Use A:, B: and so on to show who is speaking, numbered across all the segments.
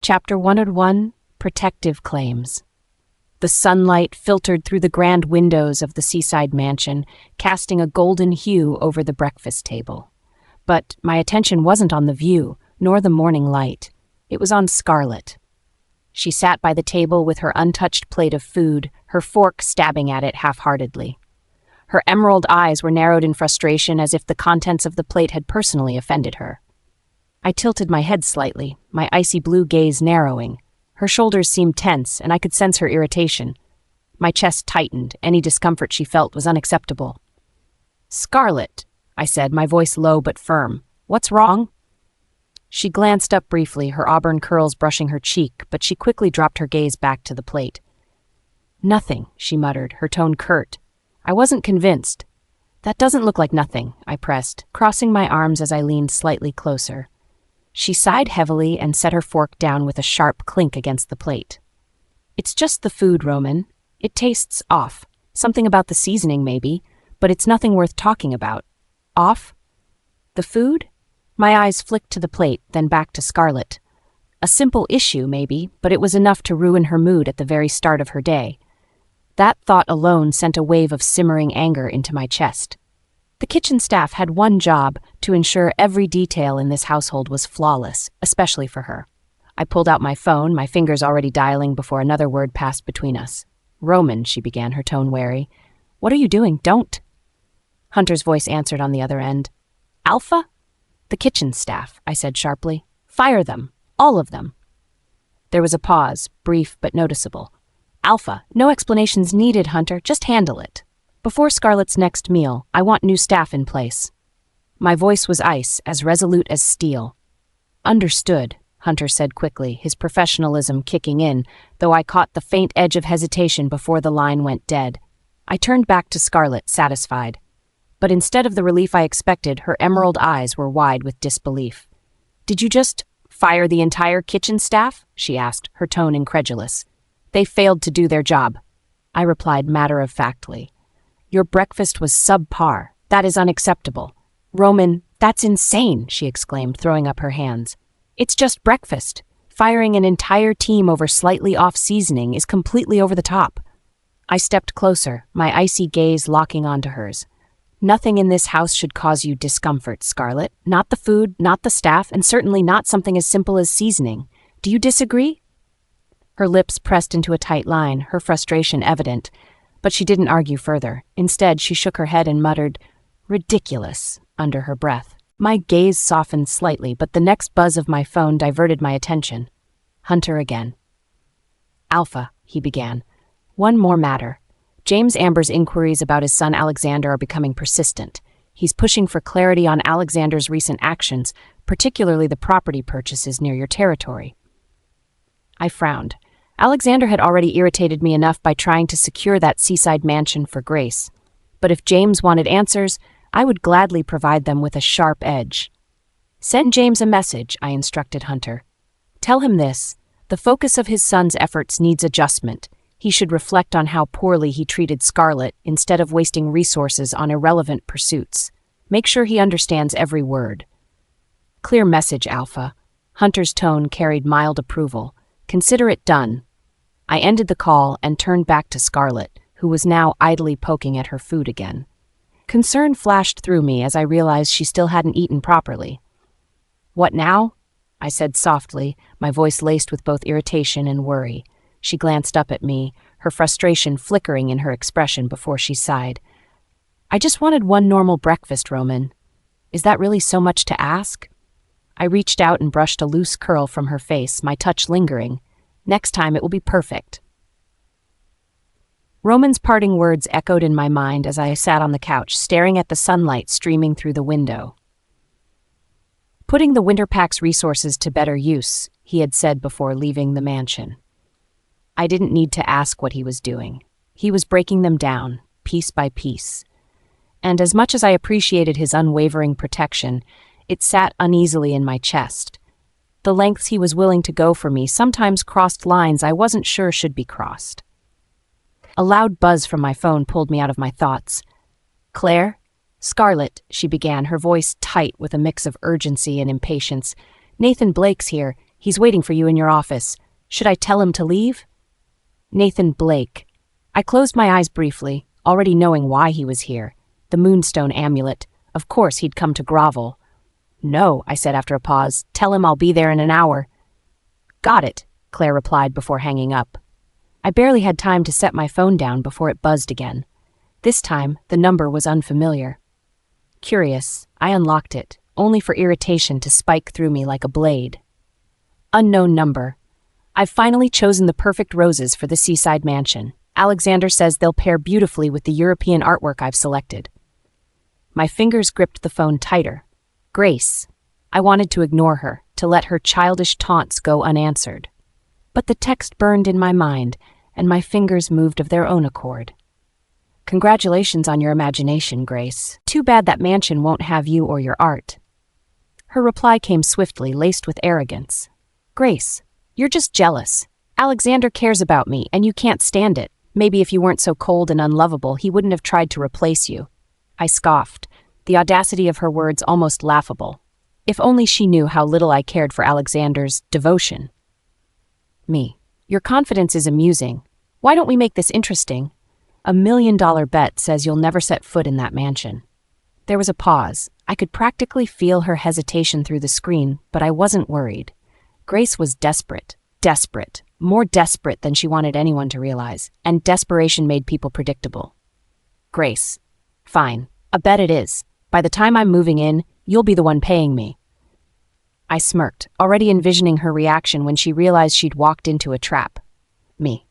A: Chapter 101, Protective Claims. The sunlight filtered through the grand windows of the seaside mansion, casting a golden hue over the breakfast table. But my attention wasn't on the view, nor the morning light. It was on Scarlett. She sat by the table with her untouched plate of food, her fork stabbing at it half-heartedly. Her emerald eyes were narrowed in frustration, as if the contents of the plate had personally offended her. I tilted my head slightly, my icy blue gaze narrowing. Her shoulders seemed tense, and I could sense her irritation. My chest tightened. Any discomfort she felt was unacceptable. "Scarlett," I said, my voice low but firm. "What's wrong?" She glanced up briefly, her auburn curls brushing her cheek, but she quickly dropped her gaze back to the plate. "Nothing," she muttered, her tone curt. I wasn't convinced. "That doesn't look like nothing," I pressed, crossing my arms as I leaned slightly closer. She sighed heavily and set her fork down with a sharp clink against the plate. "It's just the food, Roman. It tastes off. Something about the seasoning, maybe, but it's nothing worth talking about." "Off? The food?" My eyes flicked to the plate, then back to Scarlett. A simple issue, maybe, but it was enough to ruin her mood at the very start of her day. That thought alone sent a wave of simmering anger into my chest. The kitchen staff had one job: to ensure every detail in this household was flawless, especially for her. I pulled out my phone, my fingers already dialing before another word passed between us. "Roman," she began, her tone wary. "What are you doing? Don't." Hunter's voice answered on the other end. "Alpha?" "The kitchen staff," I said sharply. "Fire them. All of them." There was a pause, brief but noticeable. "Alpha, no explanations needed, Hunter. Just handle it. Before Scarlett's next meal, I want new staff in place." My voice was ice, as resolute as steel. "Understood," Hunter said quickly, his professionalism kicking in, though I caught the faint edge of hesitation before the line went dead. I turned back to Scarlett, satisfied. But instead of the relief I expected, her emerald eyes were wide with disbelief. "Did you just fire the entire kitchen staff?" she asked, her tone incredulous. "They failed to do their job," I replied matter-of-factly. "Your breakfast was subpar. That is unacceptable." "Roman, that's insane," she exclaimed, throwing up her hands. "It's just breakfast. Firing an entire team over slightly off seasoning is completely over the top." I stepped closer, my icy gaze locking onto hers. "Nothing in this house should cause you discomfort, Scarlett. Not the food, not the staff, and certainly not something as simple as seasoning. Do you disagree?" Her lips pressed into a tight line, her frustration evident. But she didn't argue further. Instead, she shook her head and muttered, "Ridiculous," under her breath. My gaze softened slightly, but the next buzz of my phone diverted my attention. Hunter again. "Alpha," he began. "One more matter. James Amber's inquiries about his son Alexander are becoming persistent. He's pushing for clarity on Alexander's recent actions, particularly the property purchases near your territory." I frowned. Alexander had already irritated me enough by trying to secure that seaside mansion for Grace. But if James wanted answers, I would gladly provide them with a sharp edge. "Send James a message," I instructed Hunter. "Tell him this: the focus of his son's efforts needs adjustment. He should reflect on how poorly he treated Scarlett instead of wasting resources on irrelevant pursuits. Make sure he understands every word." "Clear message, Alpha." Hunter's tone carried mild approval. "Consider it done." I ended the call and turned back to Scarlett, who was now idly poking at her food again. Concern flashed through me as I realized she still hadn't eaten properly. "What now?" I said softly, my voice laced with both irritation and worry. She glanced up at me, her frustration flickering in her expression before she sighed. "I just wanted one normal breakfast, Roman. Is that really so much to ask?" I reached out and brushed a loose curl from her face, my touch lingering. "Next time it will be perfect." Roman's parting words echoed in my mind as I sat on the couch, staring at the sunlight streaming through the window. "Putting the Winterpack's resources to better use," he had said before leaving the mansion. I didn't need to ask what he was doing. He was breaking them down, piece by piece. And as much as I appreciated his unwavering protection, it sat uneasily in my chest. The lengths he was willing to go for me sometimes crossed lines I wasn't sure should be crossed. A loud buzz from my phone pulled me out of my thoughts. "Claire?" "Scarlett," she began, her voice tight with a mix of urgency and impatience. "Nathan Blake's here. He's waiting for you in your office. Should I tell him to leave? Nathan Blake. I closed my eyes briefly, already knowing why he was here. The moonstone amulet. Of course he'd come to grovel. No, I said after a pause. Tell him I'll be there in an hour. Got it, Claire replied before hanging up. I barely had time to set my phone down before it buzzed again. This time, the number was unfamiliar. Curious, I unlocked it, only for irritation to spike through me like a blade. Unknown number. I've finally chosen the perfect roses for the seaside mansion. Alexander says they'll pair beautifully with the European artwork I've selected. My fingers gripped the phone tighter. Grace. I wanted to ignore her, to let her childish taunts go unanswered. But the text burned in my mind, and my fingers moved of their own accord. Congratulations on your imagination, Grace. Too bad that mansion won't have you or your art. Her reply came swiftly, laced with arrogance. Grace, you're just jealous. Alexander cares about me, and you can't stand it. Maybe if you weren't so cold and unlovable, he wouldn't have tried to replace you. I scoffed, the audacity of her words almost laughable. If only she knew how little I cared for Alexander's devotion. Me. Your confidence is amusing. Why don't we make this interesting? $1 million bet says you'll never set foot in that mansion. There was a pause. I could practically feel her hesitation through the screen, but I wasn't worried. Grace was desperate. Desperate. More desperate than she wanted anyone to realize, and desperation made people predictable. Grace. Fine. A bet it is. By the time I'm moving in, you'll be the one paying me. I smirked, already envisioning her reaction when she realized she'd walked into a trap. Me.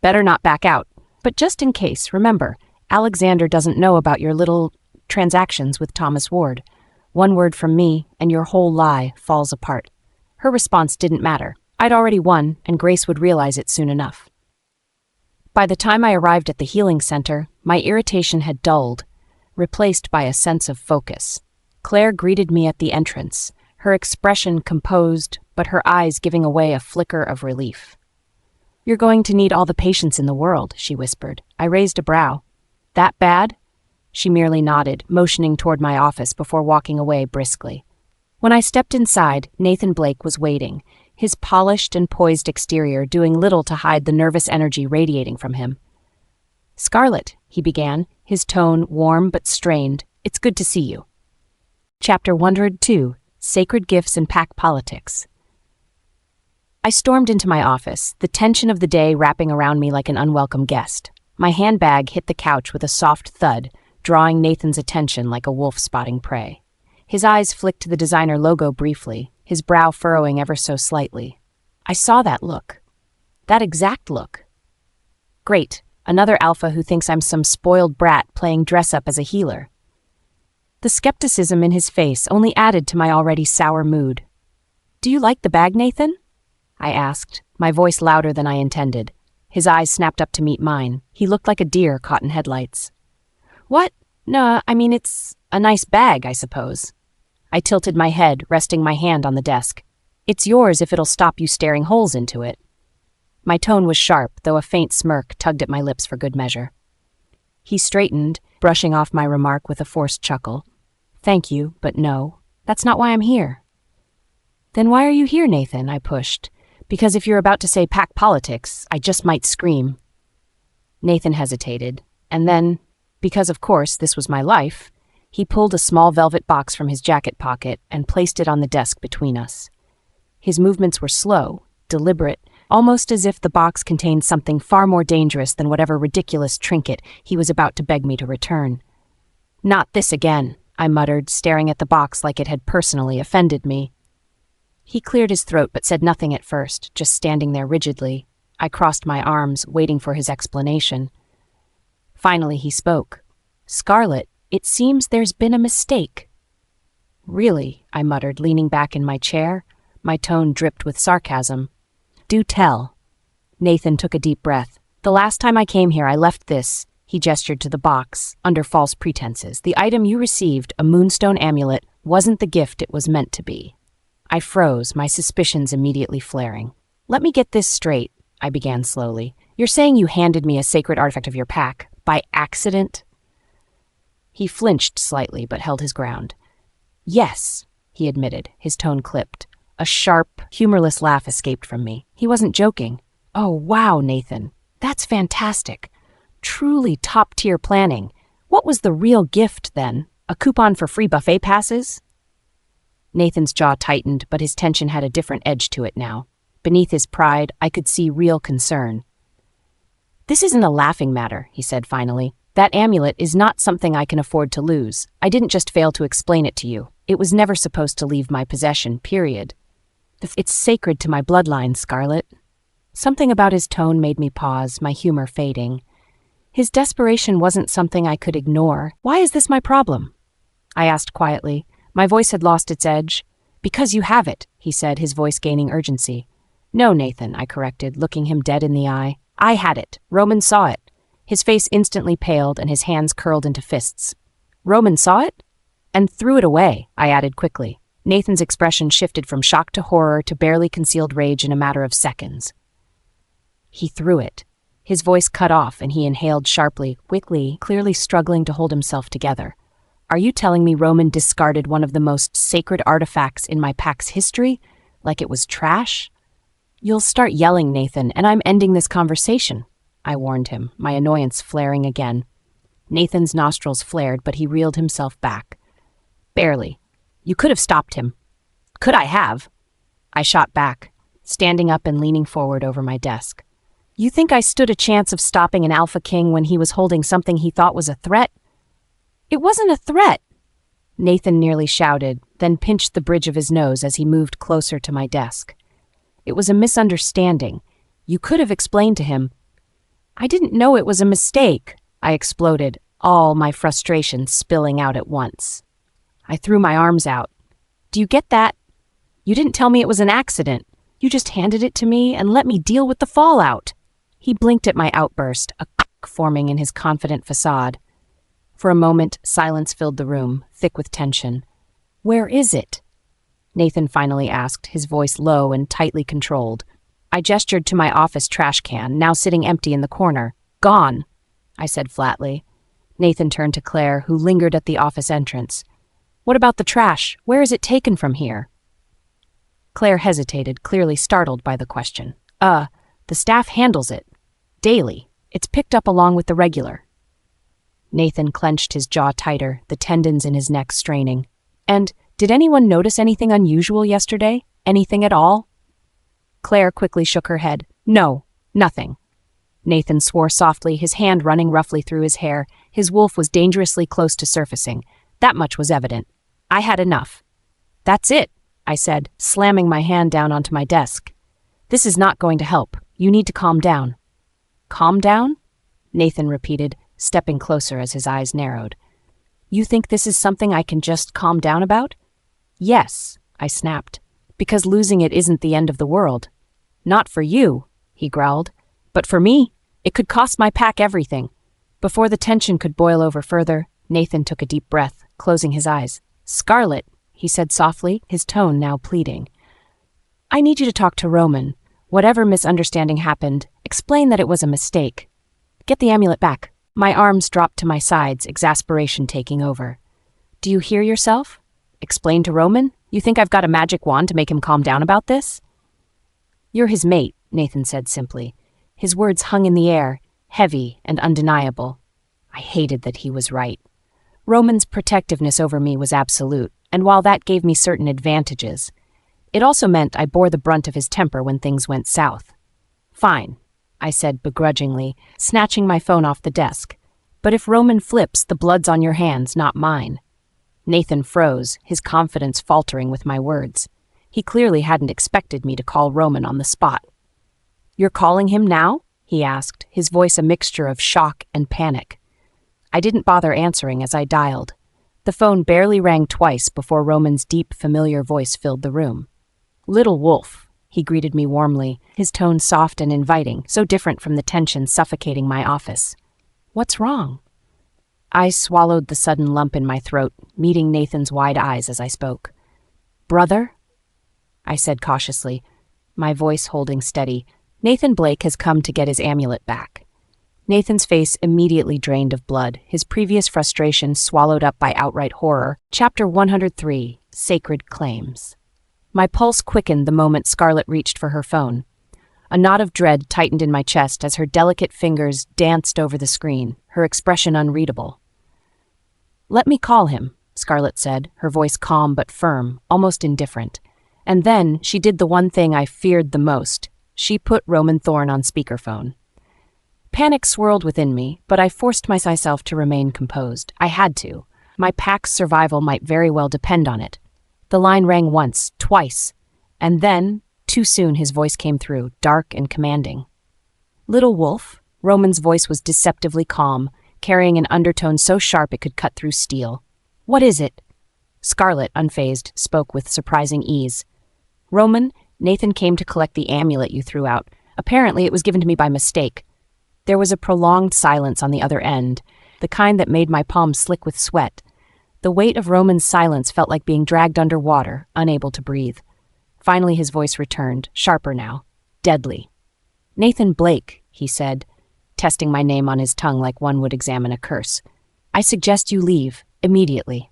A: Better not back out. But just in case, remember, Alexander doesn't know about your little transactions with Thomas Ward. One word from me, and your whole lie falls apart. Her response didn't matter. I'd already won, and Grace would realize it soon enough. By the time I arrived at the healing center, my irritation had dulled, replaced by a sense of focus. Claire greeted me at the entrance, her expression composed, but her eyes giving away a flicker of relief. You're going to need all the patience in the world, she whispered. I raised a brow. That bad? She merely nodded, motioning toward my office before walking away briskly. When I stepped inside, Nathan Blake was waiting, his polished and poised exterior doing little to hide the nervous energy radiating from him. Scarlett, he began, his tone warm but strained. It's good to see you. Chapter 102, Sacred Gifts and Pack Politics. I stormed into my office, the tension of the day wrapping around me like an unwelcome guest. My handbag hit the couch with a soft thud, drawing Nathan's attention like a wolf spotting prey. His eyes flicked to the designer logo briefly, his brow furrowing ever so slightly. I saw that look. That exact look. Great, another alpha who thinks I'm some spoiled brat playing dress-up as a healer. The skepticism in his face only added to my already sour mood. Do you like the bag, Nathan? I asked, my voice louder than I intended. His eyes snapped up to meet mine. He looked like a deer caught in headlights. What? No, I mean, it's a nice bag, I suppose. I tilted my head, resting my hand on the desk. It's yours if it'll stop you staring holes into it. My tone was sharp, though a faint smirk tugged at my lips for good measure. He straightened, brushing off my remark with a forced chuckle. Thank you, but no. That's not why I'm here. Then why are you here, Nathan? I pushed. Because if you're about to say pack politics, I just might scream. Nathan hesitated, and then, because of course this was my life, he pulled a small velvet box from his jacket pocket and placed it on the desk between us. His movements were slow, deliberate, almost as if the box contained something far more dangerous than whatever ridiculous trinket he was about to beg me to return. Not this again, I muttered, staring at the box like it had personally offended me. He cleared his throat but said nothing at first, just standing there rigidly. I crossed my arms, waiting for his explanation. Finally he spoke. Scarlett, it seems there's been a mistake. Really? I muttered, leaning back in my chair. My tone dripped with sarcasm. Do tell. Nathan took a deep breath. The last time I came here, I left this, he gestured to the box, under false pretenses. The item you received, a moonstone amulet, wasn't the gift it was meant to be. I froze, my suspicions immediately flaring. Let me get this straight, I began slowly. You're saying you handed me a sacred artifact of your pack, by accident? He flinched slightly, but held his ground. Yes, he admitted, his tone clipped. A sharp, humorless laugh escaped from me. He wasn't joking. Oh, wow, Nathan. That's fantastic. Truly top-tier planning. What was the real gift, then? A coupon for free buffet passes? Nathan's jaw tightened, but his tension had a different edge to it now. Beneath his pride, I could see real concern. This isn't a laughing matter, he said finally. That amulet is not something I can afford to lose. I didn't just fail to explain it to you. It was never supposed to leave my possession, period. It's sacred to my bloodline, Scarlet. Something about his tone made me pause, my humor fading. His desperation wasn't something I could ignore. Why is this my problem? I asked quietly. My voice had lost its edge. Because you have it, he said, his voice gaining urgency. No, Nathan, I corrected, looking him dead in the eye. I had it. Roman saw it. His face instantly paled and his hands curled into fists. Roman saw it? And threw it away, I added quickly. Nathan's expression shifted from shock to horror to barely concealed rage in a matter of seconds. He threw it. His voice cut off and he inhaled sharply, quickly, clearly struggling to hold himself together. Are you telling me Roman discarded one of the most sacred artifacts in my pack's history? Like it was trash? You'll start yelling, Nathan, and I'm ending this conversation, I warned him, my annoyance flaring again. Nathan's nostrils flared, but he reeled himself back. Barely. You could have stopped him. Could I have? I shot back, standing up and leaning forward over my desk. You think I stood a chance of stopping an Alpha King when he was holding something he thought was a threat? It wasn't a threat, Nathan nearly shouted, then pinched the bridge of his nose as he moved closer to my desk. It was a misunderstanding. You could have explained to him. I didn't know it was a mistake, I exploded, all my frustration spilling out at once. I threw my arms out. Do you get that? You didn't tell me it was an accident. You just handed it to me and let me deal with the fallout. He blinked at my outburst, a crack forming in his confident facade. For a moment, silence filled the room, thick with tension. Where is it? Nathan finally asked, his voice low and tightly controlled. I gestured to my office trash can, now sitting empty in the corner. Gone, I said flatly. Nathan turned to Claire, who lingered at the office entrance. What about the trash? Where is it taken from here? Claire hesitated, clearly startled by the question. The staff handles it. Daily. It's picked up along with the regular. Nathan clenched his jaw tighter, the tendons in his neck straining. And did anyone notice anything unusual yesterday? Anything at all? Claire quickly shook her head. No, nothing. Nathan swore softly, his hand running roughly through his hair. His wolf was dangerously close to surfacing. That much was evident. I had enough. That's it, I said, slamming my hand down onto my desk. This is not going to help. You need to calm down. Calm down? Nathan repeated, stepping closer as his eyes narrowed. You think this is something I can just calm down about? Yes, I snapped, because losing it isn't the end of the world. Not for you, he growled, but for me, it could cost my pack everything. Before the tension could boil over further, Nathan took a deep breath, closing his eyes. Scarlet, he said softly, his tone now pleading. I need you to talk to Roman. Whatever misunderstanding happened, explain that it was a mistake. Get the amulet back. My arms dropped to my sides, exasperation taking over. Do you hear yourself? Explain to Roman? You think I've got a magic wand to make him calm down about this? You're his mate, Nathan said simply. His words hung in the air, heavy and undeniable. I hated that he was right. Roman's protectiveness over me was absolute, and while that gave me certain advantages, it also meant I bore the brunt of his temper when things went south. Fine, I said begrudgingly, snatching my phone off the desk. But if Roman flips, the blood's on your hands, not mine. Nathan froze, his confidence faltering with my words. He clearly hadn't expected me to call Roman on the spot. You're calling him now? He asked, his voice a mixture of shock and panic. I didn't bother answering as I dialed. The phone barely rang twice before Roman's deep, familiar voice filled the room. Little Wolf, he greeted me warmly, his tone soft and inviting, so different from the tension suffocating my office. What's wrong? I swallowed the sudden lump in my throat, meeting Nathan's wide eyes as I spoke. Brother? I said cautiously, my voice holding steady. Nathan Blake has come to get his amulet back. Nathan's face immediately drained of blood, his previous frustration swallowed up by outright horror. Chapter 103, Sacred Claims. My pulse quickened the moment Scarlett reached for her phone. A knot of dread tightened in my chest as her delicate fingers danced over the screen, her expression unreadable. "Let me call him," Scarlett said, her voice calm but firm, almost indifferent. And then she did the one thing I feared the most. She put Roman Thorne on speakerphone. Panic swirled within me, but I forced myself to remain composed. I had to. My pack's survival might very well depend on it. The line rang once, twice, and then, too soon, his voice came through, dark and commanding. "Little wolf," Roman's voice was deceptively calm, carrying an undertone so sharp it could cut through steel. "What is it?" Scarlett, unfazed, spoke with surprising ease. "Roman, Nathan came to collect the amulet you threw out. Apparently it was given to me by mistake." There was a prolonged silence on the other end, the kind that made my palms slick with sweat. The weight of Roman's silence felt like being dragged under water, unable to breathe. Finally his voice returned, sharper now, deadly. "Nathan Blake," he said, testing my name on his tongue like one would examine a curse. "I suggest you leave, immediately."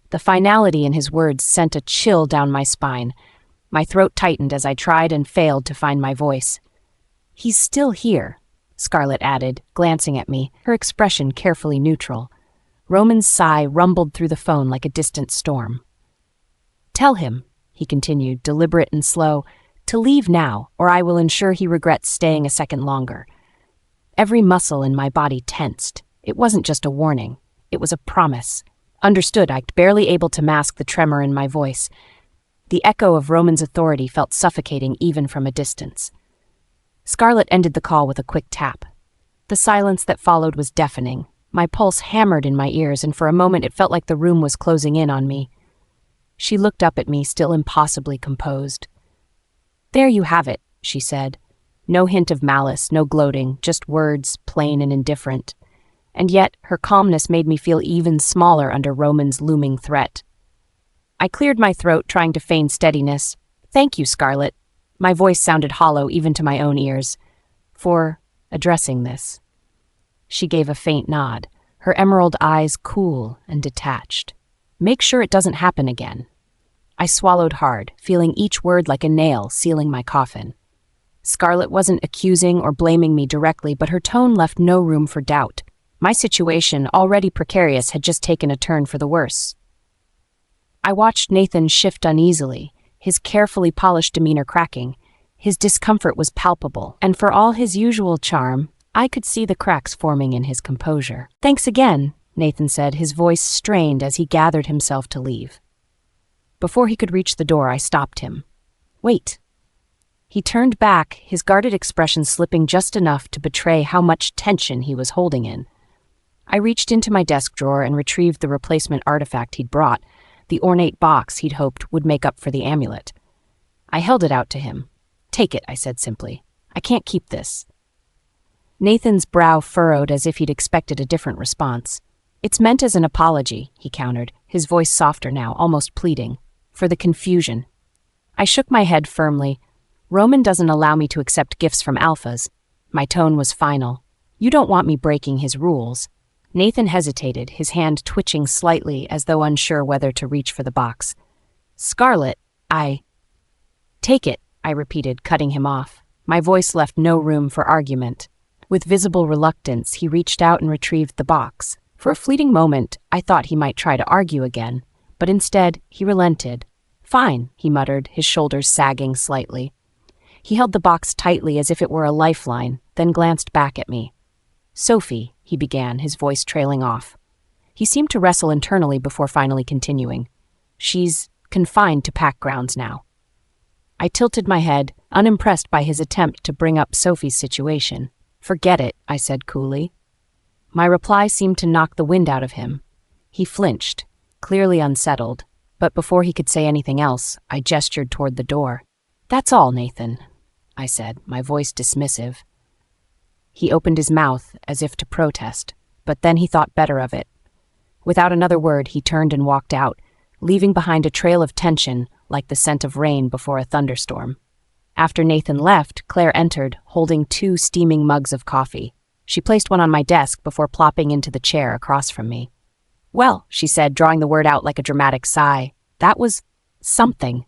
A: The finality in his words sent a chill down my spine. My throat tightened as I tried and failed to find my voice. "He's still here," Scarlett added, glancing at me, her expression carefully neutral. Roman's sigh rumbled through the phone like a distant storm. "Tell him," he continued, deliberate and slow, "to leave now, or I will ensure he regrets staying a second longer." Every muscle in my body tensed. It wasn't just a warning. It was a promise. Understood, I barely able to mask the tremor in my voice. The echo of Roman's authority felt suffocating even from a distance. Scarlett ended the call with a quick tap. The silence that followed was deafening. My pulse hammered in my ears, and for a moment it felt like the room was closing in on me. She looked up at me, still impossibly composed. "There you have it," she said. No hint of malice, no gloating, just words, plain and indifferent. And yet, her calmness made me feel even smaller under Roman's looming threat. I cleared my throat, trying to feign steadiness. "Thank you, Scarlett." My voice sounded hollow even to my own ears. "For addressing this." She gave a faint nod, her emerald eyes cool and detached. "Make sure it doesn't happen again." I swallowed hard, feeling each word like a nail sealing my coffin. Scarlett wasn't accusing or blaming me directly, but her tone left no room for doubt. My situation, already precarious, had just taken a turn for the worse. I watched Nathan shift uneasily, his carefully polished demeanor cracking. His discomfort was palpable, and for all his usual charm, I could see the cracks forming in his composure. "Thanks again," Nathan said, his voice strained as he gathered himself to leave. Before he could reach the door, I stopped him. "Wait." He turned back, his guarded expression slipping just enough to betray how much tension he was holding in. I reached into my desk drawer and retrieved the replacement artifact he'd brought, the ornate box he'd hoped would make up for the amulet. I held it out to him. "Take it," I said simply. "I can't keep this." Nathan's brow furrowed as if he'd expected a different response. "It's meant as an apology," he countered, his voice softer now, almost pleading, "for the confusion." I shook my head firmly. "Roman doesn't allow me to accept gifts from alphas." My tone was final. "You don't want me breaking his rules." Nathan hesitated, his hand twitching slightly as though unsure whether to reach for the box. "Scarlett, Take it," I repeated, cutting him off. My voice left no room for argument. With visible reluctance, he reached out and retrieved the box. For a fleeting moment, I thought he might try to argue again, but instead, he relented. "Fine," he muttered, his shoulders sagging slightly. He held the box tightly as if it were a lifeline, then glanced back at me. "Sophie," he began, his voice trailing off. He seemed to wrestle internally before finally continuing. "She's confined to pack grounds now." I tilted my head, unimpressed by his attempt to bring up Sophie's situation. "Forget it," I said coolly. My reply seemed to knock the wind out of him. He flinched, clearly unsettled, but before he could say anything else, I gestured toward the door. "That's all, Nathan," I said, my voice dismissive. He opened his mouth as if to protest, but then he thought better of it. Without another word, he turned and walked out, leaving behind a trail of tension like the scent of rain before a thunderstorm. After Nathan left, Claire entered, holding 2 steaming mugs of coffee. She placed one on my desk before plopping into the chair across from me. "Well," she said, drawing the word out like a dramatic sigh, "that was something."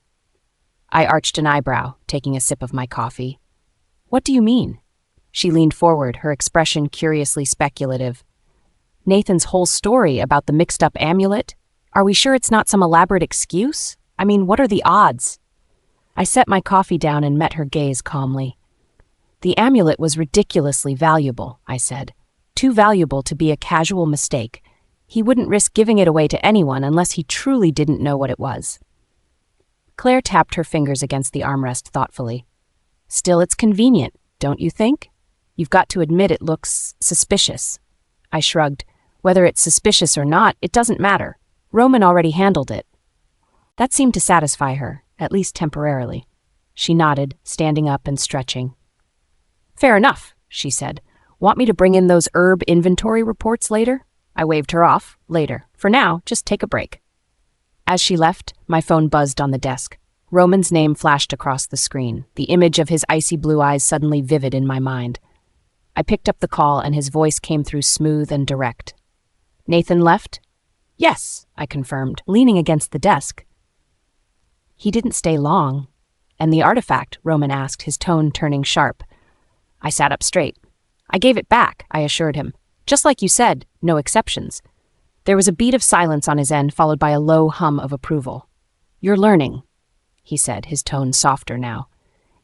A: I arched an eyebrow, taking a sip of my coffee. What do you mean? She leaned forward, her expression curiously speculative. Nathan's whole story about the mixed-up amulet? Are we sure it's not some elaborate excuse? I mean, what are the odds? I set my coffee down and met her gaze calmly. The amulet was ridiculously valuable, I said. Too valuable to be a casual mistake. He wouldn't risk giving it away to anyone unless he truly didn't know what it was. Claire tapped her fingers against the armrest thoughtfully. Still, it's convenient, don't you think? You've got to admit it looks suspicious. I shrugged. Whether it's suspicious or not, it doesn't matter. Roman already handled it. That seemed to satisfy her, at least temporarily. She nodded, standing up and stretching. Fair enough, she said. Want me to bring in those herb inventory reports later? I waved her off. Later. For now, just take a break. As she left, my phone buzzed on the desk. Roman's name flashed across the screen, the image of his icy blue eyes suddenly vivid in my mind. I picked up the call and his voice came through smooth and direct. Nathan left? Yes, I confirmed, leaning against the desk. He didn't stay long. And the artifact? Roman asked, his tone turning sharp. I sat up straight. I gave it back, I assured him. Just like you said, no exceptions. There was a beat of silence on his end, followed by a low hum of approval. You're learning, he said, his tone softer now.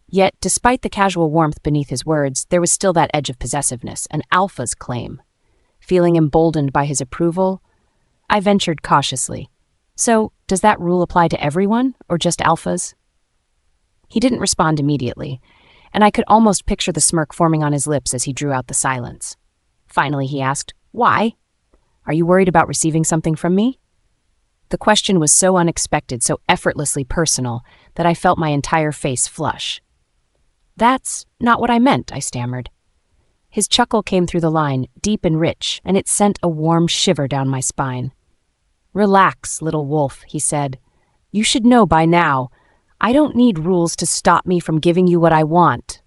A: Yet, despite the casual warmth beneath his words, there was still that edge of possessiveness, an alpha's claim. Feeling emboldened by his approval, I ventured cautiously. So, does that rule apply to everyone, or just alphas? He didn't respond immediately, and I could almost picture the smirk forming on his lips as he drew out the silence. Finally, he asked, Why? Are you worried about receiving something from me? The question was so unexpected, so effortlessly personal, that I felt my entire face flush. That's not what I meant, I stammered. His chuckle came through the line, deep and rich, and it sent a warm shiver down my spine. Relax, little wolf, he said. You should know by now. I don't need rules to stop me from giving you what I want.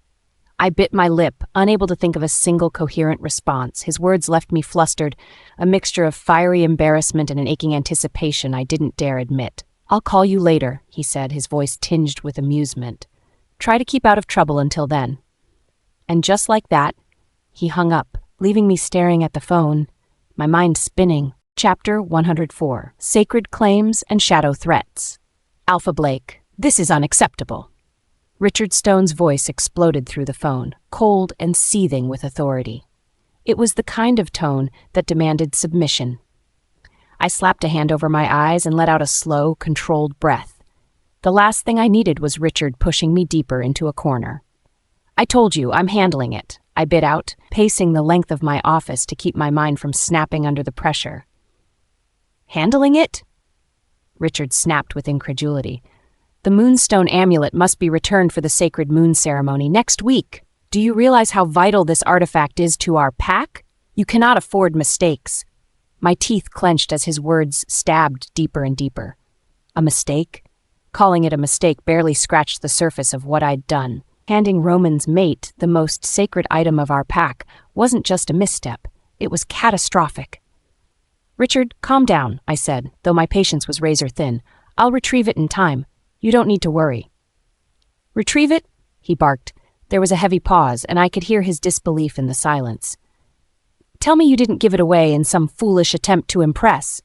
A: I bit my lip, unable to think of a single coherent response. His words left me flustered, a mixture of fiery embarrassment and an aching anticipation I didn't dare admit. I'll call you later, he said, his voice tinged with amusement. Try to keep out of trouble until then. And just like that, he hung up, leaving me staring at the phone, my mind spinning. Chapter 104, Sacred Claims and Shadow Threats. Alpha Blake, this is unacceptable. Richard Stone's voice exploded through the phone, cold and seething with authority. It was the kind of tone that demanded submission. I slapped a hand over my eyes and let out a slow, controlled breath. The last thing I needed was Richard pushing me deeper into a corner. I told you, I'm handling it, I bit out, pacing the length of my office to keep my mind from snapping under the pressure. Handling it? Richard snapped with incredulity. The Moonstone amulet must be returned for the sacred moon ceremony next week. Do you realize how vital this artifact is to our pack? You cannot afford mistakes. My teeth clenched as his words stabbed deeper and deeper. A mistake? Calling it a mistake barely scratched the surface of what I'd done. Handing Roman's mate the most sacred item of our pack wasn't just a misstep. It was catastrophic. Richard, calm down, I said, though my patience was razor thin. I'll retrieve it in time. You don't need to worry. Retrieve it? He barked. There was a heavy pause, and I could hear his disbelief in the silence. Tell me you didn't give it away in some foolish attempt to impress.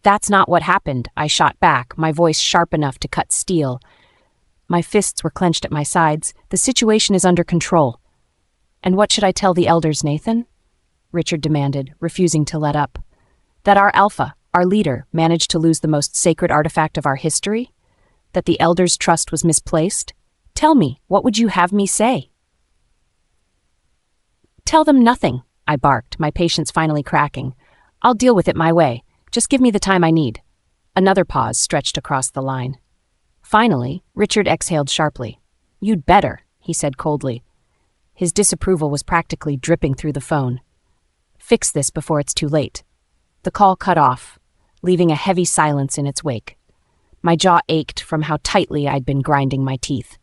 A: That's not what happened, I shot back, my voice sharp enough to cut steel. My fists were clenched at my sides. The situation is under control. And what should I tell the elders, Nathan? Richard demanded, refusing to let up. That our alpha, our leader, managed to lose the most sacred artifact of our history? That the elders' trust was misplaced? Tell me, what would you have me say? Tell them nothing, I barked, my patience finally cracking. I'll deal with it my way. Just give me the time I need. Another pause stretched across the line. Finally, Richard exhaled sharply. You'd better, he said coldly. His disapproval was practically dripping through the phone. Fix this before it's too late. The call cut off, leaving a heavy silence in its wake. My jaw ached from how tightly I'd been grinding my teeth.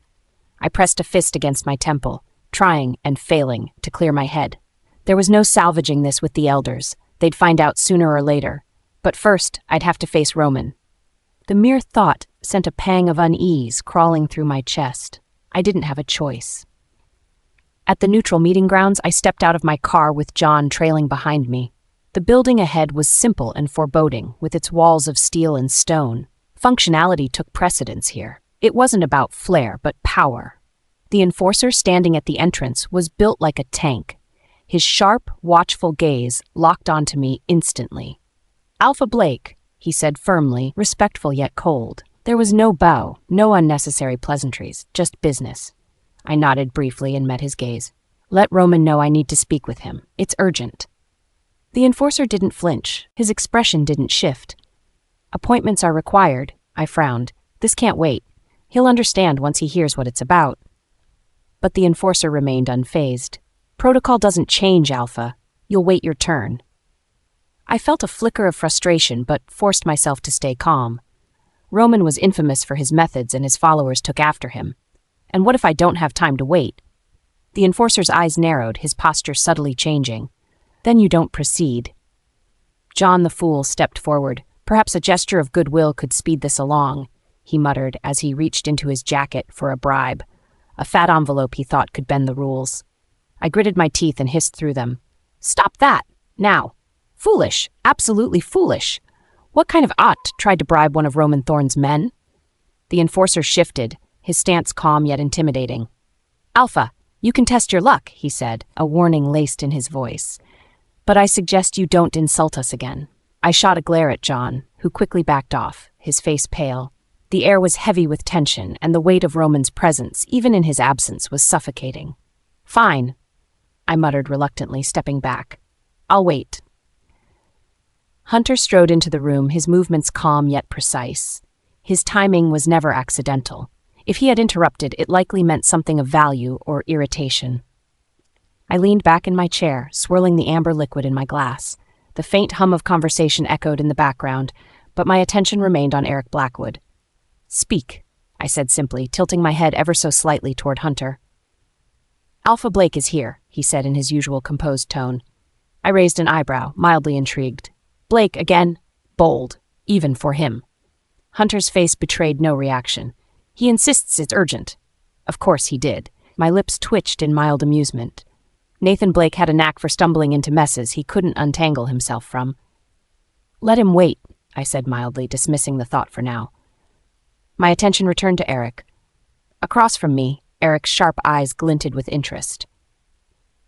A: I pressed a fist against my temple, trying and failing to clear my head. There was no salvaging this with the elders. They'd find out sooner or later. But first, I'd have to face Roman. The mere thought sent a pang of unease crawling through my chest. I didn't have a choice. At the neutral meeting grounds, I stepped out of my car with John trailing behind me. The building ahead was simple and foreboding, with its walls of steel and stone. Functionality took precedence here. It wasn't about flair, but power. The enforcer standing at the entrance was built like a tank. His sharp, watchful gaze locked onto me instantly. "Alpha Blake," he said firmly, respectful yet cold. There was no bow, no unnecessary pleasantries, just business. I nodded briefly and met his gaze. "Let Roman know I need to speak with him. It's urgent." The enforcer didn't flinch. His expression didn't shift. "Appointments are required," I frowned. "This can't wait. He'll understand once he hears what it's about." But the enforcer remained unfazed. "Protocol doesn't change, Alpha. You'll wait your turn." I felt a flicker of frustration, but forced myself to stay calm. Roman was infamous for his methods, and his followers took after him. And what if I don't have time to wait? The enforcer's eyes narrowed, his posture subtly changing. "Then you don't proceed." John the Fool stepped forward. "Perhaps a gesture of goodwill could speed this along," he muttered as he reached into his jacket for a bribe. A fat envelope he thought could bend the rules. I gritted my teeth and hissed through them. "Stop that! Now! Foolish! Absolutely foolish! What kind of ot tried to bribe one of Roman Thorne's men?" The enforcer shifted, his stance calm yet intimidating. "Alpha, you can test your luck," he said, a warning laced in his voice. "But I suggest you don't insult us again." I shot a glare at John, who quickly backed off, his face pale. The air was heavy with tension, and the weight of Roman's presence, even in his absence, was suffocating. "Fine," I muttered reluctantly, stepping back. "I'll wait." Hunter strode into the room, his movements calm yet precise. His timing was never accidental. If he had interrupted, it likely meant something of value or irritation. I leaned back in my chair, swirling the amber liquid in my glass. The faint hum of conversation echoed in the background, but my attention remained on Eric Blackwood. "Speak," I said simply, tilting my head ever so slightly toward Hunter. "Alpha Blake is here," he said in his usual composed tone. I raised an eyebrow, mildly intrigued. "Blake again?" Bold, even for him. Hunter's face betrayed no reaction. "He insists it's urgent." Of course he did. My lips twitched in mild amusement. Nathan Blake had a knack for stumbling into messes he couldn't untangle himself from. "Let him wait," I said mildly, dismissing the thought for now. My attention returned to Eric. Across from me, Eric's sharp eyes glinted with interest.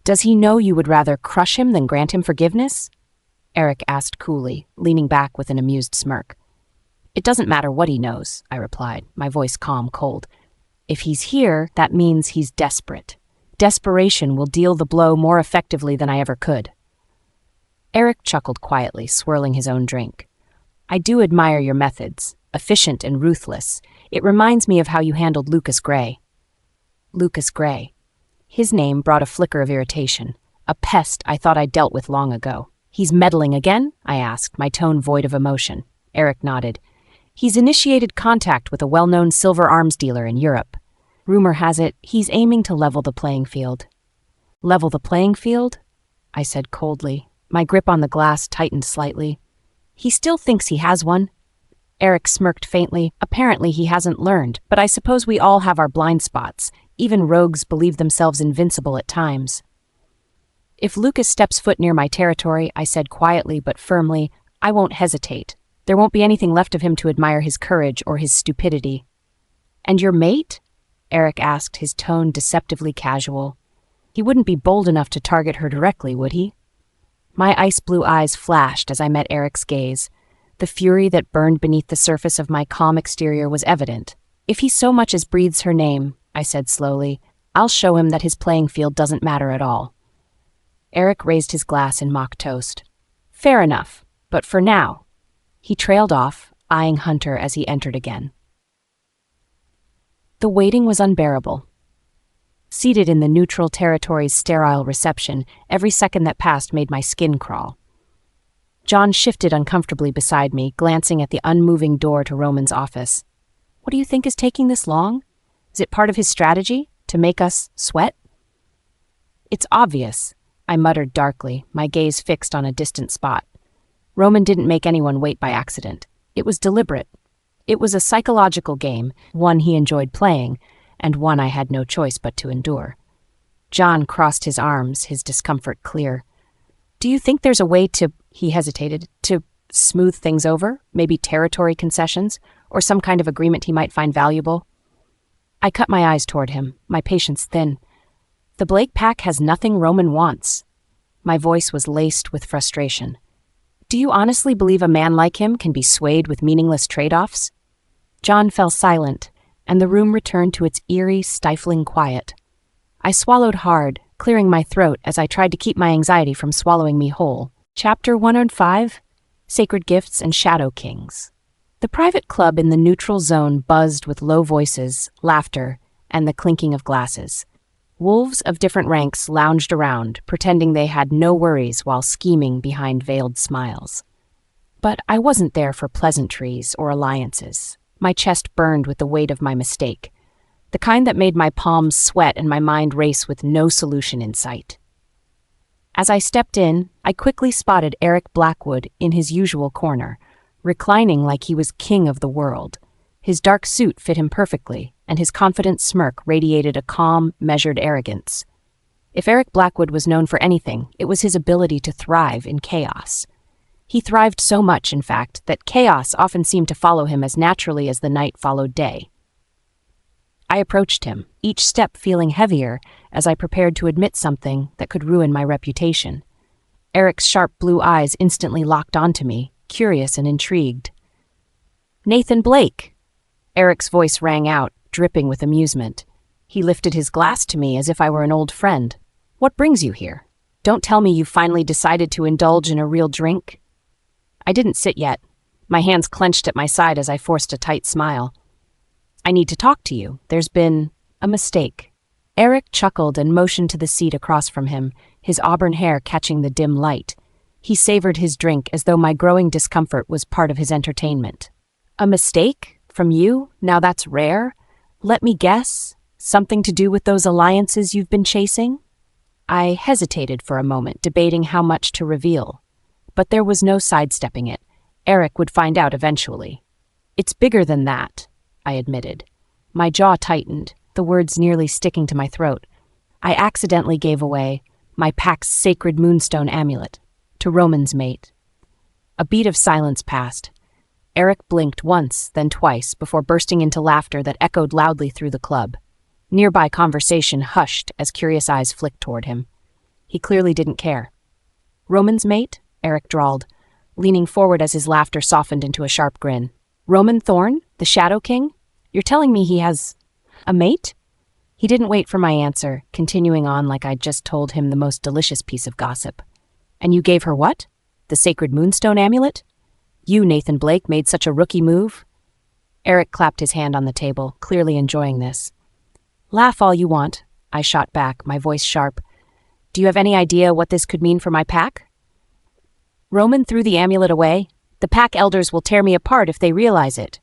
A: "Does he know you would rather crush him than grant him forgiveness?" Eric asked coolly, leaning back with an amused smirk. "It doesn't matter what he knows," I replied, my voice calm, cold. "If he's here, that means he's desperate. Desperation will deal the blow more effectively than I ever could." Eric chuckled quietly, swirling his own drink. "I do admire your methods, efficient and ruthless. It reminds me of how you handled Lucas Gray." Lucas Gray. His name brought a flicker of irritation, a pest I thought I'd dealt with long ago. "He's meddling again?" I asked, my tone void of emotion. Eric nodded. "He's initiated contact with a well-known silver arms dealer in Europe. Rumor has it, he's aiming to level the playing field." "Level the playing field?" I said coldly. My grip on the glass tightened slightly. "He still thinks he has one." Eric smirked faintly. "Apparently he hasn't learned, but I suppose we all have our blind spots. Even rogues believe themselves invincible at times." "If Lucas steps foot near my territory," I said quietly but firmly, "I won't hesitate. There won't be anything left of him to admire his courage or his stupidity." "And your mate?" Eric asked, his tone deceptively casual. "He wouldn't be bold enough to target her directly, would he?" My ice-blue eyes flashed as I met Eric's gaze. The fury that burned beneath the surface of my calm exterior was evident. "If he so much as breathes her name," I said slowly, "I'll show him that his playing field doesn't matter at all." Eric raised his glass in mock toast. "Fair enough, but for now." He trailed off, eyeing Hunter as he entered again. The waiting was unbearable. Seated in the neutral territory's sterile reception, every second that passed made my skin crawl. John shifted uncomfortably beside me, glancing at the unmoving door to Roman's office. "What do you think is taking this long? Is it part of his strategy, to make us sweat?" "It's obvious," I muttered darkly, my gaze fixed on a distant spot. "Roman didn't make anyone wait by accident. It was deliberate." It was a psychological game, one he enjoyed playing, and one I had no choice but to endure. John crossed his arms, his discomfort clear. "Do you think there's a way to," he hesitated, "to smooth things over? Maybe territory concessions, or some kind of agreement he might find valuable?" I cut my eyes toward him, my patience thin. "The Blake pack has nothing Roman wants." My voice was laced with frustration. "Do you honestly believe a man like him can be swayed with meaningless trade-offs?" John fell silent, and the room returned to its eerie, stifling quiet. I swallowed hard, clearing my throat as I tried to keep my anxiety from swallowing me whole. Chapter 105: Sacred Gifts and Shadow Kings. The private club in the neutral zone buzzed with low voices, laughter, and the clinking of glasses. Wolves of different ranks lounged around, pretending they had no worries while scheming behind veiled smiles. But I wasn't there for pleasantries or alliances. My chest burned with the weight of my mistake, the kind that made my palms sweat and my mind race with no solution in sight. As I stepped in, I quickly spotted Eric Blackwood in his usual corner, reclining like he was king of the world. His dark suit fit him perfectly, and his confident smirk radiated a calm, measured arrogance. If Eric Blackwood was known for anything, it was his ability to thrive in chaos. He thrived so much, in fact, that chaos often seemed to follow him as naturally as the night followed day. I approached him, each step feeling heavier as I prepared to admit something that could ruin my reputation. Eric's sharp blue eyes instantly locked onto me, curious and intrigued. "Nathan Blake!" Eric's voice rang out, dripping with amusement. He lifted his glass to me as if I were an old friend. "What brings you here? Don't tell me you finally decided to indulge in a real drink?" I didn't sit yet. My hands clenched at my side as I forced a tight smile. "I need to talk to you. There's been a mistake." Eric chuckled and motioned to the seat across from him, his auburn hair catching the dim light. He savored his drink as though my growing discomfort was part of his entertainment. "A mistake? From you? Now that's rare. Let me guess. Something to do with those alliances you've been chasing?" I hesitated for a moment, debating how much to reveal. But there was no sidestepping it. Eric would find out eventually. "It's bigger than that," I admitted. My jaw tightened, the words nearly sticking to my throat. I accidentally gave away my pack's sacred moonstone amulet to Roman's mate. A beat of silence passed. Eric blinked once, then twice, before bursting into laughter that echoed loudly through the club. Nearby conversation hushed as curious eyes flicked toward him. He clearly didn't care. "Roman's mate?" Eric drawled, leaning forward as his laughter softened into a sharp grin. "Roman Thorn, the Shadow King? You're telling me he has a mate?" He didn't wait for my answer, continuing on like I'd just told him the most delicious piece of gossip. "And you gave her what? The sacred moonstone amulet? You, Nathan Blake, made such a rookie move?" Eric clapped his hand on the table, clearly enjoying this. "Laugh all you want," I shot back, my voice sharp. "Do you have any idea what this could mean for my pack?" "Roman threw the amulet away. The pack elders will tear me apart if they realize it."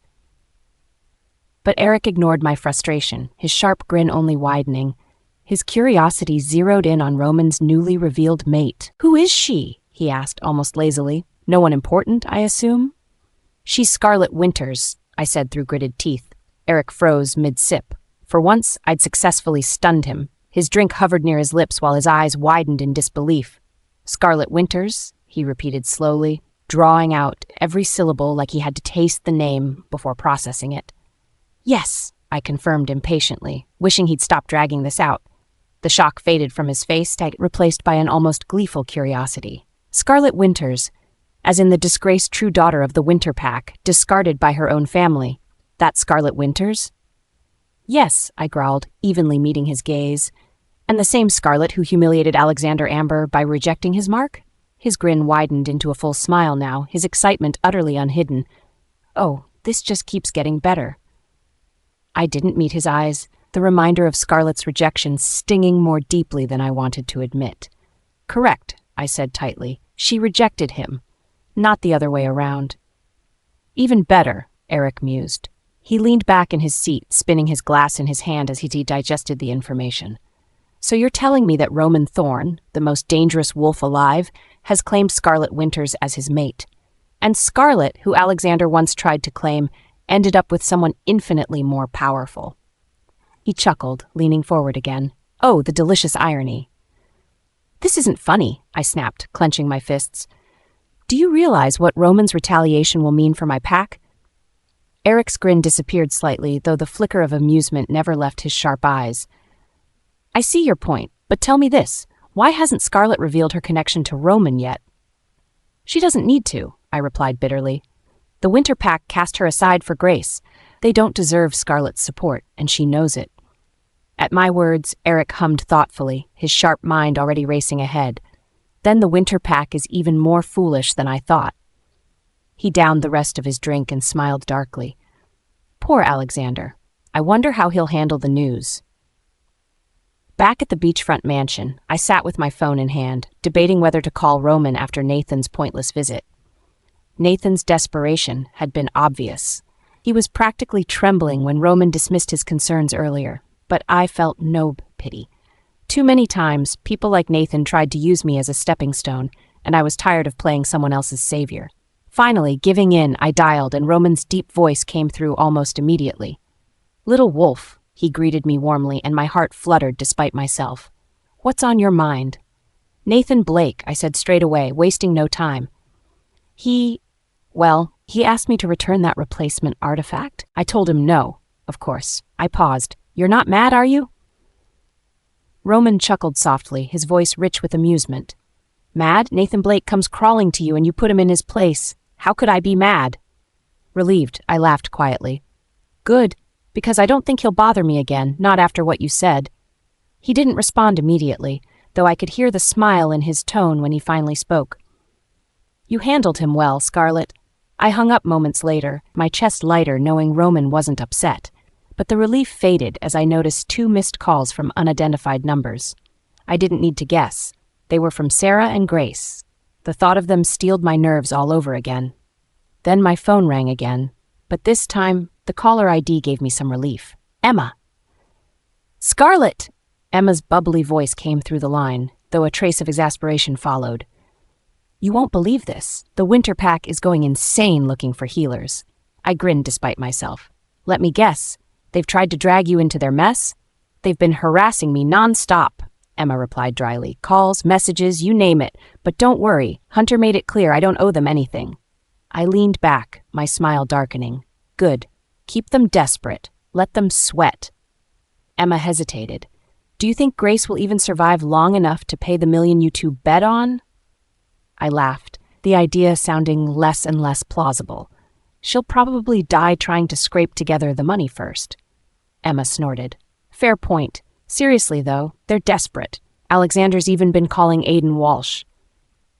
A: But Eric ignored my frustration, his sharp grin only widening. His curiosity zeroed in on Roman's newly revealed mate. "Who is she?" he asked almost lazily. "No one important, I assume?" "She's Scarlet Winters," I said through gritted teeth. Eric froze mid-sip. For once, I'd successfully stunned him. His drink hovered near his lips while his eyes widened in disbelief. "Scarlet Winters?" he repeated slowly, drawing out every syllable like he had to taste the name before processing it. "Yes," I confirmed impatiently, wishing he'd stop dragging this out. The shock faded from his face, replaced by an almost gleeful curiosity. "Scarlet Winters, as in the disgraced true daughter of the Winter Pack, discarded by her own family. That Scarlet Winters?" "Yes," I growled, evenly meeting his gaze. "And the same Scarlet who humiliated Alexander Amber by rejecting his mark?" His grin widened into a full smile now, his excitement utterly unhidden. "Oh, this just keeps getting better." I didn't meet his eyes, the reminder of Scarlet's rejection stinging more deeply than I wanted to admit. "Correct," I said tightly. "She rejected him, not the other way around." "Even better," Eric mused. He leaned back in his seat, spinning his glass in his hand as he digested the information. "So you're telling me that Roman Thorn, the most dangerous wolf alive, has claimed Scarlet Winters as his mate. And Scarlet, who Alexander once tried to claim, ended up with someone infinitely more powerful. He chuckled, leaning forward again. Oh, the delicious irony. This isn't funny, I snapped, clenching my fists. Do you realize what Roman's retaliation will mean for my pack? Eric's grin disappeared slightly, though the flicker of amusement never left his sharp eyes. I see your point, but tell me this. Why hasn't Scarlet revealed her connection to Roman yet? She doesn't need to, I replied bitterly. The Winter Pack cast her aside for Grace. They don't deserve Scarlet's support, and she knows it. At my words, Eric hummed thoughtfully, his sharp mind already racing ahead. Then the Winter Pack is even more foolish than I thought. He downed the rest of his drink and smiled darkly. Poor Alexander. I wonder how he'll handle the news. Back at the beachfront mansion, I sat with my phone in hand, debating whether to call Roman after Nathan's pointless visit. Nathan's desperation had been obvious. He was practically trembling when Roman dismissed his concerns earlier, but I felt no pity. Too many times, people like Nathan tried to use me as a stepping stone, and I was tired of playing someone else's savior. Finally, giving in, I dialed, and Roman's deep voice came through almost immediately. Little wolf, he greeted me warmly, and my heart fluttered despite myself. What's on your mind? Nathan Blake, I said straight away, wasting no time. He asked me to return that replacement artifact. I told him no, of course. I paused. You're not mad, are you? Roman chuckled softly, his voice rich with amusement. Mad? Nathan Blake comes crawling to you and you put him in his place. How could I be mad? Relieved, I laughed quietly. Good, because I don't think he'll bother me again, not after what you said. He didn't respond immediately, though I could hear the smile in his tone when he finally spoke. You handled him well, Scarlet. I hung up moments later, my chest lighter knowing Roman wasn't upset. But the relief faded as I noticed 2 missed calls from unidentified numbers. I didn't need to guess. They were from Sarah and Grace. The thought of them steeled my nerves all over again. Then my phone rang again, but this time the caller ID gave me some relief. Emma. Scarlet! Emma's bubbly voice came through the line, though a trace of exasperation followed. You won't believe this. The Winter Pack is going insane looking for healers. I grinned despite myself. Let me guess. They've tried to drag you into their mess? They've been harassing me non-stop, Emma replied dryly. Calls, messages, you name it. But don't worry, Hunter made it clear I don't owe them anything. I leaned back, my smile darkening. Good. Keep them desperate. Let them sweat. Emma hesitated. Do you think Grace will even survive long enough to pay the $1 million you two bet on? I laughed, the idea sounding less and less plausible. She'll probably die trying to scrape together the money first. Emma snorted. Fair point. Seriously, though, they're desperate. Alexander's even been calling Aiden Walsh.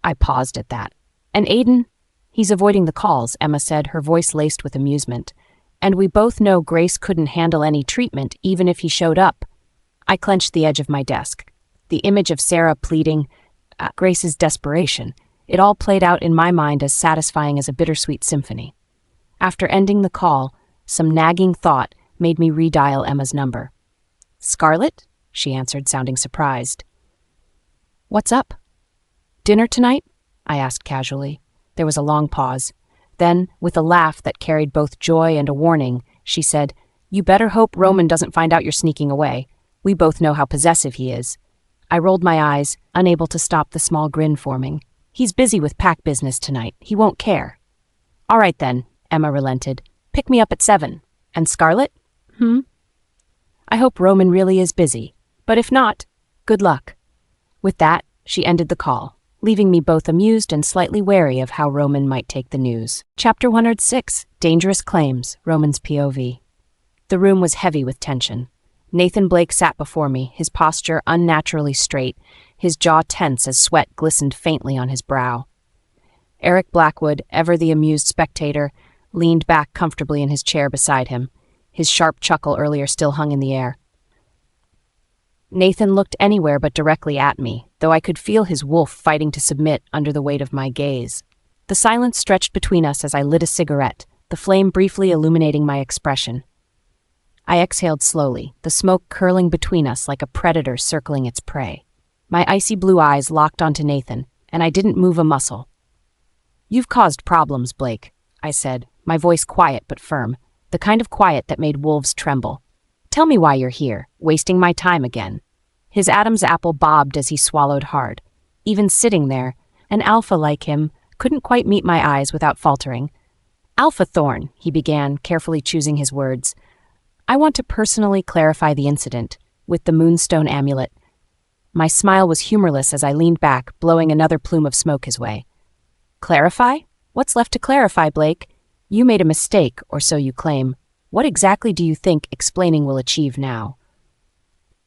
A: I paused at that. And Aiden? He's avoiding the calls, Emma said, her voice laced with amusement. And we both know Grace couldn't handle any treatment, even if he showed up. I clenched the edge of my desk. The image of Sarah pleading, Grace's desperation. It all played out in my mind as satisfying as a bittersweet symphony. After ending the call, some nagging thought made me redial Emma's number. Scarlet? She answered, sounding surprised. What's up? Dinner tonight? I asked casually. There was a long pause. Then, with a laugh that carried both joy and a warning, she said, You better hope Roman doesn't find out you're sneaking away. We both know how possessive he is. I rolled my eyes, unable to stop the small grin forming. He's busy with pack business tonight. He won't care. All right then, Emma relented. Pick me up at 7. And Scarlet? I hope Roman really is busy. But if not, good luck. With that, she ended the call, leaving me both amused and slightly wary of how Roman might take the news. Chapter 106, Dangerous Claims, Roman's POV. The room was heavy with tension. Nathan Blake sat before me, his posture unnaturally straight, his jaw tense as sweat glistened faintly on his brow. Eric Blackwood, ever the amused spectator, leaned back comfortably in his chair beside him. His sharp chuckle earlier still hung in the air. Nathan looked anywhere but directly at me, though I could feel his wolf fighting to submit under the weight of my gaze. The silence stretched between us as I lit a cigarette, the flame briefly illuminating my expression. I exhaled slowly, the smoke curling between us like a predator circling its prey. My icy blue eyes locked onto Nathan, and I didn't move a muscle. You've caused problems, Blake, I said, my voice quiet but firm. the kind of quiet that made wolves tremble. "Tell me why you're here, wasting my time again." His Adam's apple bobbed as he swallowed hard. Even sitting there, an alpha like him couldn't quite meet my eyes without faltering. "Alpha Thorn," he began, carefully choosing his words. "I want to personally clarify the incident with the moonstone amulet." My smile was humorless as I leaned back, blowing another plume of smoke his way. "Clarify? What's left to clarify, Blake? You made a mistake, or so you claim. What exactly do you think explaining will achieve now?"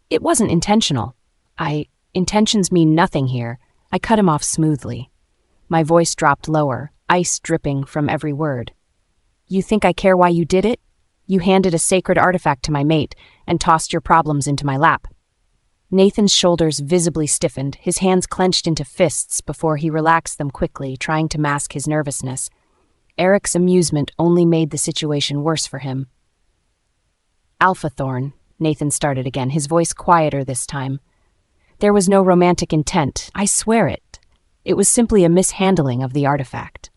A: "It wasn't intentional. Intentions mean nothing here." I cut him off smoothly. My voice dropped lower, ice dripping from every word. "You think I care why you did it? You handed a sacred artifact to my mate and tossed your problems into my lap." Nathan's shoulders visibly stiffened, his hands clenched into fists before he relaxed them quickly, trying to mask his nervousness. Eric's amusement only made the situation worse for him. "Alpha Thorn," Nathan started again, his voice quieter this time. "There was no romantic intent, I swear it. It was simply a mishandling of the artifact."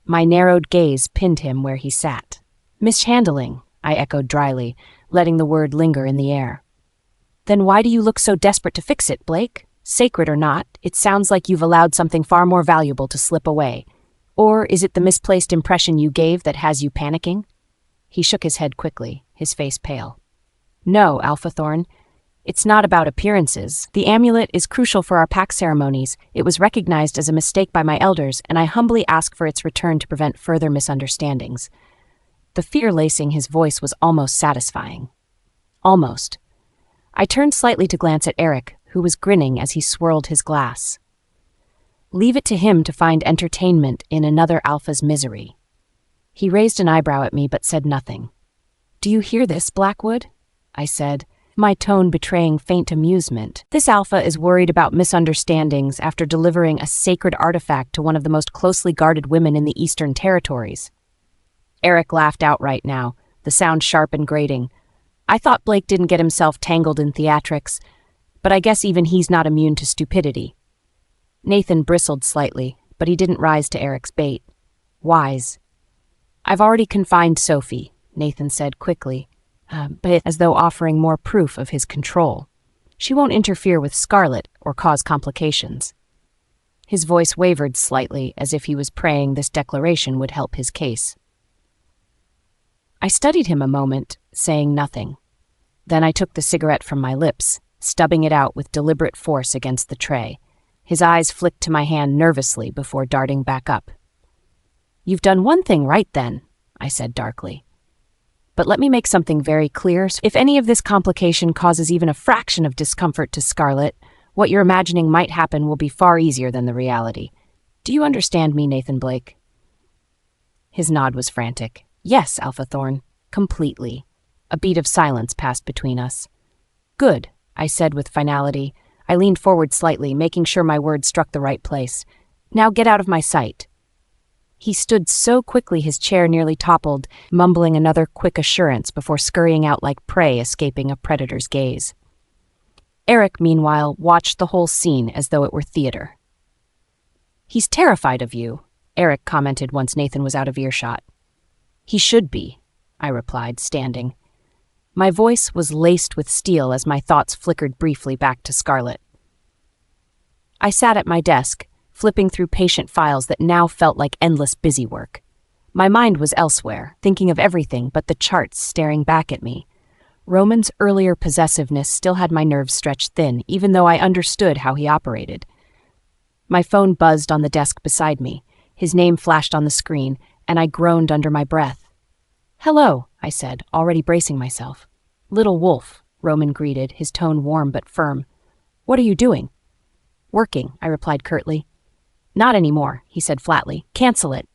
A: My narrowed gaze pinned him where he sat. "Mishandling," I echoed dryly, letting the word linger in the air. "Then why do you look so desperate to fix it, Blake? Sacred or not, it sounds like you've allowed something far more valuable to slip away. Or is it the misplaced impression you gave that has you panicking?" He shook his head quickly, his face pale. "No, Alpha Thorn. It's not about appearances. The amulet is crucial for our pact ceremonies. It was recognized as a mistake by my elders, and I humbly ask for its return to prevent further misunderstandings." The fear lacing his voice was almost satisfying. Almost. I turned slightly to glance at Eric, who was grinning as he swirled his glass. Leave it to him to find entertainment in another alpha's misery. He raised an eyebrow at me but said nothing. "Do you hear this, Blackwood?" I said, my tone betraying faint amusement. "This alpha is worried about misunderstandings after delivering a sacred artifact to one of the most closely guarded women in the Eastern Territories." Eric laughed outright now, the sound sharp and grating. I thought Blake didn't get himself tangled in theatrics, but I guess even he's not immune to stupidity. Nathan bristled slightly, but he didn't rise to Eric's bait. "Wise." "I've already confined Sophie," Nathan said quickly, but as though offering more proof of his control. "She won't interfere with Scarlet or cause complications." His voice wavered slightly, as if he was praying this declaration would help his case. I studied him a moment, saying nothing. Then I took the cigarette from my lips, stubbing it out with deliberate force against the tray. His eyes flicked to my hand nervously before darting back up. "You've done one thing right then," I said darkly. "But let me make something very clear. If any of this complication causes even a fraction of discomfort to Scarlet, what you're imagining might happen will be far easier than the reality. Do you understand me, Nathan Blake?" His nod was frantic. "Yes, Alpha Thorn, completely." A beat of silence passed between us. "Good," I said with finality. I leaned forward slightly, making sure my words struck the right place. "Now get out of my sight." He stood so quickly his chair nearly toppled, mumbling another quick assurance before scurrying out like prey escaping a predator's gaze. Eric, meanwhile, watched the whole scene as though it were theater. "He's terrified of you," Eric commented once Nathan was out of earshot. "He should be," I replied, standing. My voice was laced with steel as my thoughts flickered briefly back to Scarlet. I sat at my desk, flipping through patient files that now felt like endless busywork. My mind was elsewhere, thinking of everything but the charts staring back at me. Roman's earlier possessiveness still had my nerves stretched thin, even though I understood how he operated. My phone buzzed on the desk beside me. His name flashed on the screen, and I groaned under my breath. "Hello," I said, already bracing myself. "Little Wolf," Roman greeted, his tone warm but firm. "What are you doing?" "Working," I replied curtly. "Not anymore," he said flatly. "Cancel it."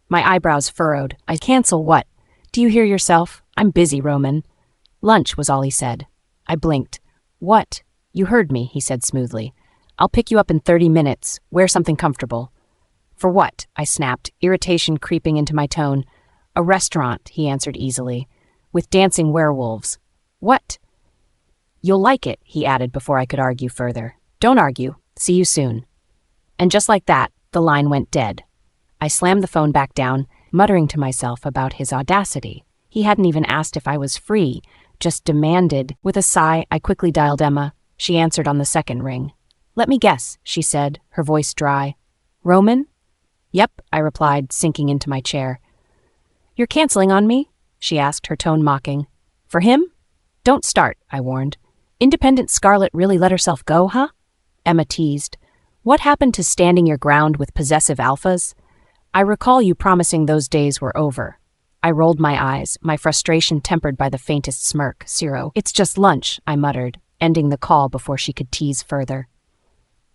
A: My eyebrows furrowed. "I cancel what? Do you hear yourself? I'm busy, Roman." "Lunch," was all he said. I blinked. "What?" "You heard me," he said smoothly. "I'll pick you up in 30 minutes. Wear something comfortable." "For what?" I snapped, irritation creeping into my tone. "A restaurant," he answered easily, "with dancing werewolves." "What?" "You'll like it," he added before I could argue further. "Don't argue. See you soon." And just like that, the line went dead. I slammed the phone back down, muttering to myself about his audacity. He hadn't even asked if I was free, just demanded. With a sigh, I quickly dialed Emma. She answered on the second ring. "Let me guess," she said, her voice dry. "Roman?" "Yep," I replied, sinking into my chair. "You're canceling on me?" she asked, her tone mocking. "For him?" "Don't start," I warned. "Independent Scarlet really let herself go, huh?" Emma teased. "What happened to standing your ground with possessive alphas? I recall you promising those days were over." I rolled my eyes, my frustration tempered by the faintest smirk. "Zero. It's just lunch," I muttered, ending the call before she could tease further.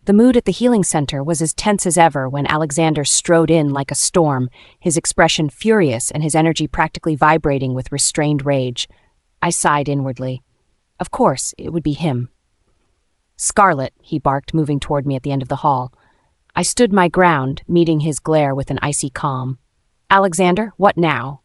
A: The mood at the healing center was as tense as ever when Alexander strode in like a storm, his expression furious and his energy practically vibrating with restrained rage. I sighed inwardly. Of course, it would be him. "Scarlet," he barked, moving toward me at the end of the hall. I stood my ground, meeting his glare with an icy calm. "Alexander, what now?"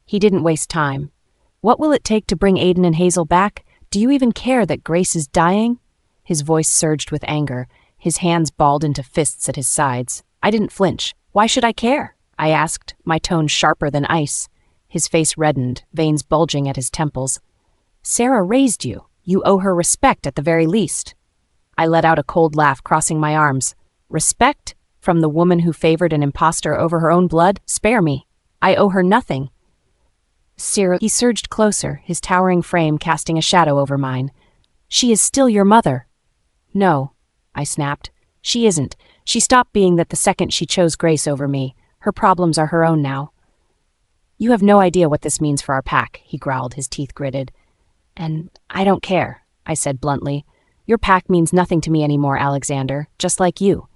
A: He didn't waste time. "What will it take to bring Aiden and Hazel back? Do you even care that Grace is dying?" His voice surged with anger, his hands balled into fists at his sides. I didn't flinch. "Why should I care?" I asked, my tone sharper than ice. His face reddened, veins bulging at his temples. "Sarah raised you. You owe her respect at the very least." I let out a cold laugh, crossing my arms. "Respect? From the woman who favored an impostor over her own blood? Spare me. I owe her nothing." "Sarah," he surged closer, his towering frame casting a shadow over mine. "She is still your mother." "No," I snapped. "She isn't. She stopped being that the second she chose Grace over me. Her problems are her own now." "You have no idea what this means for our pack," he growled, his teeth gritted. "And I don't care," I said bluntly. "Your pack means nothing to me anymore, Alexander, just like you."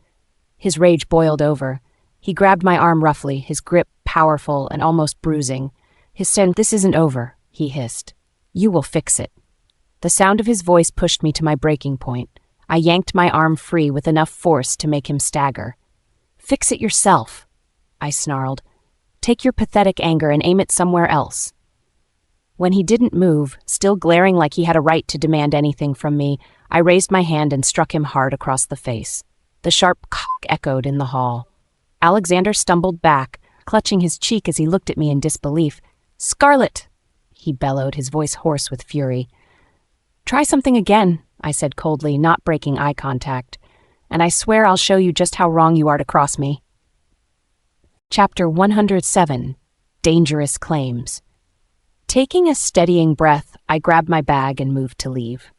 A: His rage boiled over. He grabbed my arm roughly, his grip powerful and almost bruising. His scent, "This isn't over," he hissed. "You will fix it." The sound of his voice pushed me to my breaking point. I yanked my arm free with enough force to make him stagger. "Fix it yourself," I snarled. "Take your pathetic anger and aim it somewhere else." When he didn't move, still glaring like he had a right to demand anything from me, I raised my hand and struck him hard across the face. The sharp cock echoed in the hall. Alexander stumbled back, clutching his cheek as he looked at me in disbelief. "Scarlet!" he bellowed, his voice hoarse with fury. "Try something again," I said coldly, not breaking eye contact. "And I swear I'll show you just how wrong you are to cross me." Chapter 107. Dangerous Claims. Taking a steadying breath, I grabbed my bag and moved to leave.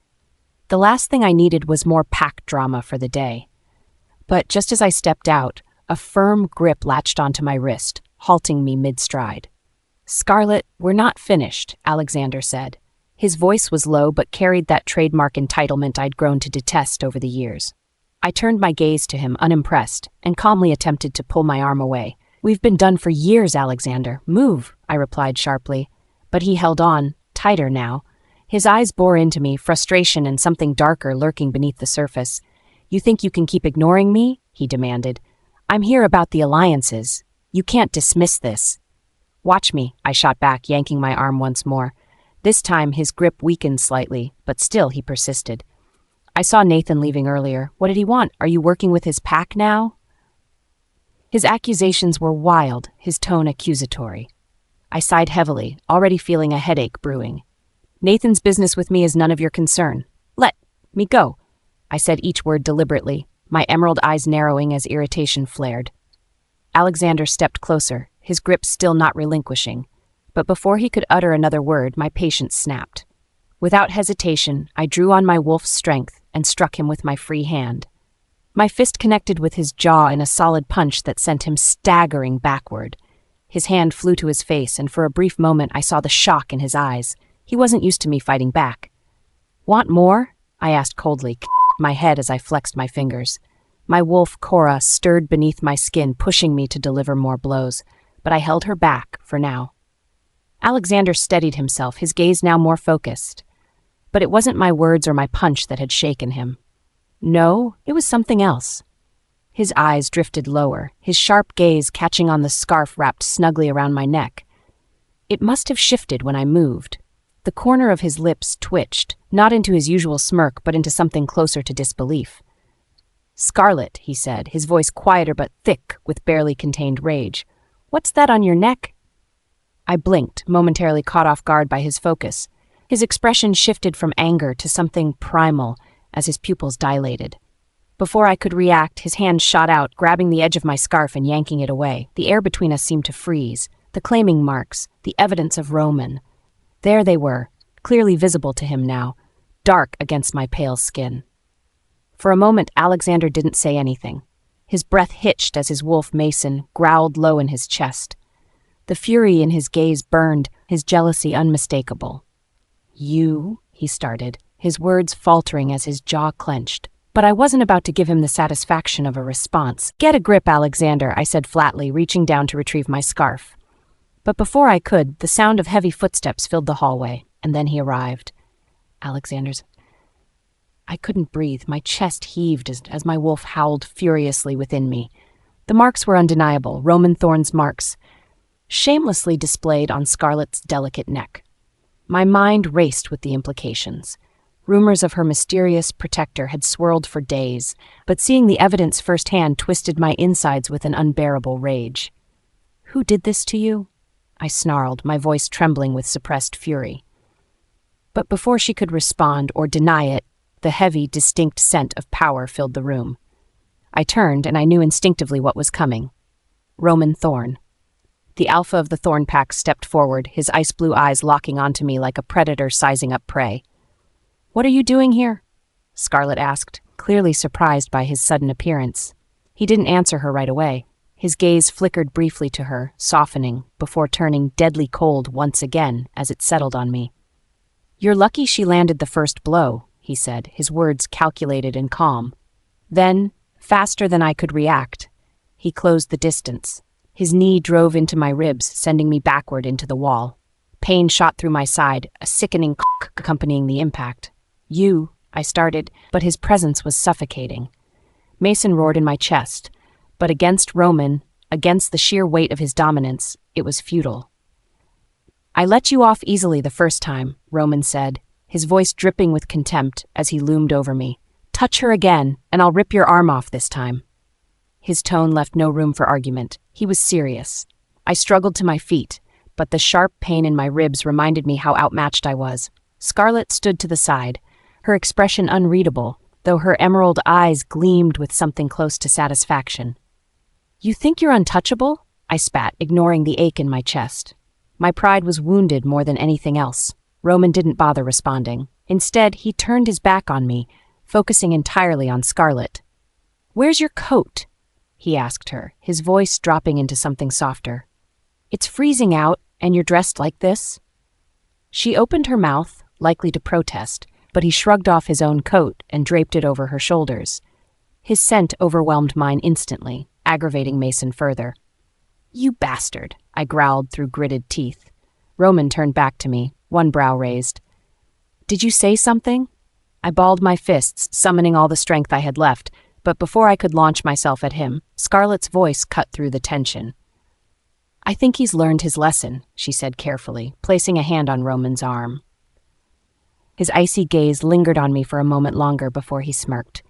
A: The last thing I needed was more pack drama for the day. But just as I stepped out, a firm grip latched onto my wrist, halting me mid-stride. "Scarlet, we're not finished," Alexander said. His voice was low but carried that trademark entitlement I'd grown to detest over the years. I turned my gaze to him, unimpressed, and calmly attempted to pull my arm away. "We've been done for years, Alexander. Move," I replied sharply. But he held on, tighter now. His eyes bore into me, frustration and something darker lurking beneath the surface. "You think you can keep ignoring me?" he demanded. "I'm here about the alliances. You can't dismiss this." "Watch me," I shot back, yanking my arm once more. This time his grip weakened slightly, but still he persisted. "I saw Nathan leaving earlier. What did he want? Are you working with his pack now?" His accusations were wild, his tone accusatory. I sighed heavily, already feeling a headache brewing. "Nathan's business with me is none of your concern. Let me go," I said each word deliberately, my emerald eyes narrowing as irritation flared. Alexander stepped closer, his grip still not relinquishing. But before he could utter another word, my patience snapped. Without hesitation, I drew on my wolf's strength and struck him with my free hand. My fist connected with his jaw in a solid punch that sent him staggering backward. His hand flew to his face, and for a brief moment I saw the shock in his eyes. He wasn't used to me fighting back. "Want more?" I asked coldly, my head as I flexed my fingers. My wolf, Cora, stirred beneath my skin, pushing me to deliver more blows, but I held her back, for now. Alexander steadied himself, his gaze now more focused. But it wasn't my words or my punch that had shaken him. No, it was something else. His eyes drifted lower, his sharp gaze catching on the scarf wrapped snugly around my neck. It must have shifted when I moved. The corner of his lips twitched, not into his usual smirk, but into something closer to disbelief. "Scarlet," he said, his voice quieter but thick with barely contained rage. "What's that on your neck?" I blinked, momentarily caught off guard by his focus. His expression shifted from anger to something primal as his pupils dilated. Before I could react, his hand shot out, grabbing the edge of my scarf and yanking it away. The air between us seemed to freeze. The claiming marks, the evidence of Roman. There they were, clearly visible to him now, dark against my pale skin. For a moment, Alexander didn't say anything. His breath hitched as his wolf Mason growled low in his chest. The fury in his gaze burned, his jealousy unmistakable. "You," he started, his words faltering as his jaw clenched. But I wasn't about to give him the satisfaction of a response. "Get a grip, Alexander," I said flatly, reaching down to retrieve my scarf. But before I could, the sound of heavy footsteps filled the hallway, and then he arrived. Alexander's... I couldn't breathe. My chest heaved as my wolf howled furiously within me. The marks were undeniable, Roman Thorn's marks, shamelessly displayed on Scarlett's delicate neck. My mind raced with the implications. Rumors of her mysterious protector had swirled for days, but seeing the evidence firsthand twisted my insides with an unbearable rage. "Who did this to you?" I snarled, my voice trembling with suppressed fury. But before she could respond or deny it, the heavy, distinct scent of power filled the room. I turned, and I knew instinctively what was coming. Roman Thorn. The alpha of the Thorn pack stepped forward, his ice-blue eyes locking onto me like a predator sizing up prey. "What are you doing here?" Scarlett asked, clearly surprised by his sudden appearance. He didn't answer her right away. His gaze flickered briefly to her, softening, before turning deadly cold once again as it settled on me. "You're lucky she landed the first blow," he said, his words calculated and calm. Then, faster than I could react, he closed the distance. His knee drove into my ribs, sending me backward into the wall. Pain shot through my side, a sickening accompanying the impact. "You," I started, but his presence was suffocating. Mason roared in my chest, but against Roman, against the sheer weight of his dominance, it was futile. "I let you off easily the first time," Roman said, his voice dripping with contempt as he loomed over me. "Touch her again, and I'll rip your arm off this time." His tone left no room for argument. He was serious. I struggled to my feet, but the sharp pain in my ribs reminded me how outmatched I was. Scarlett stood to the side, her expression unreadable, though her emerald eyes gleamed with something close to satisfaction. "You think you're untouchable?" I spat, ignoring the ache in my chest. My pride was wounded more than anything else. Roman didn't bother responding. Instead, he turned his back on me, focusing entirely on Scarlett. "Where's your coat?" he asked her, his voice dropping into something softer. "It's freezing out, and you're dressed like this?" She opened her mouth, likely to protest, but he shrugged off his own coat and draped it over her shoulders. His scent overwhelmed mine instantly, aggravating Mason further. "You bastard," I growled through gritted teeth. Roman turned back to me, one brow raised. "Did you say something?" I balled my fists, summoning all the strength I had left, but before I could launch myself at him, Scarlett's voice cut through the tension. "I think he's learned his lesson," she said carefully, placing a hand on Roman's arm. His icy gaze lingered on me for a moment longer before he smirked.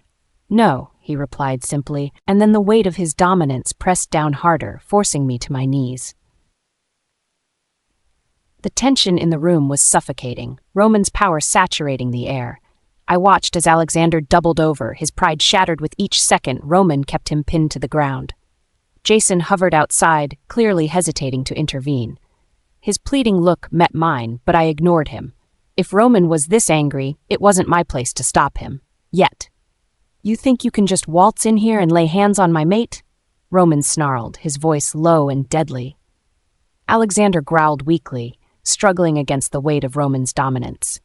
A: "No," he replied simply, and then the weight of his dominance pressed down harder, forcing me to my knees. The tension in the room was suffocating, Roman's power saturating the air. I watched as Alexander doubled over, his pride shattered with each second Roman kept him pinned to the ground. Jason hovered outside, clearly hesitating to intervene. His pleading look met mine, but I ignored him. If Roman was this angry, it wasn't my place to stop him. Yet. "You think you can just waltz in here and lay hands on my mate?" Roman snarled, his voice low and deadly. Alexander growled weakly, struggling against the weight of Roman's dominance.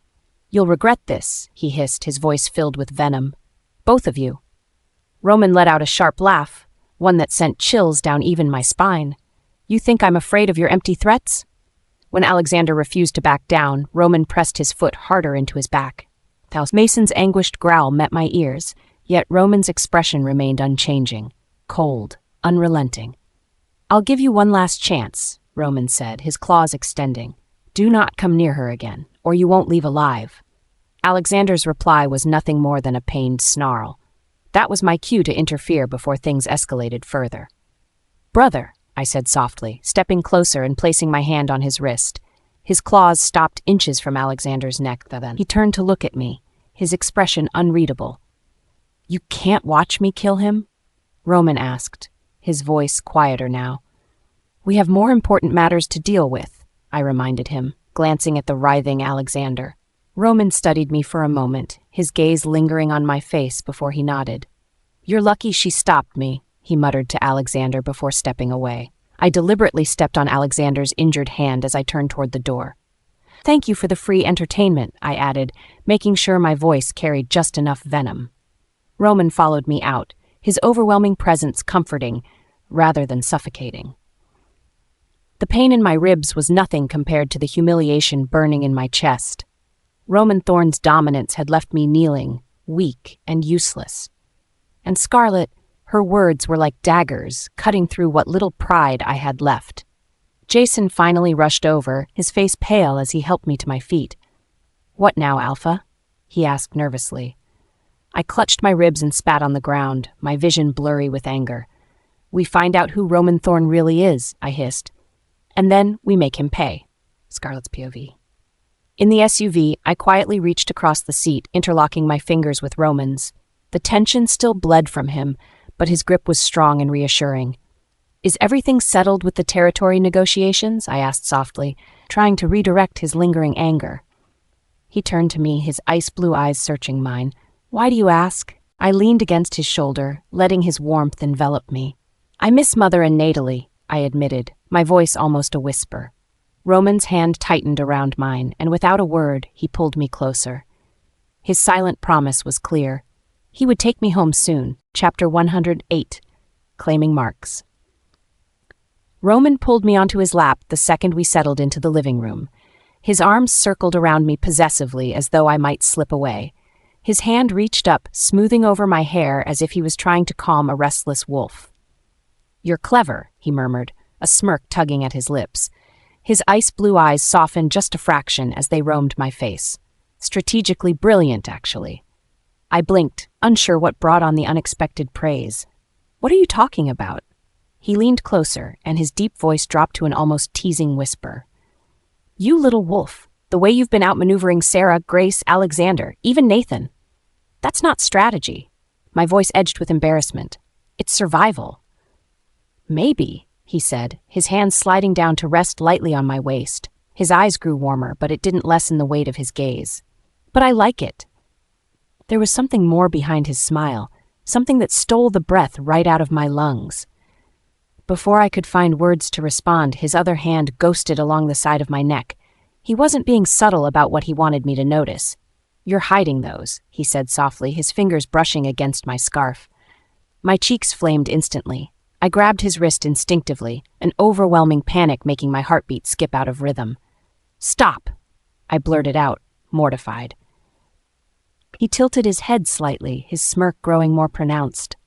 A: "You'll regret this," he hissed, his voice filled with venom. "Both of you." Roman let out a sharp laugh, one that sent chills down even my spine. "You think I'm afraid of your empty threats?" When Alexander refused to back down, Roman pressed his foot harder into his back. Mason's anguished growl met my ears, yet Roman's expression remained unchanging, cold, unrelenting. "I'll give you one last chance," Roman said, his claws extending. "Do not come near her again, or you won't leave alive." Alexander's reply was nothing more than a pained snarl. That was my cue to interfere before things escalated further. "Brother," I said softly, stepping closer and placing my hand on his wrist. His claws stopped inches from Alexander's neck then. He turned to look at me, his expression unreadable. "You can't watch me kill him?" Roman asked, his voice quieter now. "We have more important matters to deal with," I reminded him, glancing at the writhing Alexander. Roman studied me for a moment, his gaze lingering on my face before he nodded. "You're lucky she stopped me," he muttered to Alexander before stepping away. I deliberately stepped on Alexander's injured hand as I turned toward the door. "Thank you for the free entertainment," I added, making sure my voice carried just enough venom. Roman followed me out, his overwhelming presence comforting, rather than suffocating. The pain in my ribs was nothing compared to the humiliation burning in my chest. Roman Thorne's dominance had left me kneeling, weak and useless. And Scarlet, her words were like daggers, cutting through what little pride I had left. Jason finally rushed over, his face pale as he helped me to my feet. "What now, Alpha?" he asked nervously. I clutched my ribs and spat on the ground, my vision blurry with anger. "We find out who Roman Thorne really is," I hissed. "And then we make him pay." Scarlet's POV. In the SUV, I quietly reached across the seat, interlocking my fingers with Roman's. The tension still bled from him, but his grip was strong and reassuring. "Is everything settled with the territory negotiations?" I asked softly, trying to redirect his lingering anger. He turned to me, his ice-blue eyes searching mine. "Why do you ask?" I leaned against his shoulder, letting his warmth envelop me. "I miss Mother and Natalie," I admitted, my voice almost a whisper. Roman's hand tightened around mine, and without a word, he pulled me closer. His silent promise was clear. He would take me home soon. Chapter 108, Claiming Marks. Roman pulled me onto his lap the second we settled into the living room. His arms circled around me possessively as though I might slip away. His hand reached up, smoothing over my hair as if he was trying to calm a restless wolf. "You're clever," he murmured, a smirk tugging at his lips. His ice-blue eyes softened just a fraction as they roamed my face. Strategically brilliant, actually. I blinked, unsure what brought on the unexpected praise. "What are you talking about?" He leaned closer, and his deep voice dropped to an almost teasing whisper. "You little wolf, the way you've been outmaneuvering Sarah, Grace, Alexander, even Nathan. That's not strategy." My voice edged with embarrassment. "It's survival." "Maybe," he said, his hands sliding down to rest lightly on my waist. His eyes grew warmer, but it didn't lessen the weight of his gaze. "But I like it." There was something more behind his smile, something that stole the breath right out of my lungs. Before I could find words to respond, his other hand ghosted along the side of my neck. He wasn't being subtle about what he wanted me to notice. "You're hiding those," he said softly, his fingers brushing against my scarf. My cheeks flamed instantly. I grabbed his wrist instinctively, an overwhelming panic making my heartbeat skip out of rhythm. "Stop!" I blurted out, mortified. He tilted his head slightly, his smirk growing more pronounced.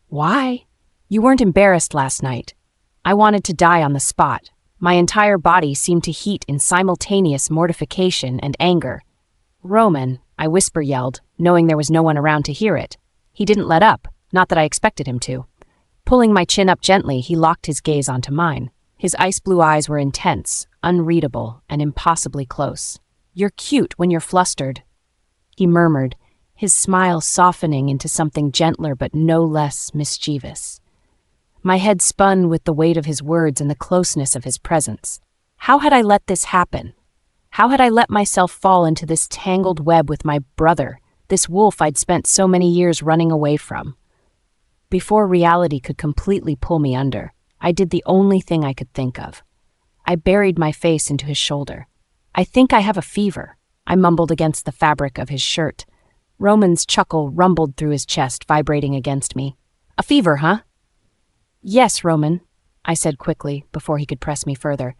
A: "Why? You weren't embarrassed last night. I wanted to die on the spot. My entire body seemed to heat in simultaneous mortification and anger. "Roman," I whisper-yelled, knowing there was no one around to hear it. He didn't let up, not that I expected him to. Pulling my chin up gently, he locked his gaze onto mine. His ice-blue eyes were intense, unreadable, and impossibly close. "You're cute when you're flustered," he murmured, his smile softening into something gentler but no less mischievous. My head spun with the weight of his words and the closeness of his presence. How had I let this happen? How had I let myself fall into this tangled web with my brother, this wolf I'd spent so many years running away from? Before reality could completely pull me under, I did the only thing I could think of. I buried my face into his shoulder. "I think I have a fever," I mumbled against the fabric of his shirt. Roman's chuckle rumbled through his chest, vibrating against me. "A fever, huh?" "Yes, Roman," I said quickly, before he could press me further.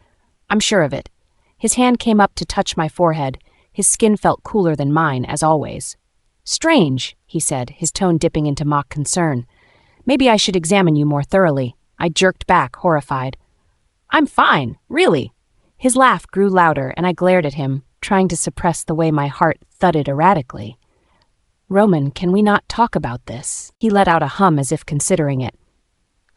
A: "I'm sure of it." His hand came up to touch my forehead. His skin felt cooler than mine, as always. "Strange," he said, his tone dipping into mock concern. "Maybe I should examine you more thoroughly." I jerked back, horrified. "I'm fine, really." His laugh grew louder, and I glared at him, trying to suppress the way my heart thudded erratically. "Roman, can we not talk about this?" He let out a hum as if considering it.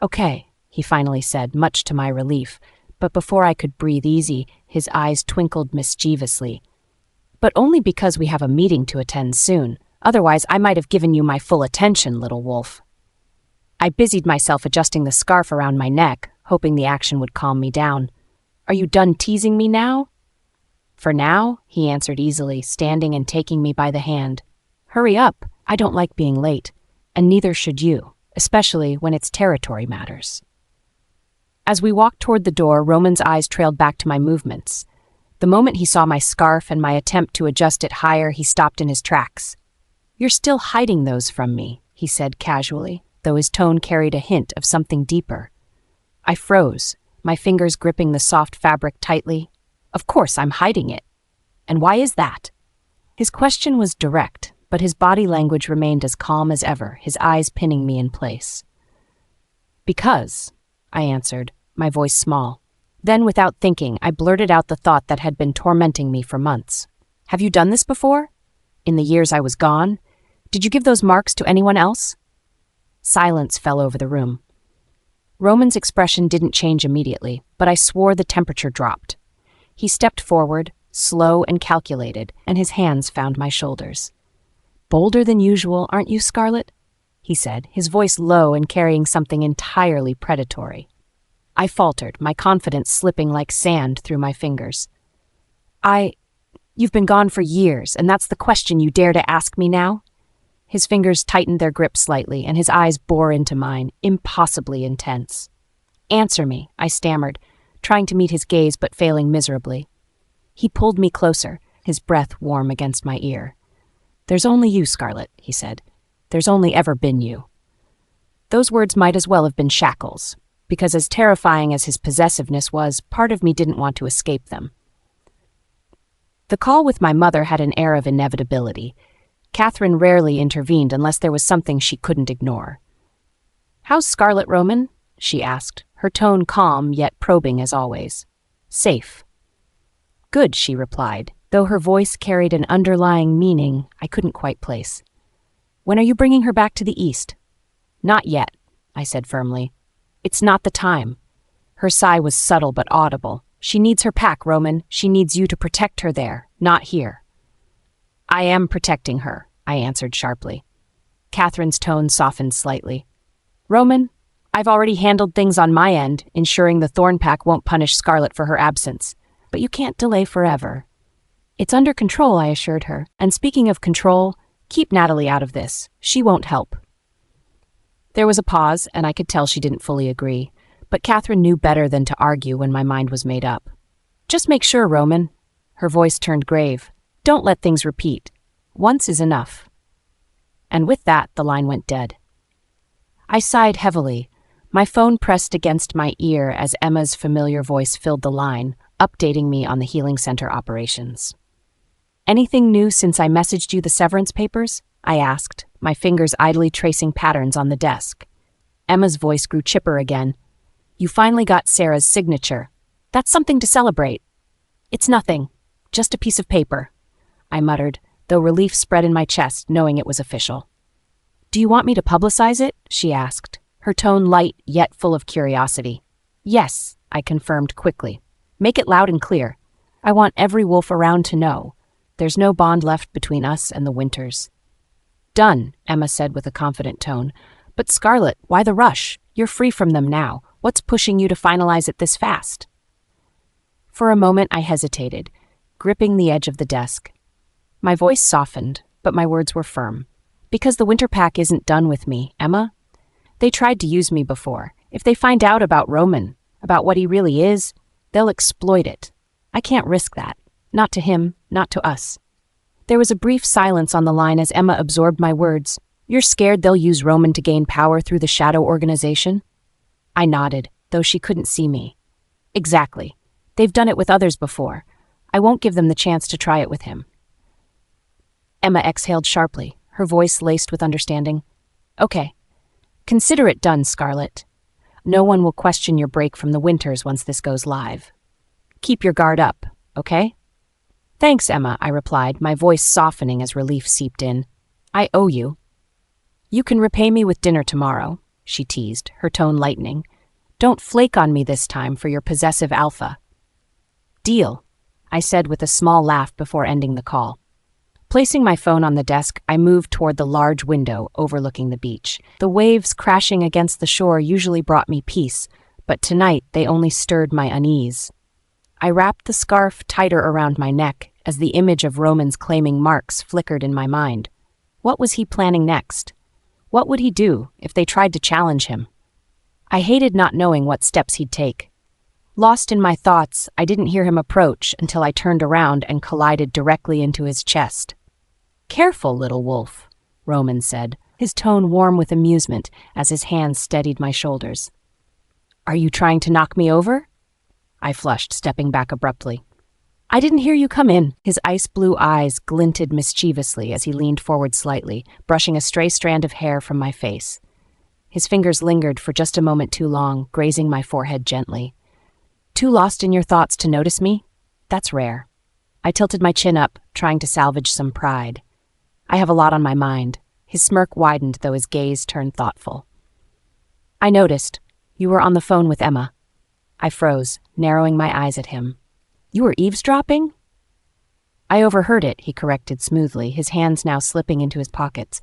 A: "Okay, he finally said, much to my relief, but before I could breathe easy, his eyes twinkled mischievously. But only because we have a meeting to attend soon. Otherwise, I might have given you my full attention, little wolf. I busied myself adjusting the scarf around my neck, hoping the action would calm me down. Are you done teasing me now? For now, he answered easily, standing and taking me by the hand. Hurry up, I don't like being late, and neither should you, especially when it's territory matters. As we walked toward the door, Roman's eyes trailed back to my movements. The moment he saw my scarf and my attempt to adjust it higher, he stopped in his tracks. You're still hiding those from me, he said casually, though his tone carried a hint of something deeper. I froze, my fingers gripping the soft fabric tightly. Of course I'm hiding it. And why is that? His question was direct, but his body language remained as calm as ever, his eyes pinning me in place. Because, I answered, my voice small. Then, without thinking, I blurted out the thought that had been tormenting me for months. Have you done this before? In the years I was gone? Did you give those marks to anyone else? Silence fell over the room. Roman's expression didn't change immediately, but I swore the temperature dropped. He stepped forward, slow and calculated, and his hands found my shoulders. Bolder than usual, aren't you, Scarlet? He said, his voice low and carrying something entirely predatory. I faltered, my confidence slipping like sand through my fingers. You've been gone for years, and that's the question you dare to ask me now? His fingers tightened their grip slightly, and his eyes bore into mine, impossibly intense. Answer me, I stammered, trying to meet his gaze but failing miserably. He pulled me closer, his breath warm against my ear. There's only you, Scarlet, he said. There's only ever been you. Those words might as well have been shackles, because as terrifying as his possessiveness was, part of me didn't want to escape them. The call with my mother had an air of inevitability. Catherine rarely intervened unless there was something she couldn't ignore. How's Scarlet, Roman? She asked, her tone calm yet probing as always. Safe. Good, she replied, though her voice carried an underlying meaning I couldn't quite place. When are you bringing her back to the east? Not yet, I said firmly. It's not the time. Her sigh was subtle but audible. She needs her pack, Roman. She needs you to protect her there, not here. I am protecting her, I answered sharply. Catherine's tone softened slightly. Roman, I've already handled things on my end, ensuring the Thorn Pack won't punish Scarlet for her absence. But you can't delay forever. It's under control, I assured her. And speaking of control, keep Natalie out of this. She won't help. There was a pause, and I could tell she didn't fully agree. But Catherine knew better than to argue when my mind was made up. Just make sure, Roman. Her voice turned grave. Don't let things repeat. Once is enough. And with that, the line went dead. I sighed heavily. My phone pressed against my ear as Emma's familiar voice filled the line, updating me on the healing center operations. Anything new since I messaged you the severance papers? I asked, my fingers idly tracing patterns on the desk. Emma's voice grew chipper again. You finally got Sarah's signature. That's something to celebrate. It's nothing. Just a piece of paper, I muttered, though relief spread in my chest, knowing it was official. Do you want me to publicize it? She asked, her tone light yet full of curiosity. Yes, I confirmed quickly. Make it loud and clear. I want every wolf around to know. There's no bond left between us and the Winters. Done, Emma said with a confident tone. But Scarlet, why the rush? You're free from them now. What's pushing you to finalize it this fast? For a moment I hesitated, gripping the edge of the desk. My voice softened, but my words were firm. Because the Winter Pack isn't done with me, Emma. They tried to use me before. If they find out about Roman, about what he really is, they'll exploit it. I can't risk that. Not to him, not to us. There was a brief silence on the line as Emma absorbed my words. You're scared they'll use Roman to gain power through the Shadow Organization? I nodded, though she couldn't see me. Exactly. They've done it with others before. I won't give them the chance to try it with him. Emma exhaled sharply, her voice laced with understanding. Okay. Consider it done, Scarlet. No one will question your break from the Winters once this goes live. Keep your guard up, okay? Thanks, Emma, I replied, my voice softening as relief seeped in. I owe you. You can repay me with dinner tomorrow, she teased, her tone lightening. Don't flake on me this time for your possessive alpha. Deal, I said with a small laugh before ending the call. Placing my phone on the desk, I moved toward the large window overlooking the beach. The waves crashing against the shore usually brought me peace, but tonight they only stirred my unease. I wrapped the scarf tighter around my neck as the image of Roman's claiming marks flickered in my mind. What was he planning next? What would he do if they tried to challenge him? I hated not knowing what steps he'd take. Lost in my thoughts, I didn't hear him approach until I turned around and collided directly into his chest. "Careful, little wolf," Roman said, his tone warm with amusement as his hands steadied my shoulders. "Are you trying to knock me over?" I flushed, stepping back abruptly. "I didn't hear you come in." His ice blue eyes glinted mischievously as he leaned forward slightly, brushing a stray strand of hair from my face. His fingers lingered for just a moment too long, grazing my forehead gently. "Too lost in your thoughts to notice me? That's rare." I tilted my chin up, trying to salvage some pride. "I have a lot on my mind." His smirk widened, though his gaze turned thoughtful. "I noticed. You were on the phone with Emma." I froze, narrowing my eyes at him. "You were eavesdropping?" "I overheard it," he corrected smoothly, his hands now slipping into his pockets.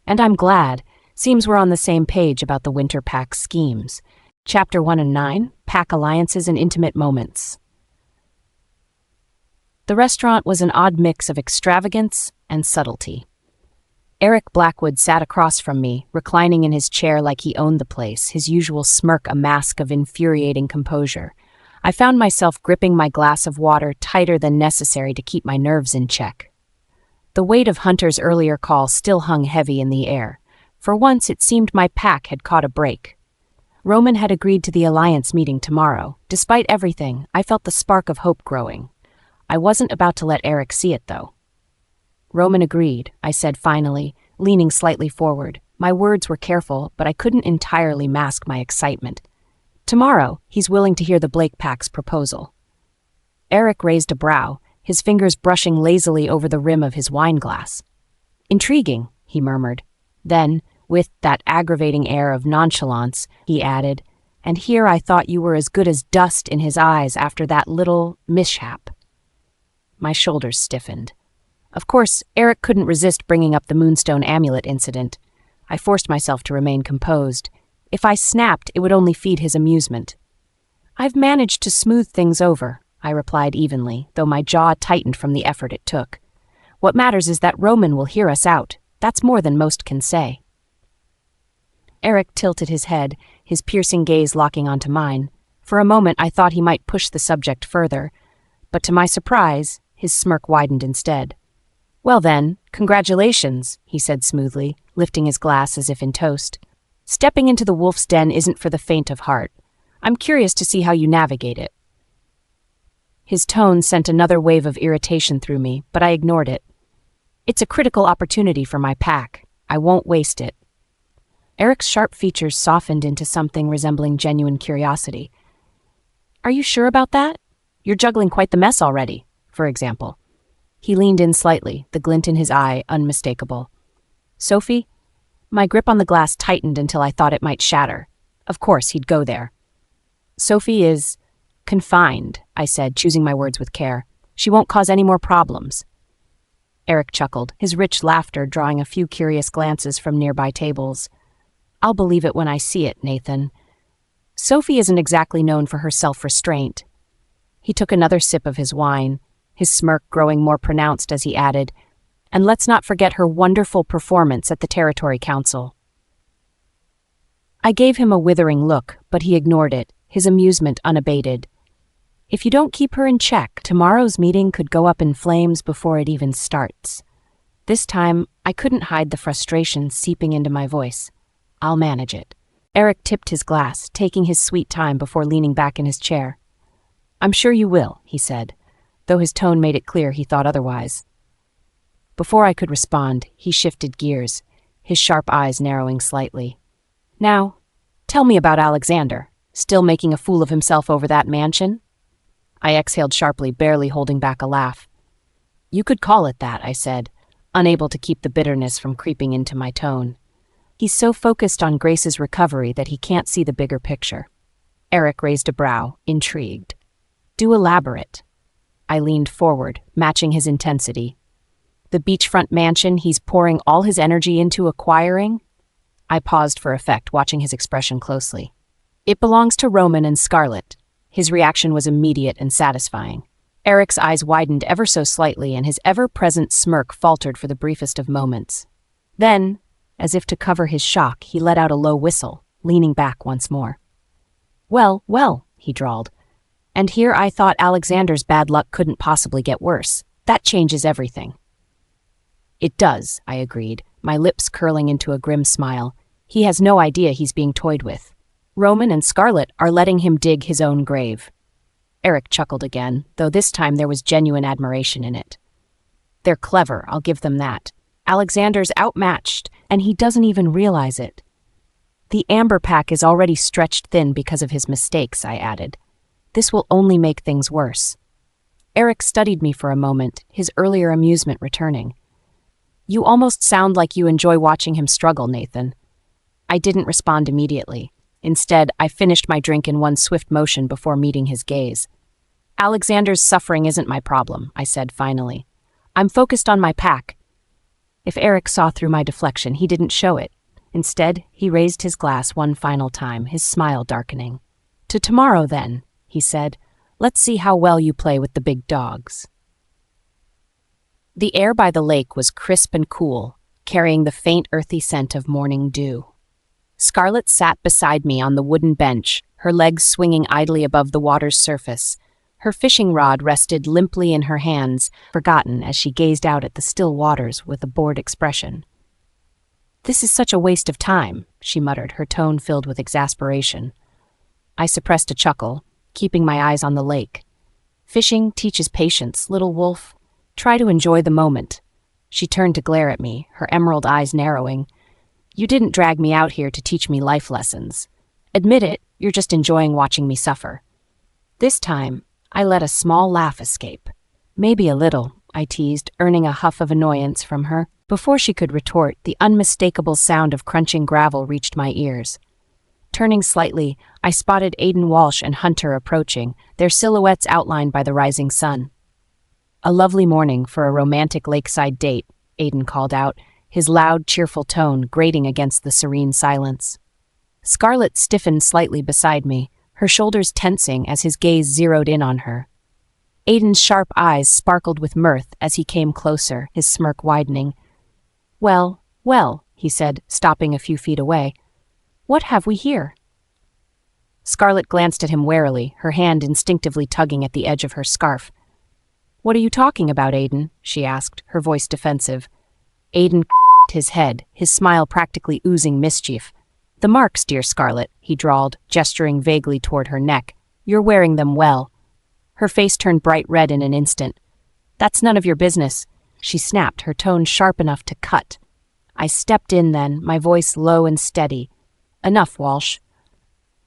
A: "And I'm glad. Seems we're on the same page about the winter pack schemes. Chapter 1 and 9, Pack Alliances and Intimate Moments." The restaurant was an odd mix of extravagance and subtlety. Eric Blackwood sat across from me, reclining in his chair like he owned the place, his usual smirk a mask of infuriating composure. I found myself gripping my glass of water tighter than necessary to keep my nerves in check. The weight of Hunter's earlier call still hung heavy in the air. For once, it seemed my pack had caught a break. Roman had agreed to the Alliance meeting tomorrow. Despite everything, I felt the spark of hope growing. I wasn't about to let Eric see it, though. "Roman agreed," I said finally, leaning slightly forward. My words were careful, but I couldn't entirely mask my excitement. "Tomorrow, he's willing to hear the Blake Pack's proposal." Eric raised a brow, his fingers brushing lazily over the rim of his wine glass. "Intriguing," he murmured. Then, with that aggravating air of nonchalance, he added, "And here I thought you were as good as dust in his eyes after that little mishap." My shoulders stiffened. Of course, Eric couldn't resist bringing up the Moonstone amulet incident. I forced myself to remain composed. If I snapped, it would only feed his amusement. "I've managed to smooth things over," I replied evenly, though my jaw tightened from the effort it took. "What matters is that Roman will hear us out. That's more than most can say." Eric tilted his head, his piercing gaze locking onto mine. For a moment, I thought he might push the subject further, but to my surprise, his smirk widened instead. "Well then, congratulations," he said smoothly, lifting his glass as if in toast. "Stepping into the wolf's den isn't for the faint of heart. I'm curious to see how you navigate it." His tone sent another wave of irritation through me, but I ignored it. "It's a critical opportunity for my pack. I won't waste it." Eric's sharp features softened into something resembling genuine curiosity. "Are you sure about that? You're juggling quite the mess already, for example." He leaned in slightly, the glint in his eye unmistakable. "Sophie?" My grip on the glass tightened until I thought it might shatter. Of course, he'd go there. "Sophie is confined," I said, choosing my words with care. "She won't cause any more problems." Eric chuckled, his rich laughter drawing a few curious glances from nearby tables. "I'll believe it when I see it, Nathan. Sophie isn't exactly known for her self-restraint." He took another sip of his wine, his smirk growing more pronounced as he added, "And let's not forget her wonderful performance at the Territory Council." I gave him a withering look, but he ignored it, his amusement unabated. "If you don't keep her in check, tomorrow's meeting could go up in flames before it even starts." This time, I couldn't hide the frustration seeping into my voice. "I'll manage it." Eric tipped his glass, taking his sweet time before leaning back in his chair. "I'm sure you will," he said, though his tone made it clear he thought otherwise. Before I could respond, he shifted gears, his sharp eyes narrowing slightly. "Now, tell me about Alexander. Still making a fool of himself over that mansion?" I exhaled sharply, barely holding back a laugh. "You could call it that," I said, unable to keep the bitterness from creeping into my tone. "He's so focused on Grace's recovery that he can't see the bigger picture." Eric raised a brow, intrigued. Do elaborate. I leaned forward, matching his intensity. The beachfront mansion he's pouring all his energy into acquiring? I paused for effect, watching his expression closely. It belongs to Roman and Scarlett. His reaction was immediate and satisfying. Eric's eyes widened ever so slightly, and his ever-present smirk faltered for the briefest of moments. Then, as if to cover his shock, he let out a low whistle, leaning back once more. Well, well, he drawled. And here I thought Alexander's bad luck couldn't possibly get worse. That changes everything. It does, I agreed, my lips curling into a grim smile. He has no idea he's being toyed with. Roman and Scarlett are letting him dig his own grave. Eric chuckled again, though this time there was genuine admiration in it. They're clever, I'll give them that. Alexander's outmatched, and he doesn't even realize it. The amber pack is already stretched thin because of his mistakes, I added. This will only make things worse. Eric studied me for a moment, his earlier amusement returning. You almost sound like you enjoy watching him struggle, Nathan. I didn't respond immediately. Instead, I finished my drink in one swift motion before meeting his gaze. Alexander's suffering isn't my problem, I said finally. I'm focused on my pack. If Eric saw through my deflection, he didn't show it. Instead, he raised his glass one final time, his smile darkening. To tomorrow, then, he said. Let's see how well you play with the big dogs. The air by the lake was crisp and cool, carrying the faint earthy scent of morning dew. Scarlett sat beside me on the wooden bench, her legs swinging idly above the water's surface. Her fishing rod rested limply in her hands, forgotten as she gazed out at the still waters with a bored expression. This is such a waste of time, she muttered, her tone filled with exasperation. I suppressed a chuckle, keeping my eyes on the lake. Fishing teaches patience, little wolf. Try to enjoy the moment. She turned to glare at me, her emerald eyes narrowing. You didn't drag me out here to teach me life lessons. Admit it, you're just enjoying watching me suffer. This time, I let a small laugh escape. Maybe a little, I teased, earning a huff of annoyance from her. Before she could retort, the unmistakable sound of crunching gravel reached my ears. Turning slightly, I spotted Aiden Walsh and Hunter approaching, their silhouettes outlined by the rising sun. A lovely morning for a romantic lakeside date, Aiden called out, his loud, cheerful tone grating against the serene silence. Scarlett stiffened slightly beside me, her shoulders tensing as his gaze zeroed in on her. Aiden's sharp eyes sparkled with mirth as he came closer, his smirk widening. Well, well, he said, stopping a few feet away. What have we here? Scarlett glanced at him warily, her hand instinctively tugging at the edge of her scarf. What are you talking about, Aiden? She asked, her voice defensive. Aiden his head, his smile practically oozing mischief. The marks, dear Scarlett, he drawled, gesturing vaguely toward her neck. You're wearing them well. Her face turned bright red in an instant. That's none of your business, she snapped, her tone sharp enough to cut. I stepped in then, my voice low and steady. Enough, Walsh.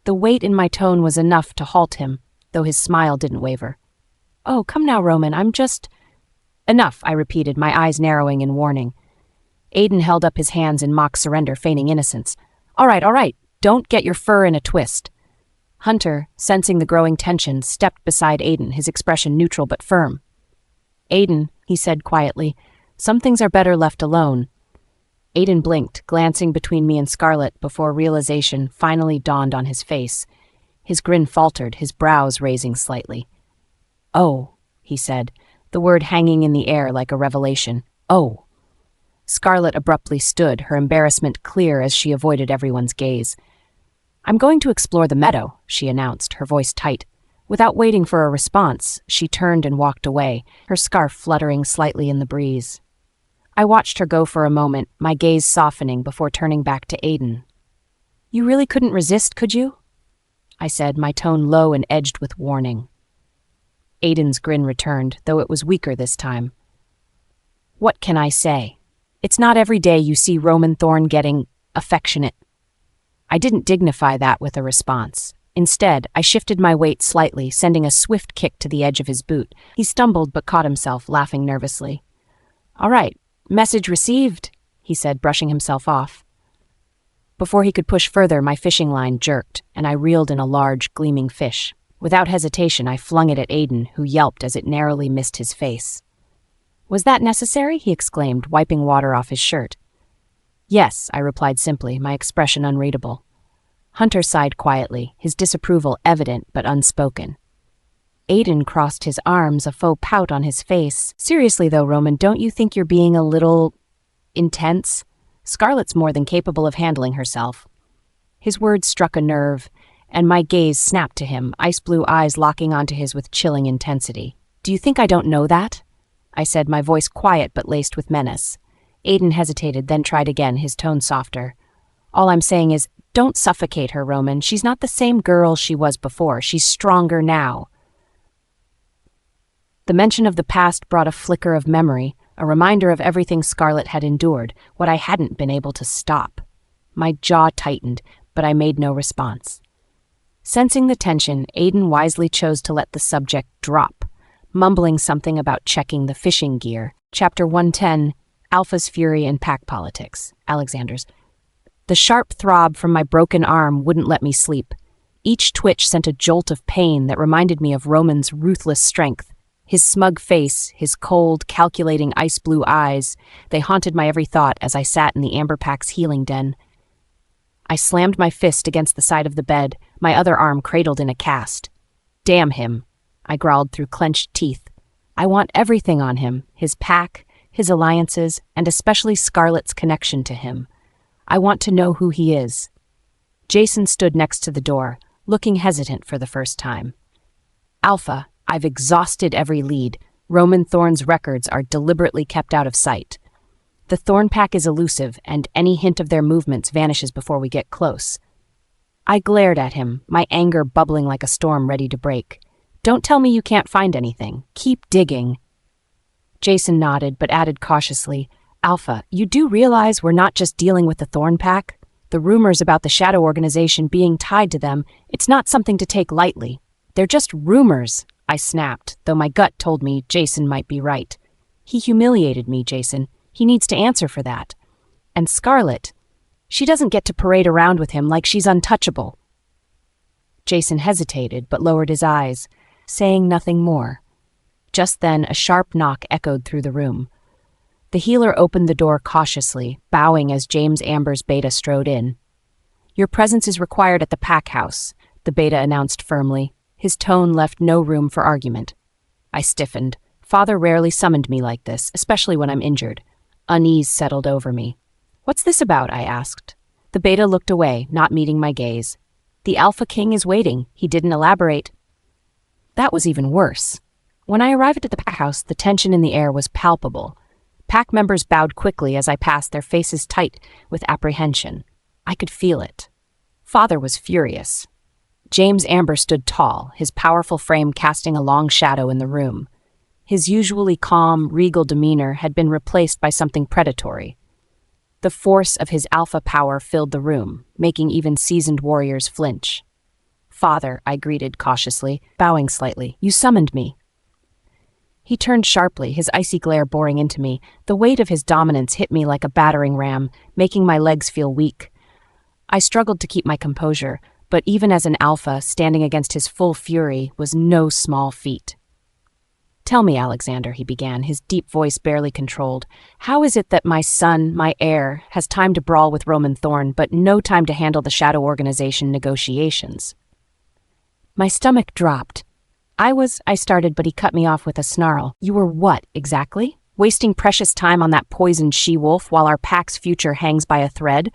A: The weight in my tone was enough to halt him, though his smile didn't waver. Oh, come now, Roman, I'm just... Enough, I repeated, my eyes narrowing in warning. Aiden held up his hands in mock surrender, feigning innocence. All right, don't get your fur in a twist. Hunter, sensing the growing tension, stepped beside Aiden, his expression neutral but firm. Aiden, he said quietly, some things are better left alone. Aiden blinked, glancing between me and Scarlett before realization finally dawned on his face. His grin faltered, his brows raising slightly. Oh, he said, the word hanging in the air like a revelation. Oh. Scarlett abruptly stood, her embarrassment clear as she avoided everyone's gaze. I'm going to explore the meadow, she announced, her voice tight. Without waiting for a response, she turned and walked away, her scarf fluttering slightly in the breeze. I watched her go for a moment, my gaze softening before turning back to Aiden. You really couldn't resist, could you? I said, my tone low and edged with warning. Aiden's grin returned, though it was weaker this time. What can I say? It's not every day you see Roman Thorne getting affectionate. I didn't dignify that with a response. Instead, I shifted my weight slightly, sending a swift kick to the edge of his boot. He stumbled but caught himself, laughing nervously. All right, message received, he said, brushing himself off. Before he could push further, my fishing line jerked, and I reeled in a large, gleaming fish. Without hesitation, I flung it at Aiden, who yelped as it narrowly missed his face. "Was that necessary?" he exclaimed, wiping water off his shirt. "Yes," I replied simply, my expression unreadable. Hunter sighed quietly, his disapproval evident but unspoken. Aiden crossed his arms, a faux pout on his face. "Seriously though, Roman, don't you think you're being a little intense? Scarlett's more than capable of handling herself." His words struck a nerve, and my gaze snapped to him, ice-blue eyes locking onto his with chilling intensity. "Do you think I don't know that?" I said, my voice quiet but laced with menace. Aiden hesitated, then tried again, his tone softer. "All I'm saying is, don't suffocate her, Roman. She's not the same girl she was before. She's stronger now." The mention of the past brought a flicker of memory, a reminder of everything Scarlett had endured, what I hadn't been able to stop. My jaw tightened, but I made no response. Sensing the tension, Aiden wisely chose to let the subject drop, mumbling something about checking the fishing gear. Chapter 110, Alpha's Fury and Pack Politics. Alexander's. The sharp throb from my broken arm wouldn't let me sleep. Each twitch sent a jolt of pain that reminded me of Roman's ruthless strength. His smug face, his cold, calculating ice-blue eyes, they haunted my every thought as I sat in the Amber Pack's healing den. I slammed my fist against the side of the bed, my other arm cradled in a cast. "Damn him," I growled through clenched teeth. "I want everything on him, his pack, his alliances, and especially Scarlett's connection to him. I want to know who he is." Jason stood next to the door, looking hesitant for the first time. "Alpha, I've exhausted every lead. Roman Thorne's records are deliberately kept out of sight. The Thorne Pack is elusive, and any hint of their movements vanishes before we get close." I glared at him, my anger bubbling like a storm ready to break. "Don't tell me you can't find anything. Keep digging." Jason nodded, but added cautiously, "Alpha, you do realize we're not just dealing with the Thorne Pack? The rumors about the Shadow Organization being tied to them, it's not something to take lightly. They're just rumors," I snapped, though my gut told me Jason might be right. "He humiliated me, Jason. He needs to answer for that. And Scarlett, she doesn't get to parade around with him like she's untouchable." Jason hesitated, but lowered his eyes, saying nothing more. Just then, a sharp knock echoed through the room. The healer opened the door cautiously, bowing as James Amber's beta strode in. "Your presence is required at the pack house," the beta announced firmly. His tone left no room for argument. I stiffened. Father rarely summoned me like this, especially when I'm injured. Unease settled over me. "What's this about?" I asked. The beta looked away, not meeting my gaze. "The Alpha King is waiting," he didn't elaborate. That was even worse. When I arrived at the pack house, the tension in the air was palpable. Pack members bowed quickly as I passed, their faces tight with apprehension. I could feel it. Father was furious. James Amber stood tall, his powerful frame casting a long shadow in the room. His usually calm, regal demeanor had been replaced by something predatory. The force of his alpha power filled the room, making even seasoned warriors flinch. "Father," I greeted cautiously, bowing slightly, "you summoned me." He turned sharply, his icy glare boring into me. The weight of his dominance hit me like a battering ram, making my legs feel weak. I struggled to keep my composure, but even as an alpha, standing against his full fury was no small feat. "Tell me, Alexander," he began, his deep voice barely controlled, "how is it that my son, my heir, has time to brawl with Roman Thorne, but no time to handle the Shadow Organization negotiations?" My stomach dropped. I started, but he cut me off with a snarl. "You were what, exactly? Wasting precious time on that poisoned she-wolf while our pack's future hangs by a thread?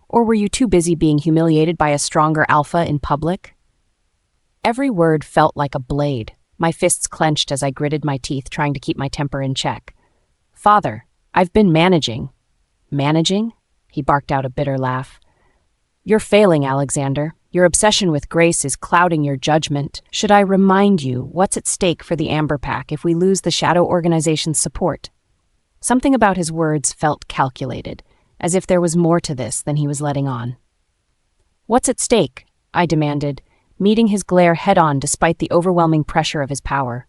A: Or were you too busy being humiliated by a stronger alpha in public?" Every word felt like a blade. My fists clenched as I gritted my teeth, trying to keep my temper in check. "Father, I've been managing." "Managing?" He barked out a bitter laugh. "You're failing, Alexander. Your obsession with Grace is clouding your judgment. Should I remind you what's at stake for the Amber Pack if we lose the Shadow Organization's support?" Something about his words felt calculated, as if there was more to this than he was letting on. "What's at stake?" I demanded, meeting his glare head-on despite the overwhelming pressure of his power.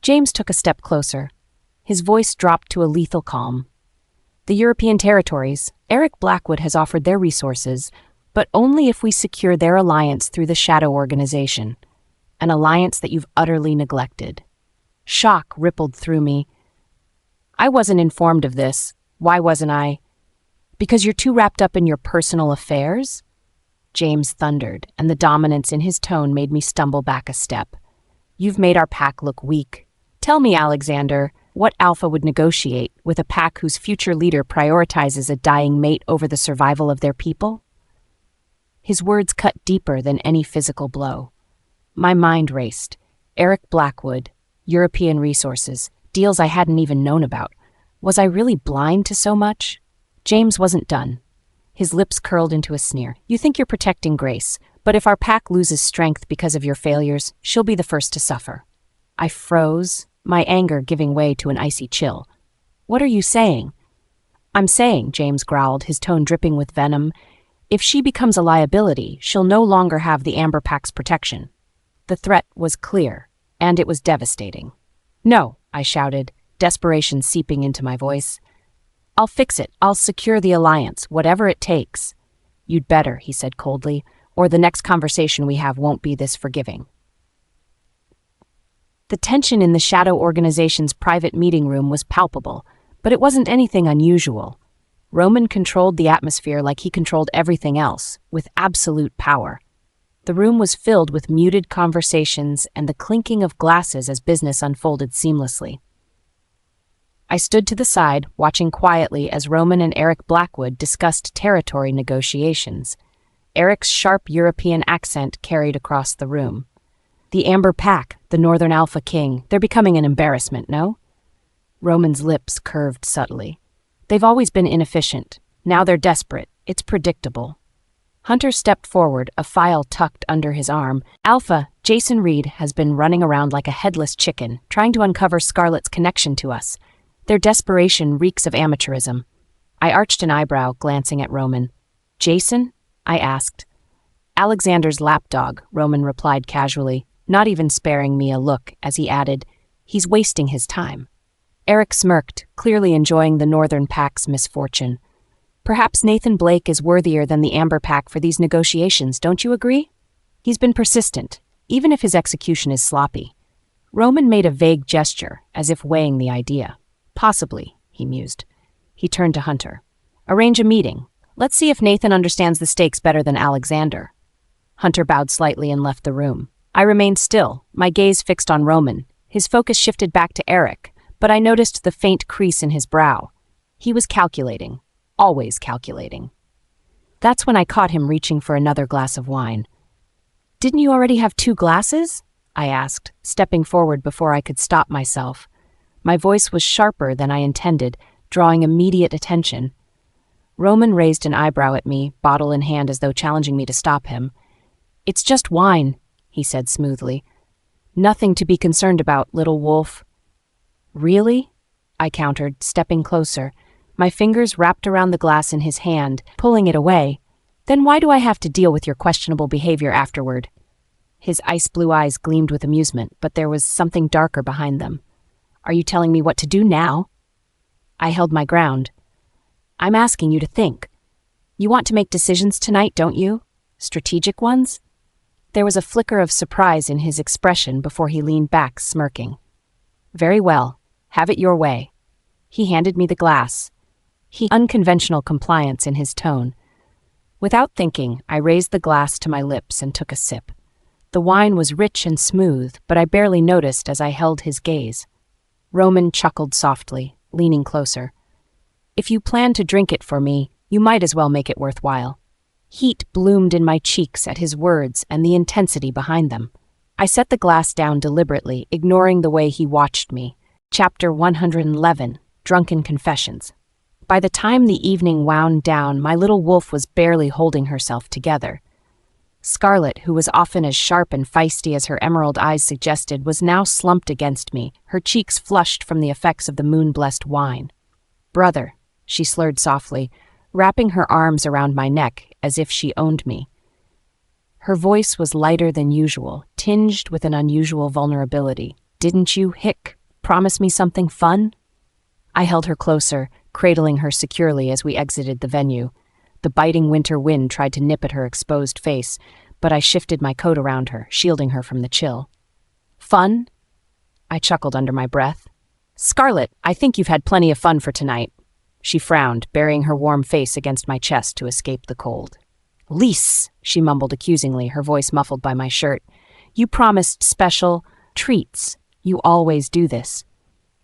A: James took a step closer. His voice dropped to a lethal calm. "The European territories, Eric Blackwood has offered their resources, but only if we secure their alliance through the Shadow Organization, an alliance that you've utterly neglected. Shock rippled through me. I wasn't informed of this. Why wasn't I? Because you're too wrapped up in your personal affairs? James thundered, and the dominance in his tone made me stumble back a step. You've made our pack look weak. Tell me, Alexander, what alpha would negotiate with a pack whose future leader prioritizes a dying mate over the survival of their people? His words cut deeper than any physical blow. My mind raced. Eric Blackwood, European resources, deals I hadn't even known about. Was I really blind to so much? James wasn't done. His lips curled into a sneer. You think you're protecting Grace, but if our pack loses strength because of your failures, she'll be the first to suffer. I froze, my anger giving way to an icy chill. What are you saying? I'm saying, James growled, his tone dripping with venom, if she becomes a liability, she'll no longer have the Amber Pack's protection. The threat was clear, and it was devastating. No, I shouted, desperation seeping into my voice. I'll fix it. I'll secure the alliance, whatever it takes. You'd better, he said coldly, or the next conversation we have won't be this forgiving. The tension in the Shadow Organization's private meeting room was palpable, but it wasn't anything unusual. Roman controlled the atmosphere like he controlled everything else, with absolute power. The room was filled with muted conversations and the clinking of glasses as business unfolded seamlessly. I stood to the side, watching quietly as Roman and Eric Blackwood discussed territory negotiations. Eric's sharp European accent carried across the room. The Amber Pack, the Northern Alpha King, they're becoming an embarrassment, no? Roman's lips curved subtly. They've always been inefficient. Now they're desperate. It's predictable. Hunter stepped forward, a file tucked under his arm. Alpha, Jason Reed, has been running around like a headless chicken, trying to uncover Scarlett's connection to us. Their desperation reeks of amateurism. I arched an eyebrow, glancing at Roman. Jason? I asked. Alexander's lapdog, Roman replied casually, not even sparing me a look, as he added, he's wasting his time. Eric smirked, clearly enjoying the Northern Pack's misfortune. Perhaps Nathan Blake is worthier than the Amber Pack for these negotiations, don't you agree? He's been persistent, even if his execution is sloppy. Roman made a vague gesture, as if weighing the idea. Possibly, he mused. He turned to Hunter. Arrange a meeting. Let's see if Nathan understands the stakes better than Alexander. Hunter bowed slightly and left the room. I remained still, my gaze fixed on Roman. His focus shifted back to Eric, but I noticed the faint crease in his brow. He was calculating, always calculating. That's when I caught him reaching for another glass of wine. Didn't you already have 2 glasses? I asked, stepping forward before I could stop myself. My voice was sharper than I intended, drawing immediate attention. Roman raised an eyebrow at me, bottle in hand as though challenging me to stop him. It's just wine, he said smoothly. Nothing to be concerned about, little wolf. Really? I countered, stepping closer. My fingers wrapped around the glass in his hand, pulling it away. Then why do I have to deal with your questionable behavior afterward? His ice-blue eyes gleamed with amusement, but there was something darker behind them. Are you telling me what to do now? I held my ground. I'm asking you to think. You want to make decisions tonight, don't you? Strategic ones? There was a flicker of surprise in his expression before he leaned back, smirking. Very well. Have it your way. He handed me the glass. Unconventional compliance in his tone. Without thinking, I raised the glass to my lips and took a sip. The wine was rich and smooth, but I barely noticed as I held his gaze. Roman chuckled softly, leaning closer. If you plan to drink it for me, you might as well make it worthwhile. Heat bloomed in my cheeks at his words and the intensity behind them. I set the glass down deliberately, ignoring the way he watched me. Chapter 111, Drunken Confessions. By the time the evening wound down, my little wolf was barely holding herself together. Scarlett, who was often as sharp and feisty as her emerald eyes suggested, was now slumped against me, her cheeks flushed from the effects of the moon-blessed wine. Brother, she slurred softly, wrapping her arms around my neck as if she owned me. Her voice was lighter than usual, tinged with an unusual vulnerability. Didn't you, promise me something fun? I held her closer, cradling her securely as we exited the venue. The biting winter wind tried to nip at her exposed face, but I shifted my coat around her, shielding her from the chill. Fun? I chuckled under my breath. Scarlet, I think you've had plenty of fun for tonight. She frowned, burying her warm face against my chest to escape the cold. Lise, she mumbled accusingly, her voice muffled by my shirt. You promised special treats. You always do this.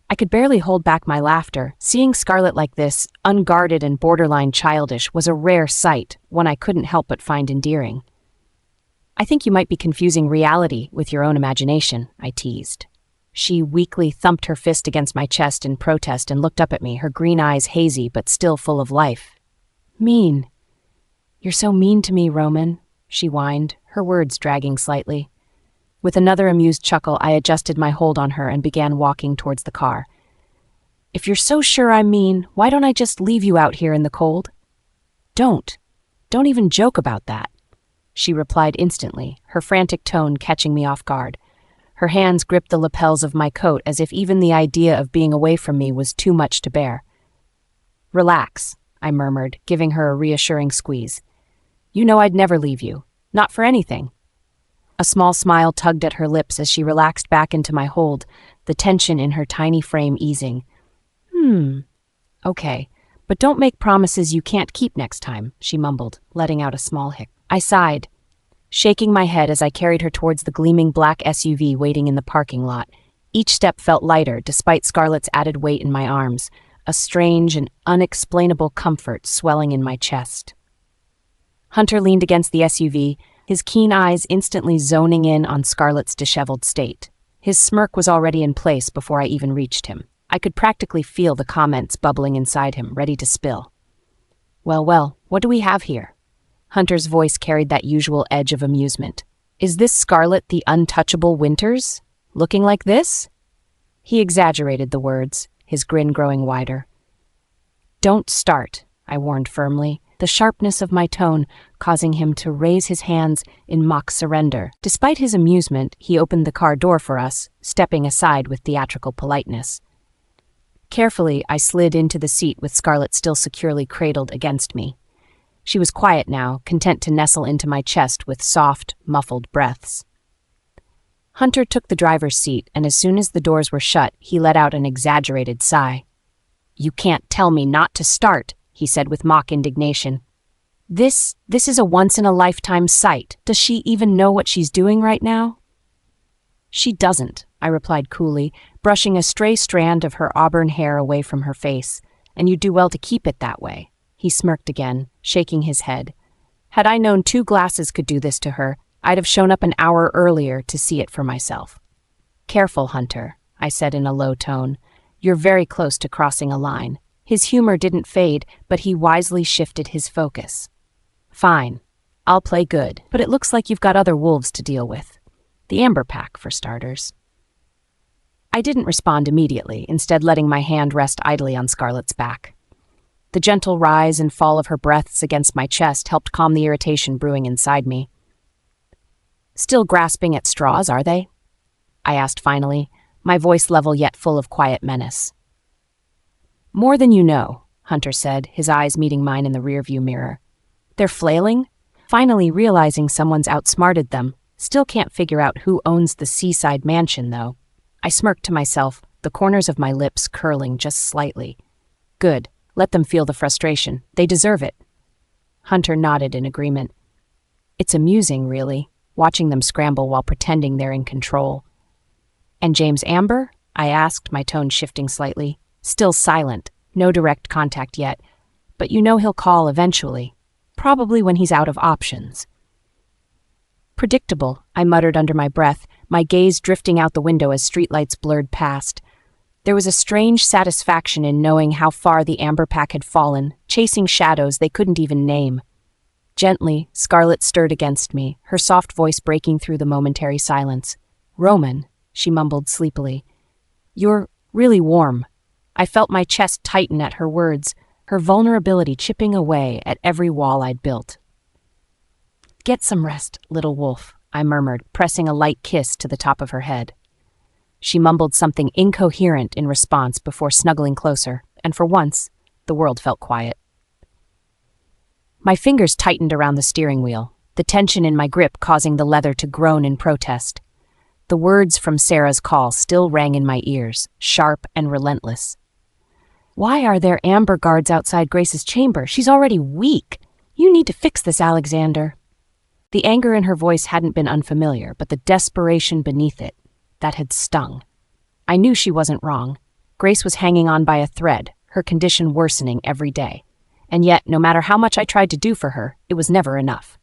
A: I could barely hold back my laughter. Seeing Scarlet like this, unguarded and borderline childish, was a rare sight, one I couldn't help but find endearing. I think you might be confusing reality with your own imagination, I teased. She weakly thumped her fist against my chest in protest and looked up at me, her green eyes hazy but still full of life. Mean. You're so mean to me, Roman, she whined, her words dragging slightly. With another amused chuckle, I adjusted my hold on her and began walking towards the car. If you're so sure I'm mean, why don't I just leave you out here in the cold? Don't even joke about that, she replied instantly, her frantic tone catching me off guard. Her hands gripped the lapels of my coat as if even the idea of being away from me was too much to bear. Relax, I murmured, giving her a reassuring squeeze. You know I'd never leave you. Not for anything. A small smile tugged at her lips as she relaxed back into my hold, the tension in her tiny frame easing. Okay, but don't make promises you can't keep next time, she mumbled, letting out a small hic. I sighed, shaking my head as I carried her towards the gleaming black SUV waiting in the parking lot. Each step felt lighter, despite Scarlet's added weight in my arms, a strange and unexplainable comfort swelling in my chest. Hunter leaned against the SUV, his keen eyes instantly zoning in on Scarlet's disheveled state. His smirk was already in place before I even reached him. I could practically feel the comments bubbling inside him, ready to spill. Well, what do we have here? Hunter's voice carried that usual edge of amusement. Is this Scarlet the untouchable Winters? Looking like this? He exaggerated the words, his grin growing wider. Don't start, I warned firmly, the sharpness of my tone causing him to raise his hands in mock surrender. Despite his amusement, he opened the car door for us, stepping aside with theatrical politeness. Carefully, I slid into the seat with Scarlet still securely cradled against me. She was quiet now, content to nestle into my chest with soft, muffled breaths. Hunter took the driver's seat, and as soon as the doors were shut, he let out an exaggerated sigh. You can't tell me not to start, he said with mock indignation. This is a once-in-a-lifetime sight. Does she even know what she's doing right now? She doesn't, I replied coolly, brushing a stray strand of her auburn hair away from her face, and you do well to keep it that way. He smirked again, shaking his head. Had I known 2 glasses could do this to her, I'd have shown up an hour earlier to see it for myself. Careful, Hunter, I said in a low tone. You're very close to crossing a line. His humor didn't fade, but he wisely shifted his focus. Fine, I'll play good, but it looks like you've got other wolves to deal with. The Amber Pack, for starters. I didn't respond immediately, instead letting my hand rest idly on Scarlet's back. The gentle rise and fall of her breaths against my chest helped calm the irritation brewing inside me. Still grasping at straws, are they? I asked finally, my voice level yet full of quiet menace. More than you know, Hunter said, his eyes meeting mine in the rearview mirror. They're flailing? Finally realizing someone's outsmarted them. Still can't figure out who owns the seaside mansion, though. I smirked to myself, the corners of my lips curling just slightly. Good. Let them feel the frustration. They deserve it. Hunter nodded in agreement. It's amusing, really, watching them scramble while pretending they're in control. And James Amber? I asked, my tone shifting slightly. Still silent, no direct contact yet, but you know he'll call eventually, probably when he's out of options. Predictable, I muttered under my breath, my gaze drifting out the window as streetlights blurred past. There was a strange satisfaction in knowing how far the Amber Pack had fallen, chasing shadows they couldn't even name. Gently, Scarlet stirred against me, her soft voice breaking through the momentary silence. Roman, she mumbled sleepily. You're really warm. I felt my chest tighten at her words, her vulnerability chipping away at every wall I'd built. Get some rest, little wolf, I murmured, pressing a light kiss to the top of her head. She mumbled something incoherent in response before snuggling closer, and for once, The world felt quiet. My fingers tightened around the steering wheel, the tension in my grip causing the leather to groan in protest. The words from Sarah's call still rang in my ears, sharp and relentless. "Why are there amber guards outside Grace's chamber? She's already weak. You need to fix this, Alexander." The anger in her voice hadn't been unfamiliar, but the desperation beneath it, that had stung. I knew she wasn't wrong. Grace was hanging on by a thread, her condition worsening every day. And yet, no matter how much I tried to do for her, it was never enough.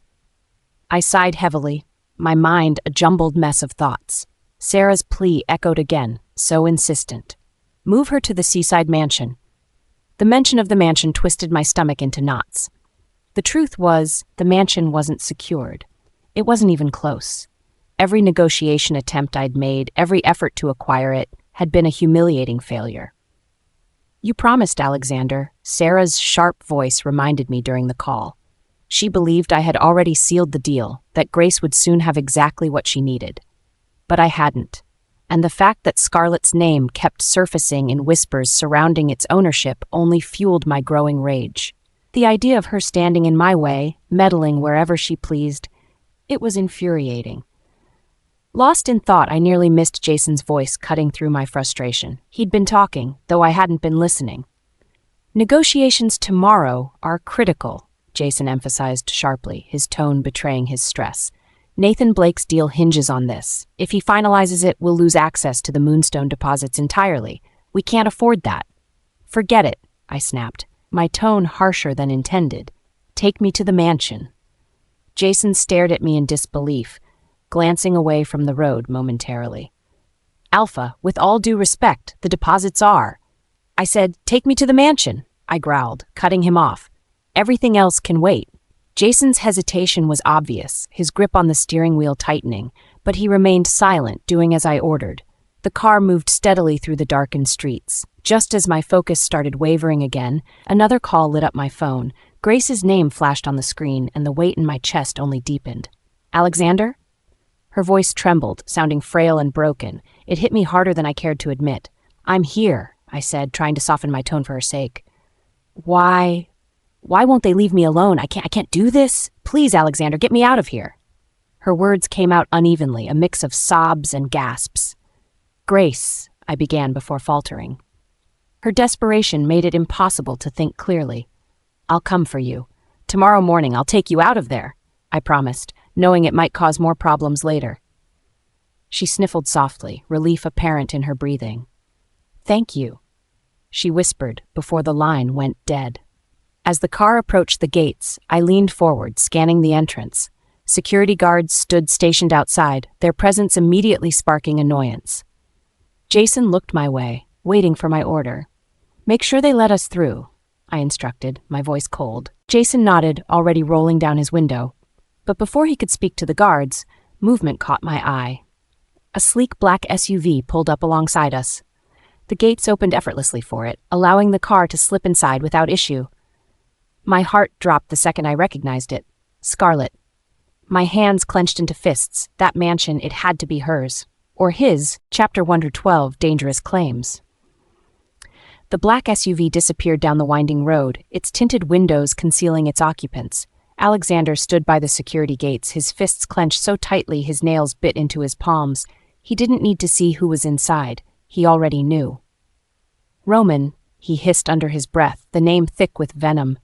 A: I sighed heavily, my mind a jumbled mess of thoughts. Sarah's plea echoed again, so insistent. Move her to the seaside mansion. The mention of the mansion twisted my stomach into knots. The truth was, the mansion wasn't secured. It wasn't even close. Every negotiation attempt I'd made, every effort to acquire it, had been a humiliating failure. "You promised, Alexander," Sarah's sharp voice reminded me during the call. She believed I had already sealed the deal, that Grace would soon have exactly what she needed. But I hadn't, and the fact that Scarlett's name kept surfacing in whispers surrounding its ownership only fueled my growing rage. The idea of her standing in my way, meddling wherever she pleased, it was infuriating. Lost in thought, I nearly missed Jason's voice cutting through my frustration. He'd been talking, though I hadn't been listening. "Negotiations tomorrow are critical," Jason emphasized sharply, his tone betraying his stress. "Nathan Blake's deal hinges on this. If he finalizes it, we'll lose access to the Moonstone deposits entirely. We can't afford that." "Forget it," I snapped, my tone harsher than intended. "Take me to the mansion." Jason stared at me in disbelief, glancing away from the road momentarily. "Alpha, with all due respect, the deposits are—" I said, "Take me to the mansion," I growled, cutting him off. "Everything else can wait." Jason's hesitation was obvious, his grip on the steering wheel tightening, but he remained silent, doing as I ordered. The car moved steadily through the darkened streets. Just as my focus started wavering again, another call lit up my phone. Grace's name flashed on the screen, and the weight in my chest only deepened. "Alexander?" Her voice trembled, sounding frail and broken. It hit me harder than I cared to admit. "I'm here," I said, trying to soften my tone for her sake. Why won't they leave me alone? I can't do this. Please, Alexander, get me out of here." Her words came out unevenly, a mix of sobs and gasps. "Grace," I began before faltering. Her desperation made it impossible to think clearly. "I'll come for you. Tomorrow morning I'll take you out of there," I promised, knowing it might cause more problems later. She sniffled softly, relief apparent in her breathing. "Thank you," she whispered before the line went dead. As the car approached the gates, I leaned forward, scanning the entrance. Security guards stood stationed outside, their presence immediately sparking annoyance. Jason looked my way, waiting for my order. "Make sure they let us through," I instructed, my voice cold. Jason nodded, already rolling down his window. But before he could speak to the guards, movement caught my eye. A sleek black SUV pulled up alongside us. The gates opened effortlessly for it, allowing the car to slip inside without issue. My heart dropped the second I recognized it. Scarlett. My hands clenched into fists. That mansion, it had to be hers. Or his, Chapter 112, Dangerous Claims. The black SUV disappeared down the winding road, its tinted windows concealing its occupants. Alexander stood by the security gates, his fists clenched so tightly his nails bit into his palms. He didn't need to see who was inside. He already knew. "Roman," he hissed under his breath, the name thick with venom.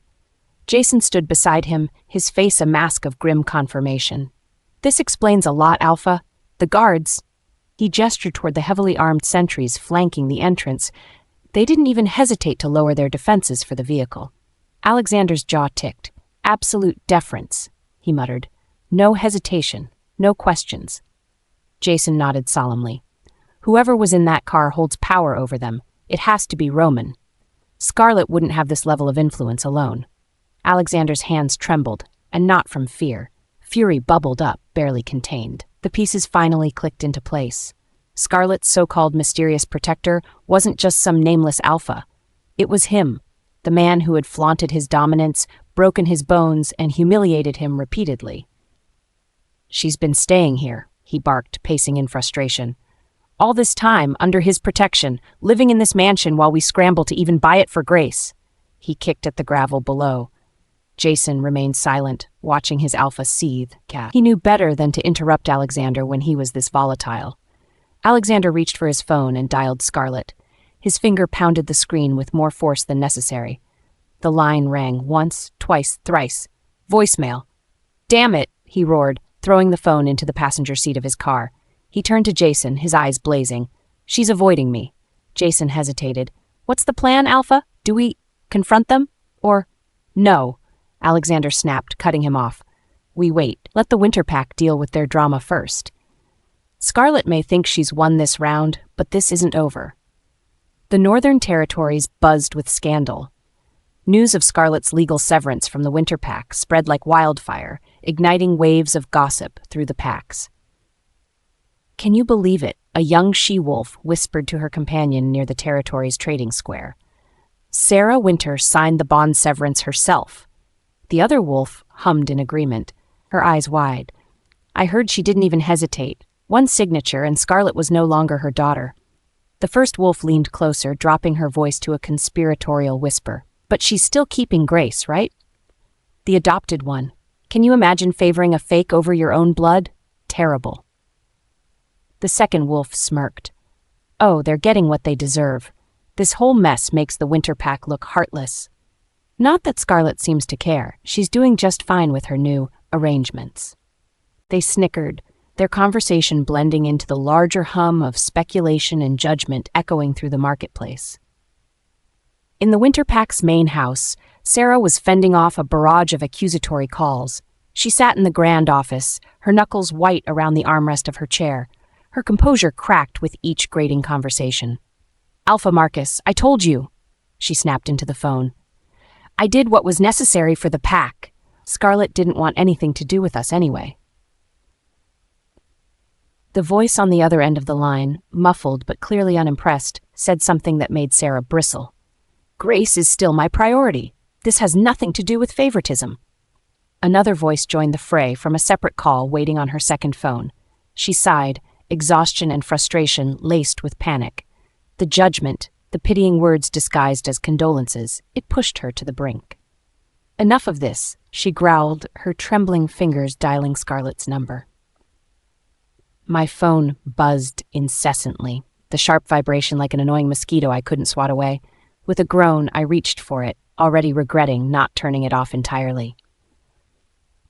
A: Jason stood beside him, his face a mask of grim confirmation. "This explains a lot, Alpha. The guards—" He gestured toward the heavily armed sentries flanking the entrance. They didn't even hesitate to lower their defenses for the vehicle. Alexander's jaw ticked. "Absolute deference," he muttered. "No hesitation, no questions." Jason nodded solemnly. "Whoever was in that car holds power over them. It has to be Roman. Scarlett wouldn't have this level of influence alone." Alexander's hands trembled, and not from fear. Fury bubbled up, barely contained. The pieces finally clicked into place. Scarlett's so-called mysterious protector wasn't just some nameless alpha. It was him, the man who had flaunted his dominance, broken his bones, and humiliated him repeatedly. "She's been staying here," he barked, pacing in frustration. "All this time, under his protection, living in this mansion while we scramble to even buy it for Grace." He kicked at the gravel below. Jason remained silent, watching his alpha seethe. He knew better than to interrupt Alexander when he was this volatile. Alexander reached for his phone and dialed Scarlett. His finger pounded the screen with more force than necessary. The line rang once, twice, thrice. Voicemail. "Damn it," he roared, throwing the phone into the passenger seat of his car. He turned to Jason, his eyes blazing. "She's avoiding me." Jason hesitated. "What's the plan, Alpha? Do we confront them? Or—" "No," Alexander snapped, cutting him off. "We wait. Let the Winter Pack deal with their drama first. Scarlett may think she's won this round, but this isn't over." The Northern Territories buzzed with scandal. News of Scarlett's legal severance from the Winter Pack spread like wildfire, igniting waves of gossip through the packs. "Can you believe it?" a young she-wolf whispered to her companion near the Territory's trading square. "Sarah Winter signed the bond severance herself." The other wolf hummed in agreement, her eyes wide. "I heard she didn't even hesitate. One signature and Scarlett was no longer her daughter." The first wolf leaned closer, dropping her voice to a conspiratorial whisper. "But she's still keeping Grace, right? The adopted one. Can you imagine favoring a fake over your own blood? Terrible." The second wolf smirked. "Oh, they're getting what they deserve. This whole mess makes the Winter Pack look heartless. Not that Scarlett seems to care. She's doing just fine with her new arrangements." They snickered, their conversation blending into the larger hum of speculation and judgment echoing through the marketplace. In the Winter Pack's main house, Sarah was fending off a barrage of accusatory calls. She sat in the grand office, her knuckles white around the armrest of her chair. Her composure cracked with each grating conversation. "Alpha Marcus, I told you," she snapped into the phone. "I did what was necessary for the pack. Scarlett didn't want anything to do with us anyway." The voice on the other end of the line, muffled but clearly unimpressed, said something that made Sarah bristle. "Grace is still my priority. This has nothing to do with favoritism." Another voice joined the fray from a separate call waiting on her second phone. She sighed, exhaustion and frustration laced with panic. The judgment, the pitying words disguised as condolences, it pushed her to the brink. "Enough of this," she growled, her trembling fingers dialing Scarlett's number. My phone buzzed incessantly, the sharp vibration like an annoying mosquito I couldn't swat away. With a groan, I reached for it, already regretting not turning it off entirely.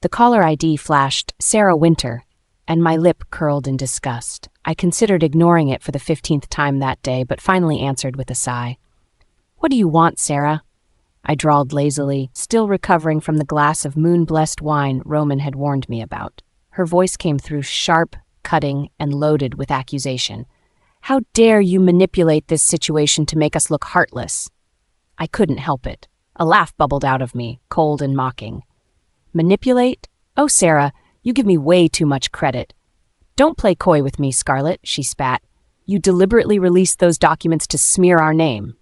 A: The caller ID flashed Sarah Winter, and my lip curled in disgust. I considered ignoring it for the 15th time that day, but finally answered with a sigh. "What do you want, Sarah?" I drawled lazily, still recovering from the glass of moon-blessed wine Roman had warned me about. Her voice came through sharp, cutting, and loaded with accusation. "How dare you manipulate this situation to make us look heartless?" I couldn't help it. A laugh bubbled out of me, cold and mocking. "Manipulate? Oh, Sarah, you give me way too much credit. Don't play coy with me, Scarlett," she spat. "You deliberately released those documents to smear our name."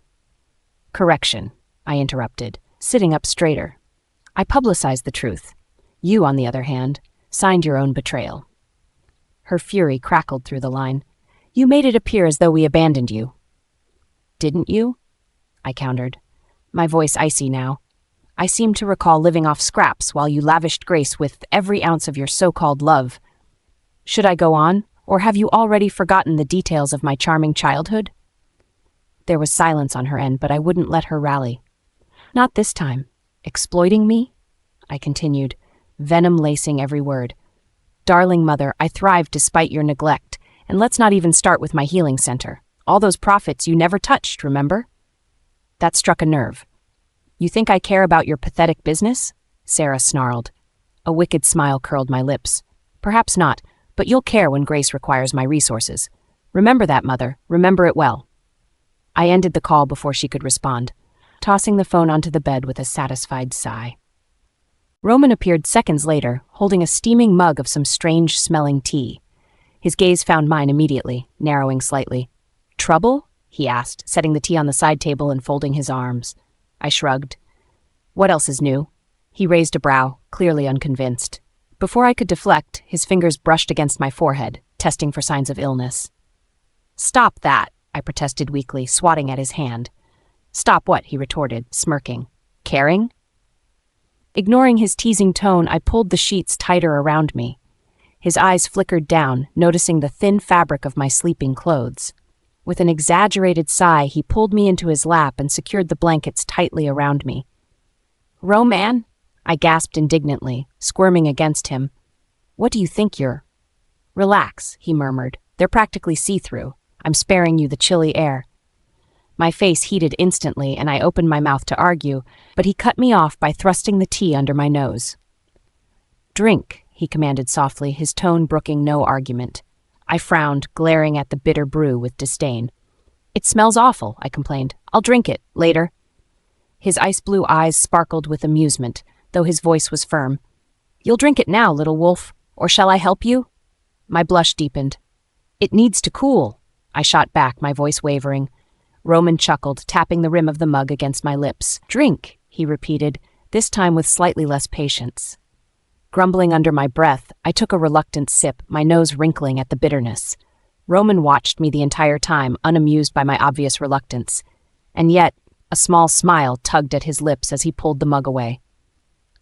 A: "Correction," I interrupted, sitting up straighter. "I publicized the truth. You, on the other hand, signed your own betrayal." Her fury crackled through the line. "You made it appear as though we abandoned you." "Didn't you?" I countered, my voice icy now. "I seem to recall living off scraps while you lavished Grace with every ounce of your so-called love. Should I go on, or have you already forgotten the details of my charming childhood?" There was silence on her end, but I wouldn't let her rally. "Not this time. Exploiting me?" I continued, venom lacing every word. "Darling mother, I thrived despite your neglect, and let's not even start with my healing center. All those profits you never touched, remember?" That struck a nerve. "You think I care about your pathetic business?" Sarah snarled. A wicked smile curled my lips. "Perhaps not, but you'll care when Grace requires my resources. Remember that, mother. Remember it well." I ended the call before she could respond, tossing the phone onto the bed with a satisfied sigh. Roman appeared seconds later, holding a steaming mug of some strange-smelling tea. His gaze found mine immediately, narrowing slightly. "Trouble?" he asked, setting the tea on the side table and folding his arms. I shrugged. "What else is new?" He raised a brow, clearly unconvinced. Before I could deflect, his fingers brushed against my forehead, testing for signs of illness. "Stop that," I protested weakly, swatting at his hand. "Stop what?" he retorted, smirking. Caring? Ignoring his teasing tone, I pulled the sheets tighter around me. His eyes flickered down, noticing the thin fabric of my sleeping clothes. With an exaggerated sigh, he pulled me into his lap and secured the blankets tightly around me. "Roman?" I gasped indignantly, squirming against him. "What do you think you're—" "Relax," he murmured. "They're practically see-through. I'm sparing you the chilly air." My face heated instantly, and I opened my mouth to argue, but he cut me off by thrusting the tea under my nose. "Drink," he commanded softly, his tone brooking no argument. I frowned, glaring at the bitter brew with disdain. "It smells awful," I complained. "I'll drink it, later." His ice-blue eyes sparkled with amusement, though his voice was firm. "You'll drink it now, little wolf, or shall I help you?" My blush deepened. "It needs to cool," I shot back, my voice wavering. Roman chuckled, tapping the rim of the mug against my lips. "Drink," he repeated, this time with slightly less patience. Grumbling under my breath, I took a reluctant sip, my nose wrinkling at the bitterness. Roman watched me the entire time, unamused by my obvious reluctance. And yet, a small smile tugged at his lips as he pulled the mug away.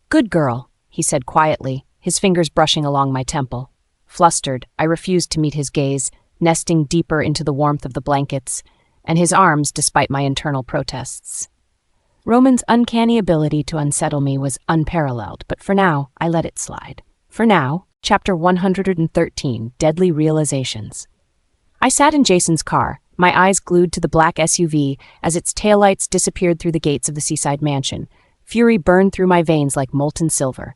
A: "Good girl," he said quietly, his fingers brushing along my temple. Flustered, I refused to meet his gaze, nesting deeper into the warmth of the blankets, and his arms despite my internal protests. Roman's uncanny ability to unsettle me was unparalleled, but for now, I let it slide. For now, Chapter 113, Deadly Realizations. I sat in Jason's car, my eyes glued to the black SUV as its taillights disappeared through the gates of the seaside mansion. Fury burned through my veins like molten silver.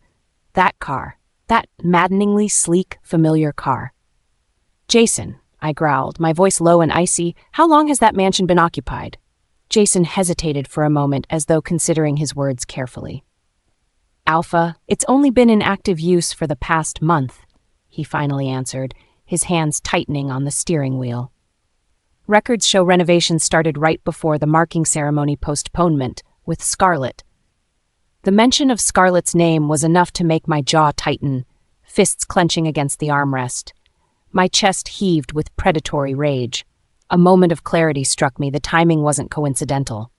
A: That car, that maddeningly sleek, familiar car. "Jason," I growled, my voice low and icy, "how long has that mansion been occupied?" Jason hesitated for a moment as though considering his words carefully. "Alpha, it's only been in active use for the past month," he finally answered, his hands tightening on the steering wheel. Records show renovations started right before the marking ceremony postponement, with Scarlett. The mention of Scarlett's name was enough to make my jaw tighten, fists clenching against the armrest. My chest heaved with predatory rage. A moment of clarity struck me, the timing wasn't coincidental.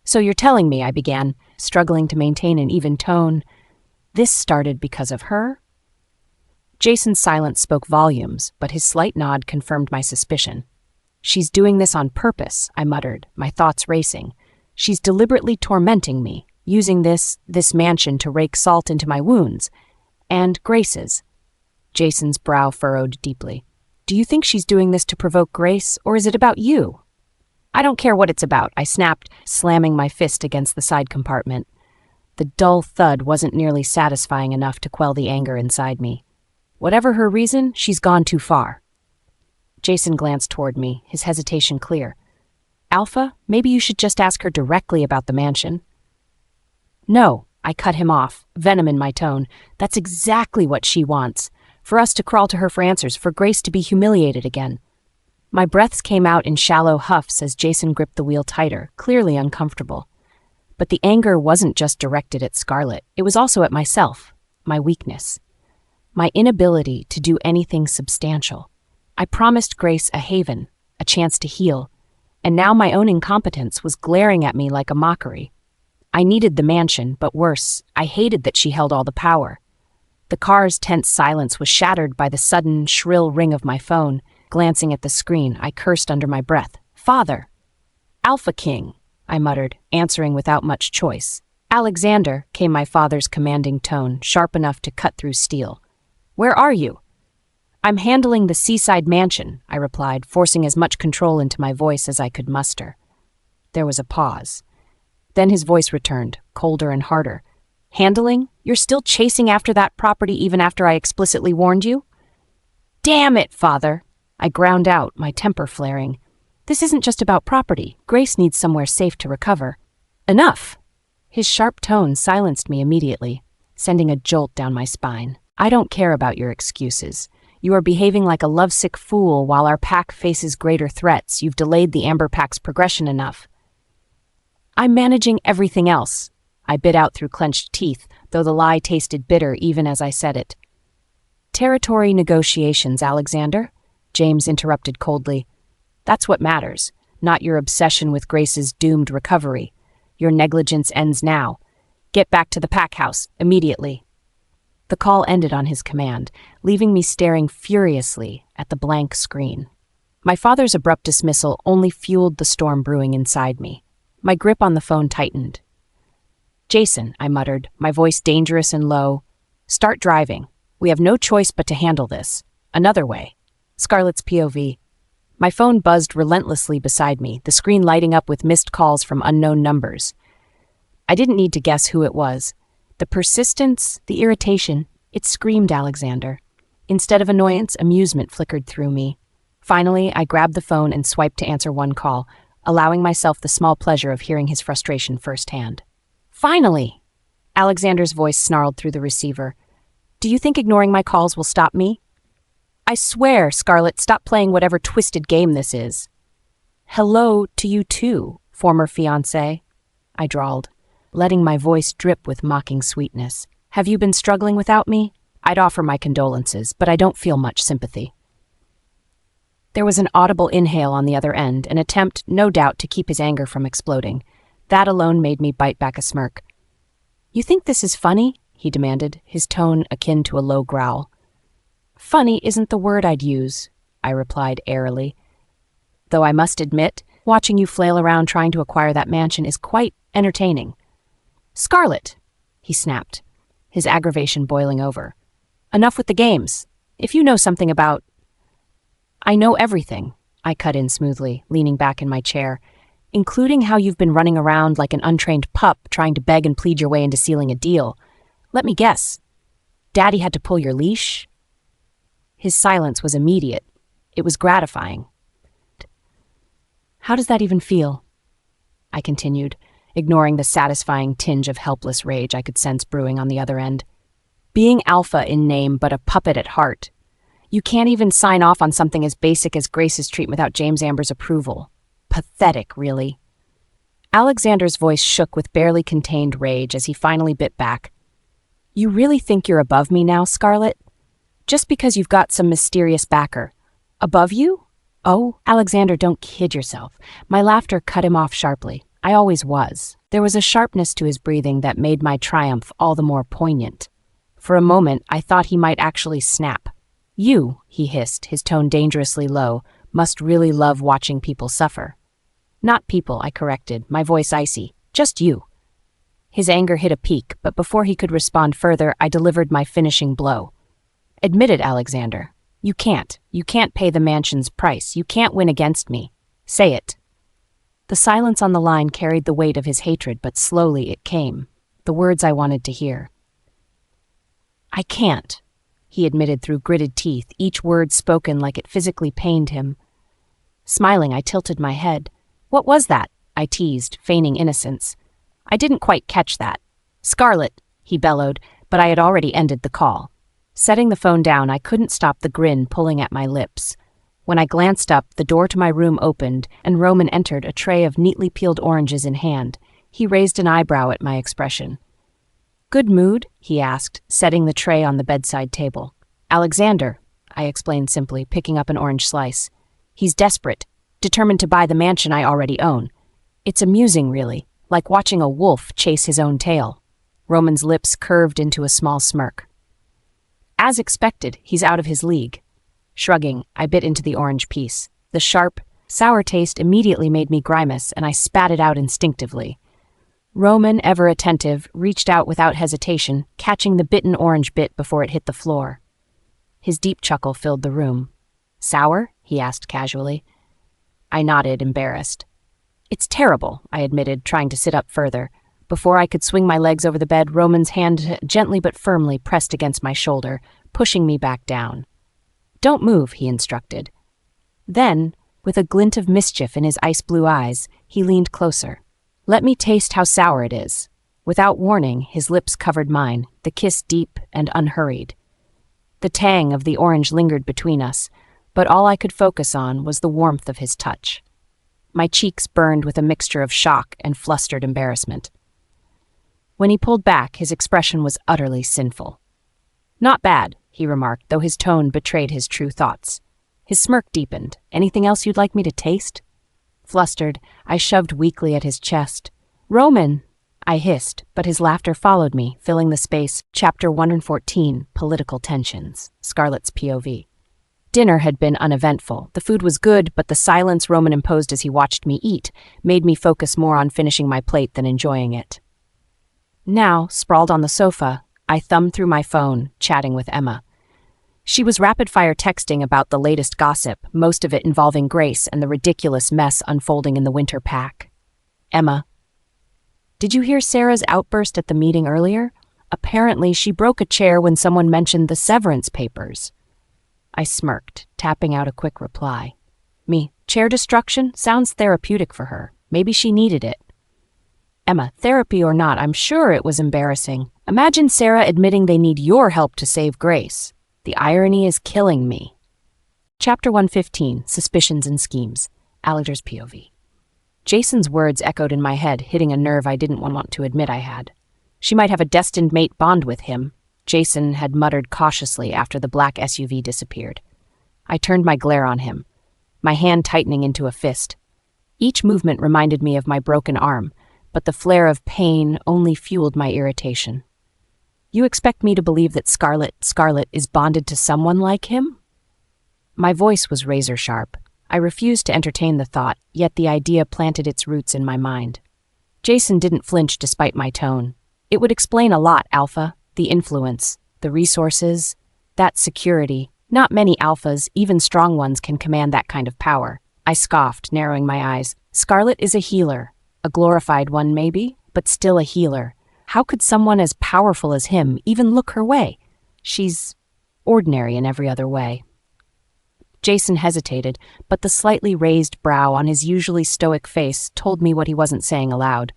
A: "So you're telling me," I began, struggling to maintain an even tone, "this started because of her?" Jason's silence spoke volumes, but his slight nod confirmed my suspicion. "She's doing this on purpose," I muttered, my thoughts racing. "She's deliberately tormenting me, using this mansion to rake salt into my wounds. And Grace's." Jason's brow furrowed deeply. "Do you think she's doing this to provoke Grace, or is it about you?" "I don't care what it's about," I snapped, slamming my fist against the side compartment. The dull thud wasn't nearly satisfying enough to quell the anger inside me. Whatever her reason, she's gone too far. Jason glanced toward me, his hesitation clear. "Alpha, maybe you should just ask her directly about the mansion." "No," I cut him off, venom in my tone. "That's exactly what she wants. For us to crawl to her for answers, for Grace to be humiliated again." My breaths came out in shallow huffs as Jason gripped the wheel tighter, clearly uncomfortable. But the anger wasn't just directed at Scarlett, it was also at myself, my weakness. My inability to do anything substantial. I promised Grace a haven, a chance to heal, and now my own incompetence was glaring at me like a mockery. I needed the mansion, but worse, I hated that she held all the power. The car's tense silence was shattered by the sudden, shrill ring of my phone. Glancing at the screen, I cursed under my breath. "Father!" "Alpha King," I muttered, answering without much choice. "Alexander," came my father's commanding tone, sharp enough to cut through steel. "Where are you?" "I'm handling the seaside mansion," I replied, forcing as much control into my voice as I could muster. There was a pause. Then his voice returned, colder and harder. "Handling? You're still chasing after that property even after I explicitly warned you?" "Damn it, Father!" I ground out, my temper flaring. "This isn't just about property. Grace needs somewhere safe to recover." "Enough!" His sharp tone silenced me immediately, sending a jolt down my spine. "I don't care about your excuses. You are behaving like a lovesick fool while our pack faces greater threats. You've delayed the Amber Pack's progression enough." "I'm managing everything else," I bit out through clenched teeth, though the lie tasted bitter even as I said it. "Territory negotiations, Alexander," James interrupted coldly. "That's what matters, not your obsession with Grace's doomed recovery. Your negligence ends now. Get back to the pack house, immediately." The call ended on his command, leaving me staring furiously at the blank screen. My father's abrupt dismissal only fueled the storm brewing inside me. My grip on the phone tightened. "Jason," I muttered, my voice dangerous and low, "start driving. We have no choice but to handle this. Another way." Scarlett's POV. My phone buzzed relentlessly beside me, the screen lighting up with missed calls from unknown numbers. I didn't need to guess who it was. The persistence, the irritation, it screamed Alexander. Instead of annoyance, amusement flickered through me. Finally, I grabbed the phone and swiped to answer one call, allowing myself the small pleasure of hearing his frustration firsthand. "Finally!" Alexander's voice snarled through the receiver. "Do you think ignoring my calls will stop me?" "I swear, Scarlett, stop playing whatever twisted game this is." "Hello to you too, former fiancé," I drawled, letting my voice drip with mocking sweetness. "Have you been struggling without me? I'd offer my condolences, but I don't feel much sympathy." There was an audible inhale on the other end, an attempt, no doubt, to keep his anger from exploding. That alone made me bite back a smirk. "You think this is funny?" he demanded, his tone akin to a low growl. "Funny isn't the word I'd use," I replied airily. "Though I must admit, watching you flail around trying to acquire that mansion is quite entertaining." "Scarlett!" he snapped, his aggravation boiling over. "Enough with the games. If you know something about—" "I know everything," I cut in smoothly, leaning back in my chair, "including how you've been running around like an untrained pup trying to beg and plead your way into sealing a deal. Let me guess. Daddy had to pull your leash?" His silence was immediate. It was gratifying. "How does that even feel?" I continued, ignoring the satisfying tinge of helpless rage I could sense brewing on the other end. "Being alpha in name but a puppet at heart. You can't even sign off on something as basic as Grace's treat without James Amber's approval. Pathetic, really." Alexander's voice shook with barely contained rage as he finally bit back. "You really think you're above me now, Scarlett? Just because you've got some mysterious backer. Above you? Oh, Alexander, don't kid yourself." My laughter cut him off sharply. I always was. There was a sharpness to his breathing that made my triumph all the more poignant. For a moment, I thought he might actually snap. "You," he hissed, his tone dangerously low, "must really love watching people suffer." "Not people," I corrected, my voice icy. "Just you." His anger hit a peak, but before he could respond further, I delivered my finishing blow. "Admit it, Alexander. You can't. You can't pay the mansion's price. You can't win against me. Say it." The silence on the line carried the weight of his hatred, but slowly it came. The words I wanted to hear. "I can't," he admitted through gritted teeth, each word spoken like it physically pained him. Smiling, I tilted my head. "What was that?" I teased, feigning innocence. "I didn't quite catch that." "Scarlett," he bellowed, but I had already ended the call. Setting the phone down, I couldn't stop the grin pulling at my lips. When I glanced up, the door to my room opened, and Roman entered, a tray of neatly peeled oranges in hand. He raised an eyebrow at my expression. "Good mood?" he asked, setting the tray on the bedside table. "Alexander," I explained simply, picking up an orange slice. "He's desperate, determined to buy the mansion I already own. It's amusing, really, like watching a wolf chase his own tail." Roman's lips curved into a small smirk. "As expected, he's out of his league." Shrugging, I bit into the orange piece. The sharp, sour taste immediately made me grimace, and I spat it out instinctively. Roman, ever attentive, reached out without hesitation, catching the bitten orange bit before it hit the floor. His deep chuckle filled the room. "Sour?" he asked casually. I nodded, embarrassed. "It's terrible," I admitted, trying to sit up further. Before I could swing my legs over the bed, Roman's hand gently but firmly pressed against my shoulder, pushing me back down. "Don't move," he instructed. Then, with a glint of mischief in his ice-blue eyes, he leaned closer. "Let me taste how sour it is." Without warning, his lips covered mine, the kiss deep and unhurried. The tang of the orange lingered between us, but all I could focus on was the warmth of his touch. My cheeks burned with a mixture of shock and flustered embarrassment. When he pulled back, his expression was utterly sinful. "Not bad," he remarked, though his tone betrayed his true thoughts. His smirk deepened. "Anything else you'd like me to taste?" Flustered, I shoved weakly at his chest. Roman, I hissed, but his laughter followed me, filling the space. Chapter 114, Political Tensions, Scarlett's POV. Dinner had been uneventful. The food was good, but the silence Roman imposed as he watched me eat made me focus more on finishing my plate than enjoying it. Now, sprawled on the sofa, I thumbed through my phone, chatting with Emma. She was rapid-fire texting about the latest gossip, most of it involving Grace and the ridiculous mess unfolding in the winter pack. Emma, did you hear Sarah's outburst at the meeting earlier? Apparently, she broke a chair when someone mentioned the severance papers. I smirked, tapping out a quick reply. Me, chair destruction? Sounds therapeutic for her. Maybe she needed it. Emma, therapy or not, I'm sure it was embarrassing. Imagine Sarah admitting they need your help to save Grace. The irony is killing me. Chapter 115, Suspicions and Schemes, Alexander's POV. Jason's words echoed in my head, hitting a nerve I didn't want to admit I had. She might have a destined mate bond with him, Jason had muttered cautiously after the black SUV disappeared. I turned my glare on him, my hand tightening into a fist. Each movement reminded me of my broken arm, but the flare of pain only fueled my irritation. You expect me to believe that Scarlett is bonded to someone like him? My voice was razor sharp. I refused to entertain the thought, yet the idea planted its roots in my mind. Jason didn't flinch despite my tone. It would explain a lot, Alpha. The influence, the resources, that security. Not many alphas, even strong ones, can command that kind of power. I scoffed, narrowing my eyes. Scarlett is a healer. A glorified one, maybe, but still a healer. How could someone as powerful as him even look her way? She's ordinary in every other way. Jason hesitated, but the slightly raised brow on his usually stoic face told me what he wasn't saying aloud.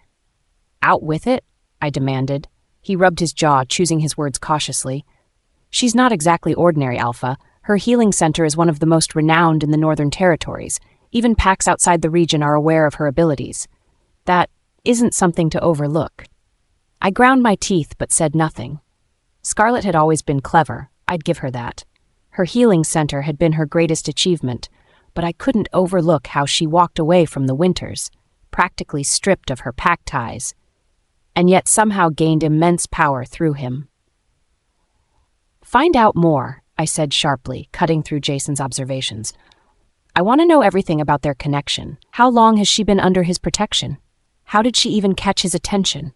A: Out with it? I demanded. He rubbed his jaw, choosing his words cautiously. She's not exactly ordinary, Alpha. Her healing center is one of the most renowned in the Northern Territories. Even packs outside the region are aware of her abilities. That isn't something to overlook. I ground my teeth but said nothing. Scarlett had always been clever, I'd give her that. Her healing center had been her greatest achievement, but I couldn't overlook how she walked away from the Winters, practically stripped of her pack ties, and yet somehow gained immense power through him. Find out more, I said sharply, cutting through Jason's observations. I want to know everything about their connection. How long has she been under his protection? How did she even catch his attention?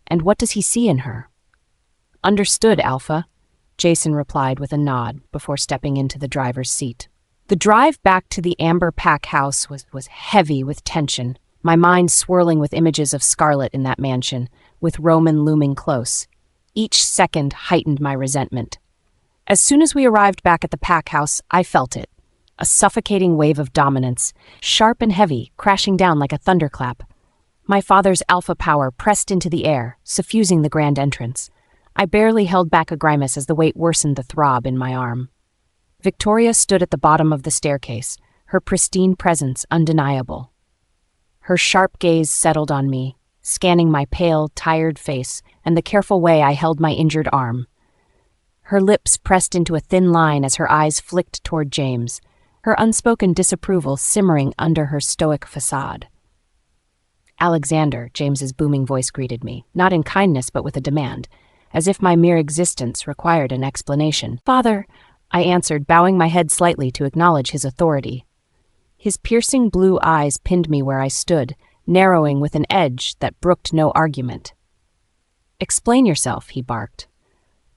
A: And what does he see in her? Understood, Alpha, Jason replied with a nod before stepping into the driver's seat. The drive back to the Amber Pack house was heavy with tension, my mind swirling with images of Scarlett in that mansion, with Roman looming close. Each second heightened my resentment. As soon as we arrived back at the pack house, I felt it. A suffocating wave of dominance, sharp and heavy, crashing down like a thunderclap. My father's alpha power pressed into the air, suffusing the grand entrance. I barely held back a grimace as the weight worsened the throb in my arm. Victoria stood at the bottom of the staircase, her pristine presence undeniable. Her sharp gaze settled on me, scanning my pale, tired face and the careful way I held my injured arm. Her lips pressed into a thin line as her eyes flicked toward James, her unspoken disapproval simmering under her stoic facade. Alexander, James's booming voice greeted me, not in kindness but with a demand, as if my mere existence required an explanation. Father, I answered, bowing my head slightly to acknowledge his authority. His piercing blue eyes pinned me where I stood, narrowing with an edge that brooked no argument. Explain yourself, he barked.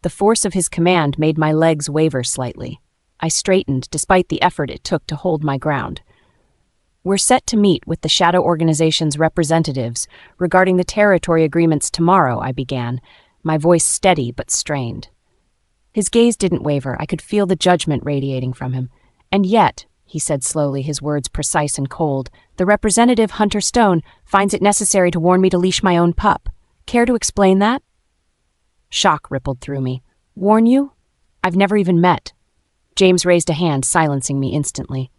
A: The force of his command made my legs waver slightly. I straightened despite the effort it took to hold my ground. We're set to meet with the Shadow Organization's representatives regarding the territory agreements tomorrow, I began, my voice steady but strained. His gaze didn't waver. I could feel the judgment radiating from him. And yet, he said slowly, his words precise and cold, the representative, Hunter Stone, finds it necessary to warn me to leash my own pup. Care to explain that? Shock rippled through me. Warn you? I've never even met. James raised a hand, silencing me instantly.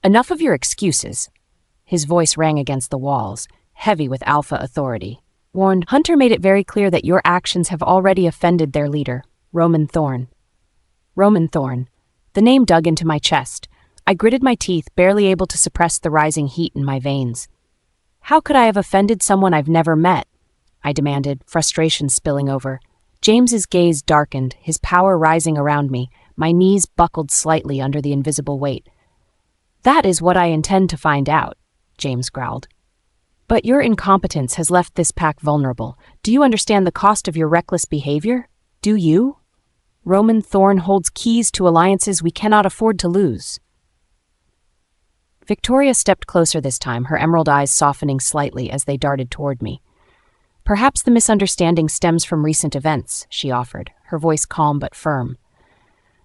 A: Enough of your excuses. His voice rang against the walls, heavy with alpha authority. Warned, Hunter made it very clear that your actions have already offended their leader, Roman Thorn. Roman Thorn. The name dug into my chest. I gritted my teeth, barely able to suppress the rising heat in my veins. How could I have offended someone I've never met? I demanded, frustration spilling over. James's gaze darkened, his power rising around me. My knees buckled slightly under the invisible weight. That is what I intend to find out, James growled. But your incompetence has left this pack vulnerable. Do you understand the cost of your reckless behavior? Do you? Roman Thorn holds keys to alliances we cannot afford to lose. Victoria stepped closer this time, her emerald eyes softening slightly as they darted toward me. Perhaps the misunderstanding stems from recent events, she offered, her voice calm but firm.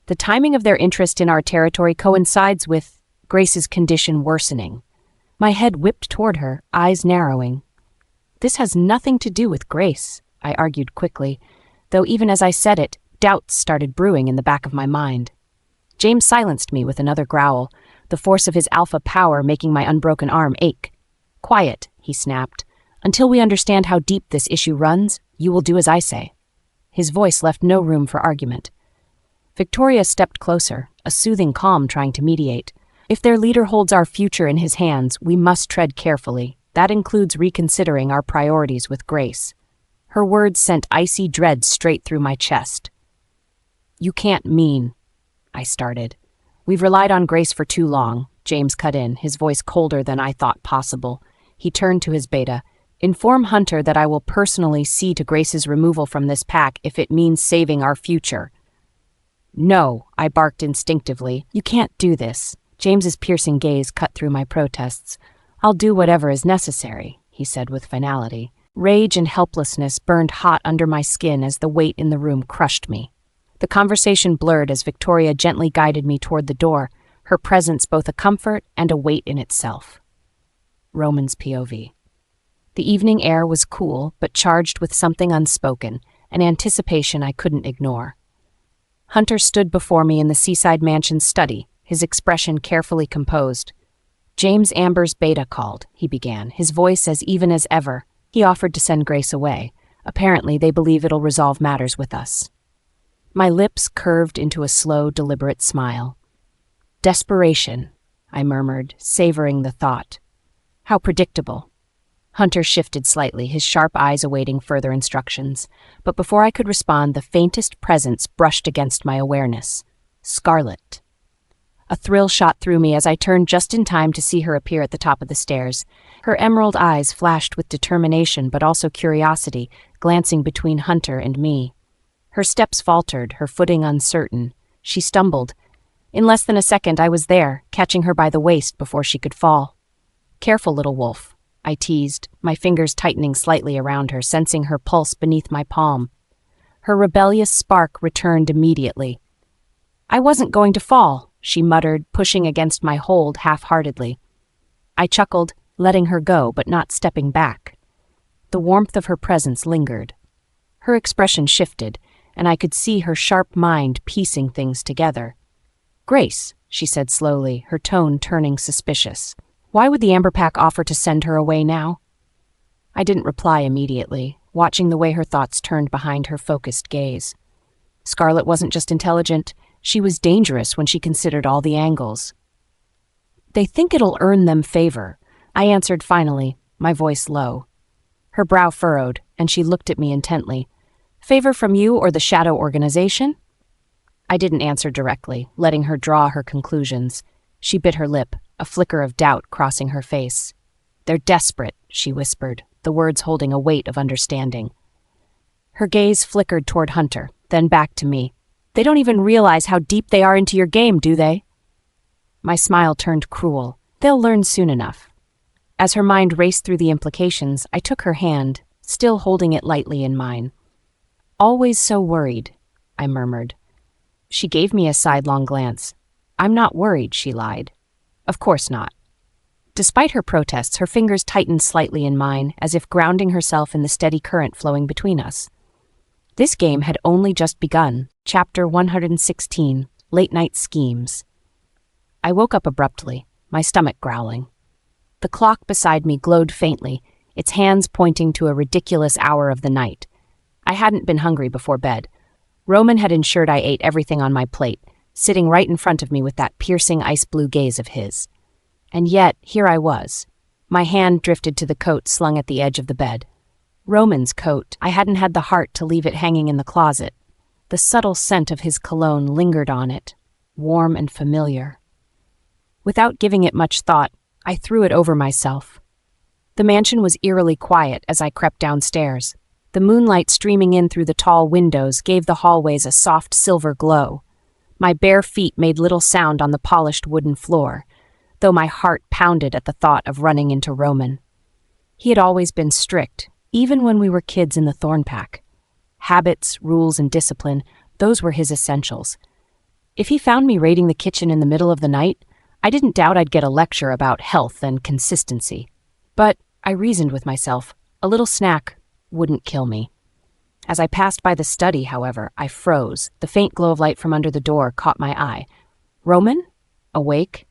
A: The timing of their interest in our territory coincides with Grace's condition worsening. My head whipped toward her, eyes narrowing. This has nothing to do with Grace, I argued quickly, though even as I said it, doubts started brewing in the back of my mind. James silenced me with another growl, the force of his alpha power making my unbroken arm ache. Quiet, he snapped. Until we understand how deep this issue runs, you will do as I say. His voice left no room for argument. Victoria stepped closer, a soothing calm trying to mediate. If their leader holds our future in his hands, we must tread carefully. That includes reconsidering our priorities with Grace. Her words sent icy dread straight through my chest. You can't mean, I started. We've relied on Grace for too long, James cut in, his voice colder than I thought possible. He turned to his beta. Inform Hunter that I will personally see to Grace's removal from this pack if it means saving our future. No, I barked instinctively. You can't do this. James's piercing gaze cut through my protests. I'll do whatever is necessary, he said with finality. Rage and helplessness burned hot under my skin as the weight in the room crushed me. The conversation blurred as Victoria gently guided me toward the door, her presence both a comfort and a weight in itself. Roman's POV. The evening air was cool, but charged with something unspoken, an anticipation I couldn't ignore. Hunter stood before me in the seaside mansion's study, his expression carefully composed. James Amber's beta called, he began, his voice as even as ever. He offered to send Grace away. Apparently, they believe it'll resolve matters with us. My lips curved into a slow, deliberate smile. Desperation, I murmured, savoring the thought. How predictable. Hunter shifted slightly, his sharp eyes awaiting further instructions. But before I could respond, the faintest presence brushed against my awareness. Scarlet. A thrill shot through me as I turned just in time to see her appear at the top of the stairs. Her emerald eyes flashed with determination but also curiosity, glancing between Hunter and me. Her steps faltered, her footing uncertain. She stumbled. In less than a second, I was there, catching her by the waist before she could fall. Careful, little wolf, I teased, my fingers tightening slightly around her, sensing her pulse beneath my palm. Her rebellious spark returned immediately. I wasn't going to fall, she muttered, pushing against my hold half-heartedly. I chuckled, letting her go, but not stepping back. The warmth of her presence lingered. Her expression shifted, and I could see her sharp mind piecing things together. Grace, she said slowly, her tone turning suspicious. Why would the Amber Pack offer to send her away now? I didn't reply immediately, watching the way her thoughts turned behind her focused gaze. Scarlet wasn't just intelligent, she was dangerous when she considered all the angles. They think it'll earn them favor, I answered finally, my voice low. Her brow furrowed, and she looked at me intently. Favor from you or the Shadow Organization? I didn't answer directly, letting her draw her conclusions. She bit her lip, a flicker of doubt crossing her face. They're desperate, she whispered, the words holding a weight of understanding. Her gaze flickered toward Hunter, then back to me. They don't even realize how deep they are into your game, do they? My smile turned cruel. They'll learn soon enough. As her mind raced through the implications, I took her hand, still holding it lightly in mine. Always so worried, I murmured. She gave me a sidelong glance. I'm not worried, she lied. Of course not. Despite her protests, her fingers tightened slightly in mine, as if grounding herself in the steady current flowing between us. This game had only just begun. Chapter 116, Late Night Schemes. I woke up abruptly, my stomach growling. The clock beside me glowed faintly, its hands pointing to a ridiculous hour of the night. I hadn't been hungry before bed. Roman had ensured I ate everything on my plate, sitting right in front of me with that piercing ice blue gaze of his. And yet, here I was. My hand drifted to the coat slung at the edge of the bed. Roman's coat. I hadn't had the heart to leave it hanging in the closet. The subtle scent of his cologne lingered on it, warm and familiar. Without giving it much thought, I threw it over myself. The mansion was eerily quiet as I crept downstairs. The moonlight streaming in through the tall windows gave the hallways a soft silver glow. My bare feet made little sound on the polished wooden floor, though my heart pounded at the thought of running into Roman. He had always been strict, even when we were kids in the Thornpack. Habits, rules, and discipline, those were his essentials. If he found me raiding the kitchen in the middle of the night, I didn't doubt I'd get a lecture about health and consistency. But, I reasoned with myself, a little snack wouldn't kill me. As I passed by the study, however, I froze. The faint glow of light from under the door caught my eye. Roman? Awake?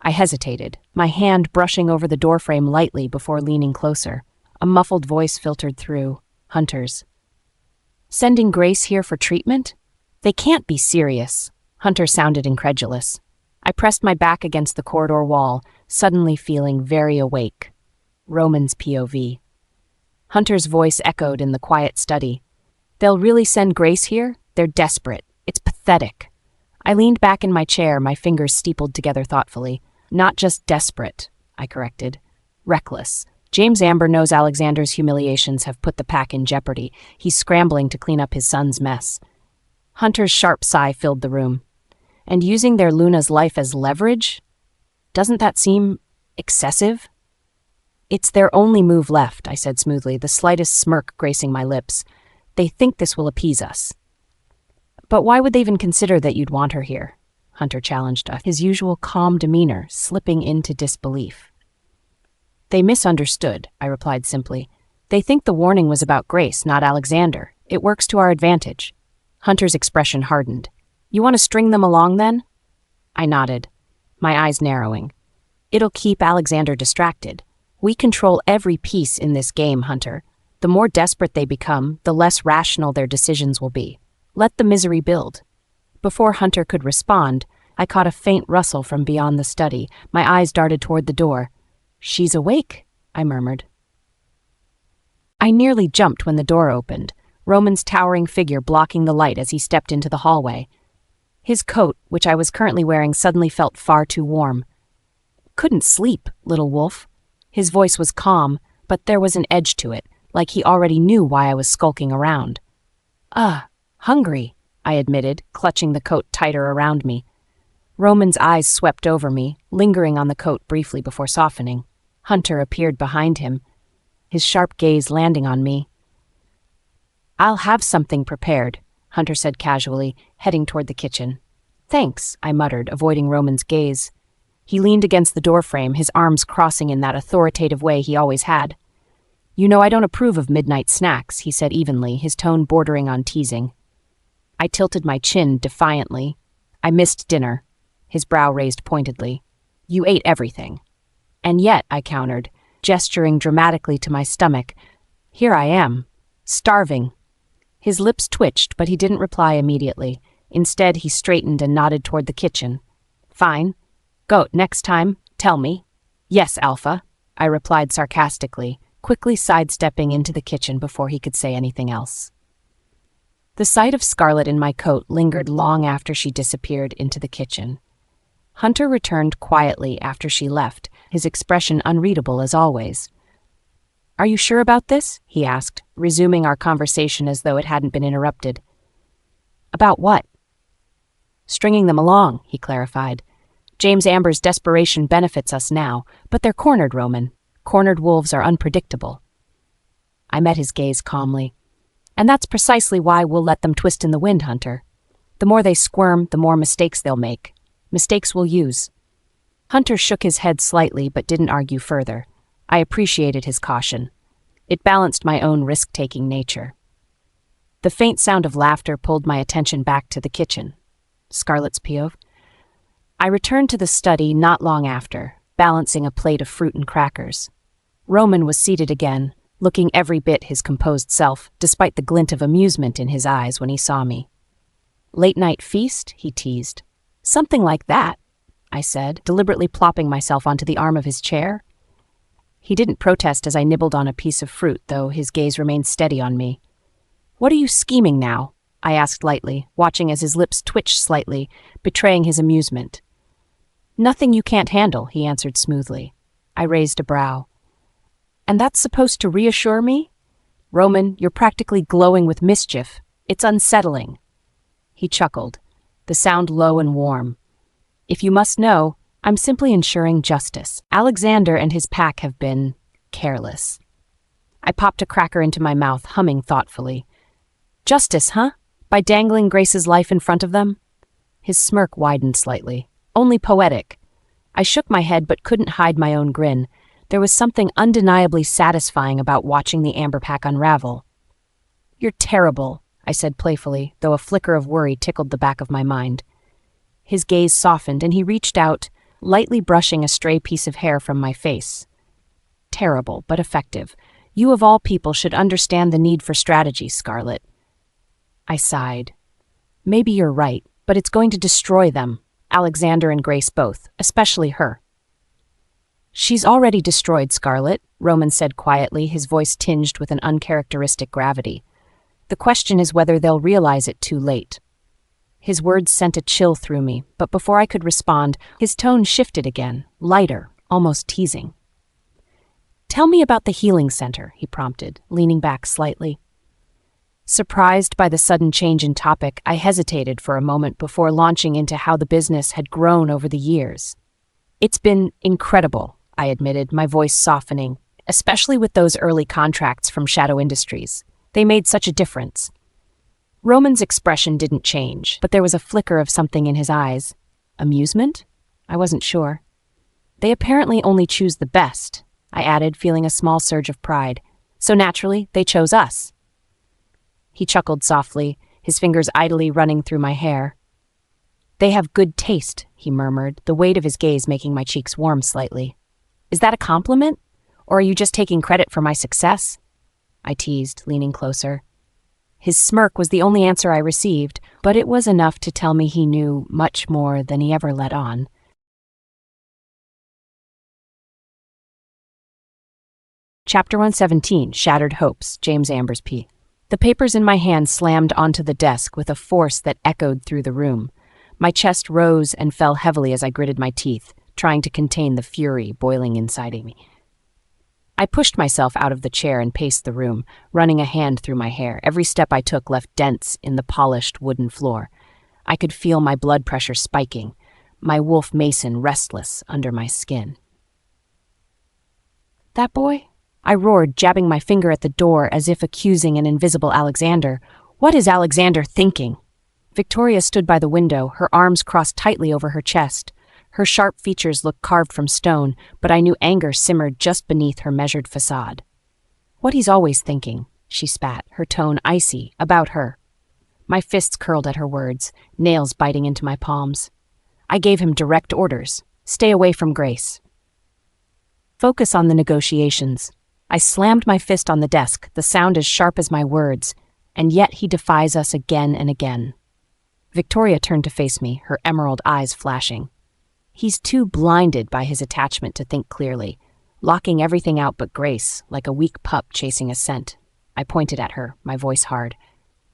A: I hesitated, my hand brushing over the doorframe lightly before leaning closer. A muffled voice filtered through. Hunter's. Sending Grace here for treatment? They can't be serious. Hunter sounded incredulous. I pressed my back against the corridor wall, suddenly feeling very awake. Roman's POV. Hunter's voice echoed in the quiet study. They'll really send Grace here? They're desperate. It's pathetic. I leaned back in my chair, my fingers steepled together thoughtfully. Not just desperate, I corrected. Reckless. James Amber knows Alexander's humiliations have put the pack in jeopardy. He's scrambling to clean up his son's mess. Hunter's sharp sigh filled the room. And using their Luna's life as leverage? Doesn't that seem excessive? It's their only move left, I said smoothly, the slightest smirk gracing my lips. They think this will appease us. But why would they even consider that you'd want her here? Hunter challenged us, his usual calm demeanor slipping into disbelief. They misunderstood, I replied simply. They think the warning was about Grace, not Alexander. It works to our advantage. Hunter's expression hardened. You want to string them along, then? I nodded, my eyes narrowing. It'll keep Alexander distracted. We control every piece in this game, Hunter. The more desperate they become, the less rational their decisions will be. Let the misery build. Before Hunter could respond, I caught a faint rustle from beyond the study. My eyes darted toward the door. She's awake, I murmured. I nearly jumped when the door opened, Roman's towering figure blocking the light as he stepped into the hallway. His coat, which I was currently wearing, suddenly felt far too warm. Couldn't sleep, little wolf. His voice was calm, but there was an edge to it, like he already knew why I was skulking around. Hungry, I admitted, clutching the coat tighter around me. Roman's eyes swept over me, lingering on the coat briefly before softening. Hunter appeared behind him, his sharp gaze landing on me. I'll have something prepared, Hunter said casually, heading toward the kitchen. Thanks, I muttered, avoiding Roman's gaze. He leaned against the doorframe, his arms crossing in that authoritative way he always had. You know I don't approve of midnight snacks, he said evenly, his tone bordering on teasing. I tilted my chin defiantly. I missed dinner. His brow raised pointedly. You ate everything. And yet, I countered, gesturing dramatically to my stomach, here I am, starving. His lips twitched, but he didn't reply immediately. Instead, he straightened and nodded toward the kitchen. Fine. Go, next time, tell me. Yes, Alpha, I replied sarcastically, quickly sidestepping into the kitchen before he could say anything else. The sight of Scarlet in my coat lingered long after she disappeared into the kitchen. Hunter returned quietly after she left, his expression unreadable as always. Are you sure about this? He asked, resuming our conversation as though it hadn't been interrupted. About what? Stringing them along, he clarified. James Amber's desperation benefits us now, but they're cornered, Roman. Cornered wolves are unpredictable. I met his gaze calmly. And that's precisely why we'll let them twist in the wind, Hunter. The more they squirm, the more mistakes they'll make. Mistakes we'll use. Hunter shook his head slightly but didn't argue further. I appreciated his caution. It balanced my own risk-taking nature. The faint sound of laughter pulled my attention back to the kitchen. Scarlet's POV. I returned to the study not long after, balancing a plate of fruit and crackers. Roman was seated again, looking every bit his composed self, despite the glint of amusement in his eyes when he saw me. Late-night feast, he teased. Something like that, I said, deliberately plopping myself onto the arm of his chair. He didn't protest as I nibbled on a piece of fruit, though his gaze remained steady on me. "What are you scheming now?" I asked lightly, watching as his lips twitched slightly, betraying his amusement. "Nothing you can't handle," he answered smoothly. I raised a brow. "And that's supposed to reassure me? Roman, you're practically glowing with mischief. It's unsettling." He chuckled, the sound low and warm. "If you must know, I'm simply ensuring justice. Alexander and his pack have been careless." I popped a cracker into my mouth, humming thoughtfully. "Justice, huh? By dangling Grace's life in front of them?" His smirk widened slightly. "Only poetic." I shook my head but couldn't hide my own grin. There was something undeniably satisfying about watching the amber pack unravel. "You're terrible," I said playfully, though a flicker of worry tickled the back of my mind. His gaze softened and he reached out, lightly brushing a stray piece of hair from my face. "Terrible, but effective. You of all people should understand the need for strategy, Scarlet." I sighed. "Maybe you're right, but it's going to destroy them. Alexander and Grace both, especially her." "She's already destroyed, Scarlet," Roman said quietly, his voice tinged with an uncharacteristic gravity. "The question is whether they'll realize it too late." His words sent a chill through me, but before I could respond, his tone shifted again, lighter, almost teasing. "Tell me about the healing center," he prompted, leaning back slightly. Surprised by the sudden change in topic, I hesitated for a moment before launching into how the business had grown over the years. "It's been incredible," I admitted, my voice softening, "especially with those early contracts from Shadow Industries. They made such a difference." Roman's expression didn't change, but there was a flicker of something in his eyes. Amusement? I wasn't sure. "They apparently only choose the best," I added, feeling a small surge of pride. "So naturally, they chose us." He chuckled softly, his fingers idly running through my hair. "They have good taste," he murmured, the weight of his gaze making my cheeks warm slightly. "Is that a compliment? Or are you just taking credit for my success?" I teased, leaning closer. His smirk was the only answer I received, but it was enough to tell me he knew much more than he ever let on. Chapter 117, Shattered Hopes, James Ambers P. The papers in my hand slammed onto the desk with a force that echoed through the room. My chest rose and fell heavily as I gritted my teeth, trying to contain the fury boiling inside of me. I pushed myself out of the chair and paced the room, running a hand through my hair. Every step I took left dents in the polished wooden floor. I could feel my blood pressure spiking, my wolf mason restless under my skin. "That boy?" I roared, jabbing my finger at the door as if accusing an invisible Alexander. "What is Alexander thinking?" Victoria stood by the window, her arms crossed tightly over her chest. Her sharp features looked carved from stone, but I knew anger simmered just beneath her measured facade. "What he's always thinking," she spat, her tone icy, about her. My fists curled at her words, nails biting into my palms. I gave him direct orders. Stay away from Grace. Focus on the negotiations. I slammed my fist on the desk, the sound as sharp as my words, and yet he defies us again and again. Victoria turned to face me, her emerald eyes flashing. He's too blinded by his attachment to think clearly, locking everything out but Grace, like a weak pup chasing a scent. I pointed at her, my voice hard.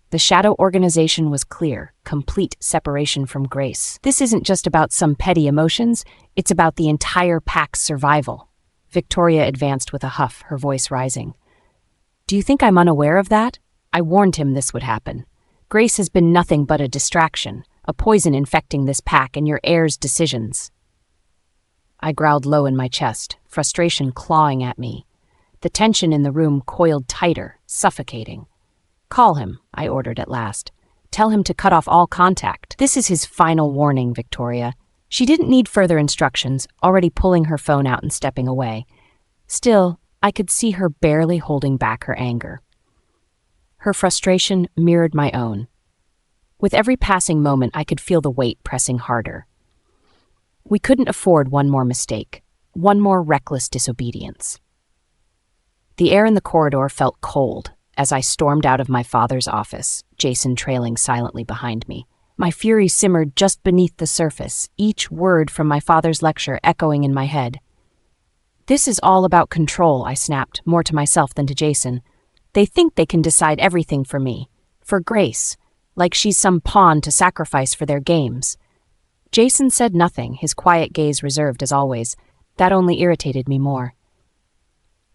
A: The Shadow organization was clear, complete separation from Grace. This isn't just about some petty emotions, it's about the entire pack's survival. Victoria advanced with a huff, her voice rising. "Do you think I'm unaware of that? I warned him this would happen. Grace has been nothing but a distraction, a poison infecting this pack and your heir's decisions." I growled low in my chest, frustration clawing at me. The tension in the room coiled tighter, suffocating. "Call him," I ordered at last. "Tell him to cut off all contact. This is his final warning, Victoria." She didn't need further instructions, already pulling her phone out and stepping away. Still, I could see her barely holding back her anger. Her frustration mirrored my own. With every passing moment, I could feel the weight pressing harder. We couldn't afford one more mistake, one more reckless disobedience. The air in the corridor felt cold as I stormed out of my father's office, Jason trailing silently behind me. My fury simmered just beneath the surface, each word from my father's lecture echoing in my head. This is all about control, I snapped, more to myself than to Jason. They think they can decide everything for me. For Grace. Like she's some pawn to sacrifice for their games. Jason said nothing, his quiet gaze reserved as always. That only irritated me more.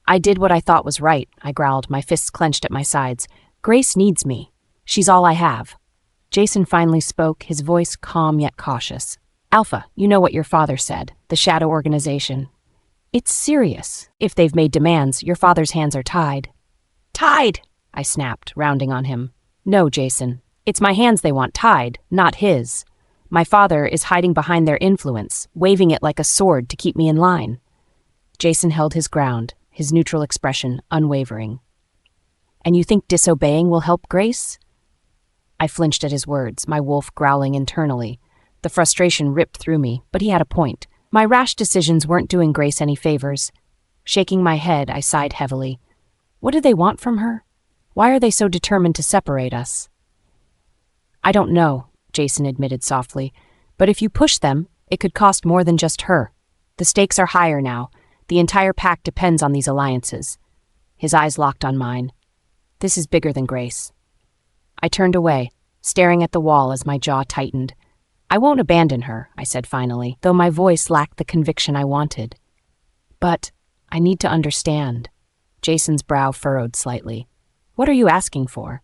A: I did what I thought was right, I growled, my fists clenched at my sides. Grace needs me. She's all I have. Jason finally spoke, his voice calm yet cautious. Alpha, you know what your father said, the Shadow Organization. It's serious. If they've made demands, your father's hands are tied. Tied! I snapped, rounding on him. No, Jason. It's my hands they want tied, not his. My father is hiding behind their influence, waving it like a sword to keep me in line. Jason held his ground, his neutral expression unwavering. And you think disobeying will help Grace? I flinched at his words, my wolf growling internally. The frustration ripped through me, but he had a point. My rash decisions weren't doing Grace any favors. Shaking my head, I sighed heavily. What do they want from her? Why are they so determined to separate us? I don't know, Jason admitted softly, but if you push them, it could cost more than just her. The stakes are higher now. The entire pack depends on these alliances. His eyes locked on mine. This is bigger than Grace. I turned away, staring at the wall as my jaw tightened. I won't abandon her, I said finally, though my voice lacked the conviction I wanted. But I need to understand. Jason's brow furrowed slightly. What are you asking for?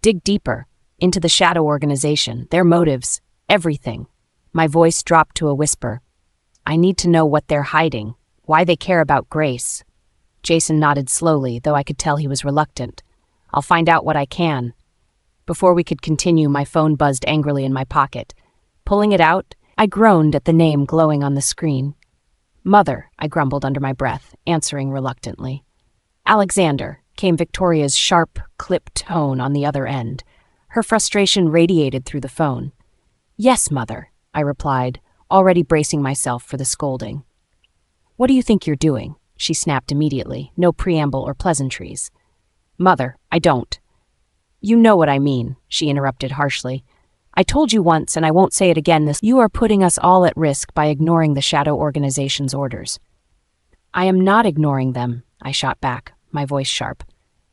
A: Dig deeper, into the Shadow Organization, their motives, everything. My voice dropped to a whisper. I need to know what they're hiding, why they care about Grace. Jason nodded slowly, though I could tell he was reluctant. I'll find out what I can. Before we could continue, my phone buzzed angrily in my pocket. Pulling it out, I groaned at the name glowing on the screen. Mother, I grumbled under my breath, answering reluctantly. Alexander, came Victoria's sharp, clipped tone on the other end. Her frustration radiated through the phone. Yes, Mother, I replied, already bracing myself for the scolding. What do you think you're doing? She snapped immediately, no preamble or pleasantries. Mother, I don't. You know what I mean, she interrupted harshly. I told you once, and I won't say it again, you are putting us all at risk by ignoring the Shadow Organization's orders. I am not ignoring them, I shot back, my voice sharp.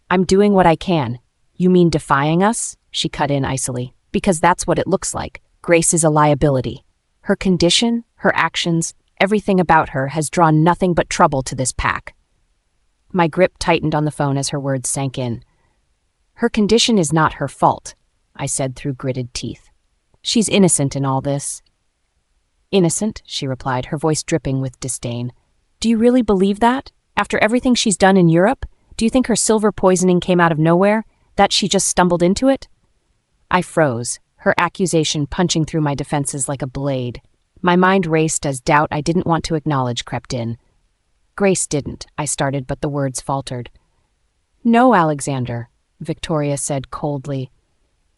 A: I'm doing what I can. You mean defying us? She cut in icily. Because that's what it looks like. Grace is a liability. Her condition, her actions, everything about her has drawn nothing but trouble to this pack. My grip tightened on the phone as her words sank in. Her condition is not her fault, I said through gritted teeth. She's innocent in all this. Innocent, she replied, her voice dripping with disdain. Do you really believe that? After everything she's done in Europe? Do you think her silver poisoning came out of nowhere? That she just stumbled into it? I froze, her accusation punching through my defenses like a blade. My mind raced as doubt I didn't want to acknowledge crept in. Grace didn't, I started, but the words faltered. No, Alexander, Victoria said coldly.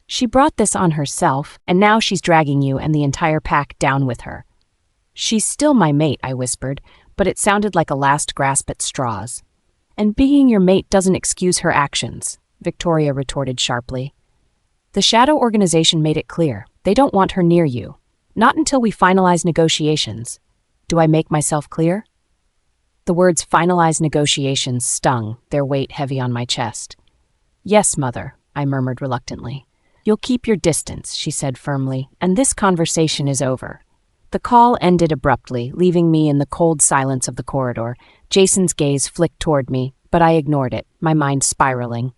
A: She brought this on herself, and now she's dragging you and the entire pack down with her. She's still my mate, I whispered, but it sounded like a last grasp at straws. And being your mate doesn't excuse her actions, Victoria retorted sharply. The Shadow Organization made it clear. They don't want her near you. Not until we finalize negotiations. Do I make myself clear? The words finalize negotiations stung, their weight heavy on my chest. Yes, Mother, I murmured reluctantly. You'll keep your distance, she said firmly, and this conversation is over. The call ended abruptly, leaving me in the cold silence of the corridor. Jason's gaze flicked toward me, but I ignored it, my mind spiraling.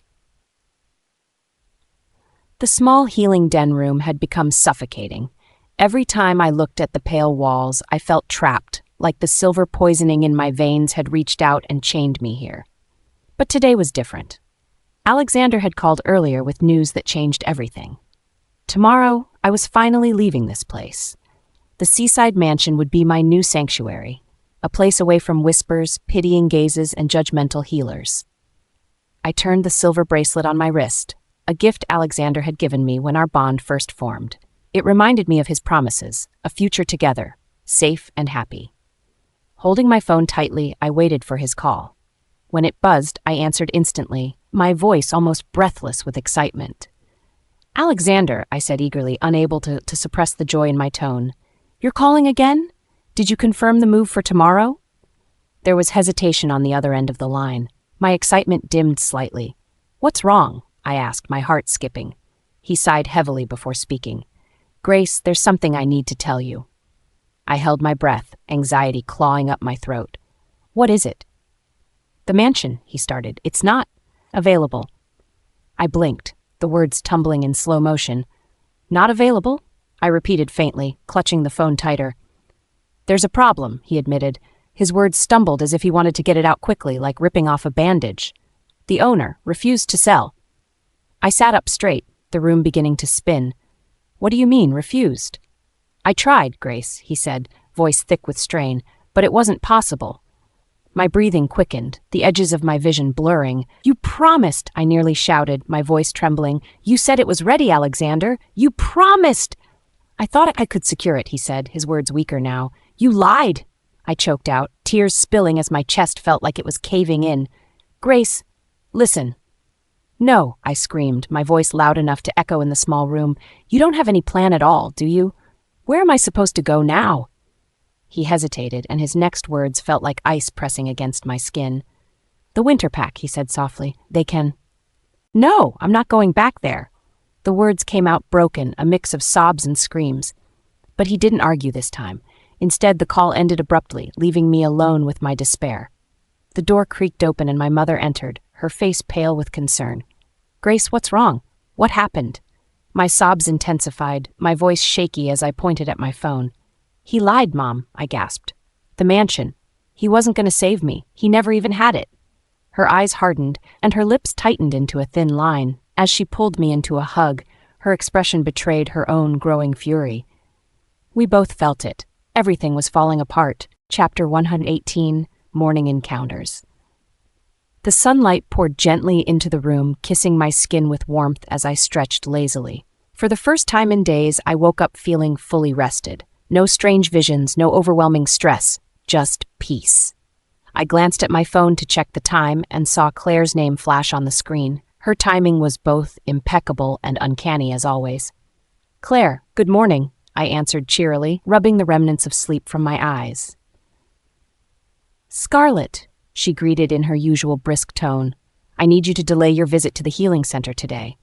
A: The small healing den room had become suffocating. Every time I looked at the pale walls, I felt trapped, like the silver poisoning in my veins had reached out and chained me here. But today was different. Alexander had called earlier with news that changed everything. Tomorrow, I was finally leaving this place. The seaside mansion would be my new sanctuary, a place away from whispers, pitying gazes, and judgmental healers. I turned the silver bracelet on my wrist, a gift Alexander had given me when our bond first formed. It reminded me of his promises, a future together, safe and happy. Holding my phone tightly, I waited for his call. When it buzzed, I answered instantly, my voice almost breathless with excitement. Alexander, I said eagerly, unable to suppress the joy in my tone. You're calling again? Did you confirm the move for tomorrow? There was hesitation on the other end of the line. My excitement dimmed slightly. "What's wrong?" I asked, my heart skipping. He sighed heavily before speaking. "Grace, there's something I need to tell you." I held my breath, anxiety clawing up my throat. "What is it?" "The mansion," he started. "It's not available." I blinked, the words tumbling in slow motion. "Not available?" I repeated faintly, clutching the phone tighter. "There's a problem," he admitted. His words stumbled as if he wanted to get it out quickly, like ripping off a bandage. "The owner refused to sell." I sat up straight, the room beginning to spin. "What do you mean, refused?" "I tried, Grace," he said, voice thick with strain, "but it wasn't possible." My breathing quickened, the edges of my vision blurring. "You promised," I nearly shouted, my voice trembling. "You said it was ready, Alexander. You promised!" "I thought I could secure it," he said, his words weaker now. "You lied!" I choked out, tears spilling as my chest felt like it was caving in. "Grace, listen." "No," I screamed, my voice loud enough to echo in the small room. "You don't have any plan at all, do you? Where am I supposed to go now?" He hesitated, and his next words felt like ice pressing against my skin. "The winter pack," he said softly. "They can—" "No, I'm not going back there." The words came out broken, a mix of sobs and screams. But he didn't argue this time. Instead, the call ended abruptly, leaving me alone with my despair. The door creaked open and my mother entered, her face pale with concern. "Grace, what's wrong? What happened?" My sobs intensified, my voice shaky as I pointed at my phone. "He lied, Mom," I gasped. "The mansion. He wasn't going to save me. He never even had it." Her eyes hardened, and her lips tightened into a thin line. As she pulled me into a hug, her expression betrayed her own growing fury. We both felt it. Everything was falling apart. Chapter 118, Morning Encounters. The sunlight poured gently into the room, kissing my skin with warmth as I stretched lazily. For the first time in days, I woke up feeling fully rested. No strange visions, no overwhelming stress, just peace. I glanced at my phone to check the time and saw Claire's name flash on the screen. Her timing was both impeccable and uncanny as always. "Claire, good morning," I answered cheerily, rubbing the remnants of sleep from my eyes. "Scarlett," she greeted in her usual brisk tone, "I need you to delay your visit to the healing center today.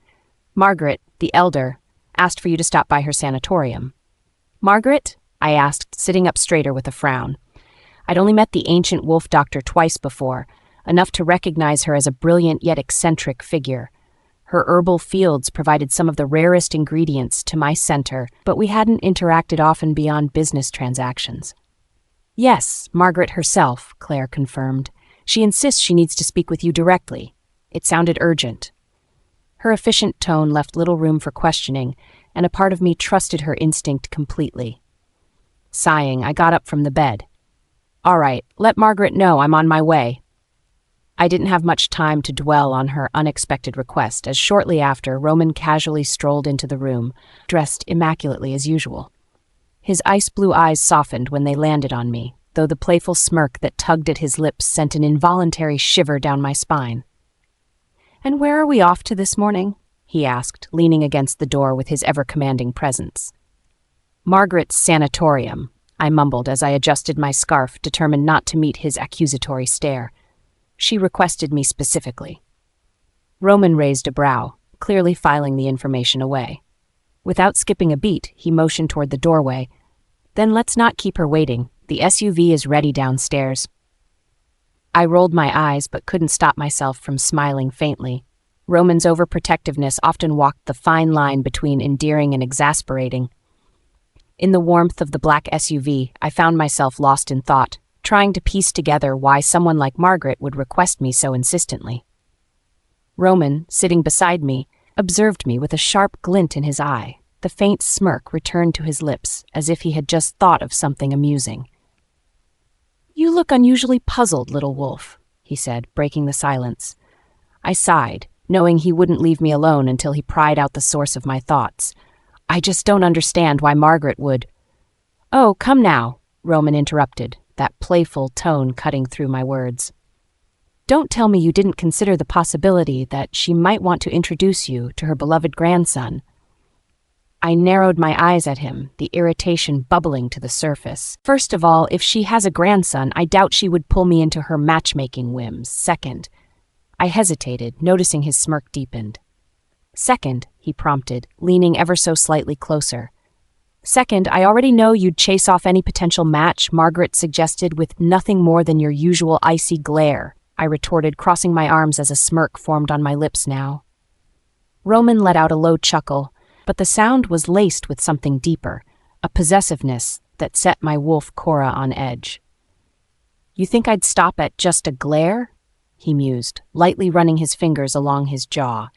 A: Margaret, the elder, asked for you to stop by her sanatorium." "Margaret?" I asked, sitting up straighter with a frown. I'd only met the ancient wolf doctor twice before, enough to recognize her as a brilliant yet eccentric figure. Her herbal fields provided some of the rarest ingredients to my center, but we hadn't interacted often beyond business transactions. "Yes, Margaret herself," Claire confirmed. "She insists she needs to speak with you directly." It sounded urgent. Her efficient tone left little room for questioning, and a part of me trusted her instinct completely. Sighing, I got up from the bed. "All right, let Margaret know I'm on my way." I didn't have much time to dwell on her unexpected request, as shortly after, Roman casually strolled into the room, dressed immaculately as usual. His ice-blue eyes softened when they landed on me, though the playful smirk that tugged at his lips sent an involuntary shiver down my spine. "And where are we off to this morning?" he asked, leaning against the door with his ever-commanding presence. "Margaret's sanatorium," I mumbled as I adjusted my scarf, determined not to meet his accusatory stare. "She requested me specifically." Roman raised a brow, clearly filing the information away. Without skipping a beat, he motioned toward the doorway. "Then let's not keep her waiting. The SUV is ready downstairs." I rolled my eyes but couldn't stop myself from smiling faintly. Roman's overprotectiveness often walked the fine line between endearing and exasperating. In the warmth of the black SUV, I found myself lost in thought, trying to piece together why someone like Margaret would request me so insistently. Roman, sitting beside me, observed me with a sharp glint in his eye. The faint smirk returned to his lips, as if he had just thought of something amusing. "You look unusually puzzled, little wolf," he said, breaking the silence. I sighed, knowing he wouldn't leave me alone until he pried out the source of my thoughts. "I just don't understand why Margaret would—" "Oh, come now," Roman interrupted, that playful tone cutting through my words. "Don't tell me you didn't consider the possibility that she might want to introduce you to her beloved grandson." I narrowed my eyes at him, the irritation bubbling to the surface. First of all, if she has a grandson, I doubt she would pull me into her matchmaking whims. Second, I hesitated, noticing his smirk deepened. Second, he prompted, leaning ever so slightly closer. Second, I already know you'd chase off any potential match, Margaret suggested, with nothing more than your usual icy glare, I retorted, crossing my arms as a smirk formed on my lips now. Roman let out a low chuckle, but the sound was laced with something deeper, a possessiveness that set my wolf Cora on edge. You think I'd stop at just a glare? He mused, lightly running his fingers along his jaw.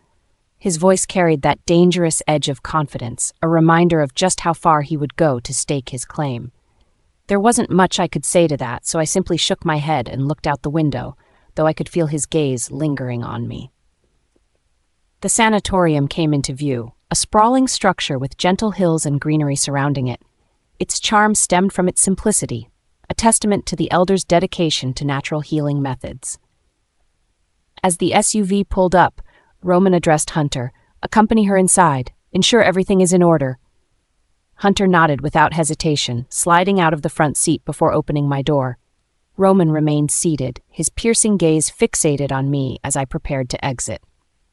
A: His voice carried that dangerous edge of confidence, a reminder of just how far he would go to stake his claim. There wasn't much I could say to that, so I simply shook my head and looked out the window, though I could feel his gaze lingering on me. The sanatorium came into view, a sprawling structure with gentle hills and greenery surrounding it. Its charm stemmed from its simplicity, a testament to the elders' dedication to natural healing methods. As the SUV pulled up, Roman addressed Hunter. Accompany her inside. Ensure everything is in order. Hunter nodded without hesitation, sliding out of the front seat before opening my door. Roman remained seated, his piercing gaze fixated on me as I prepared to exit.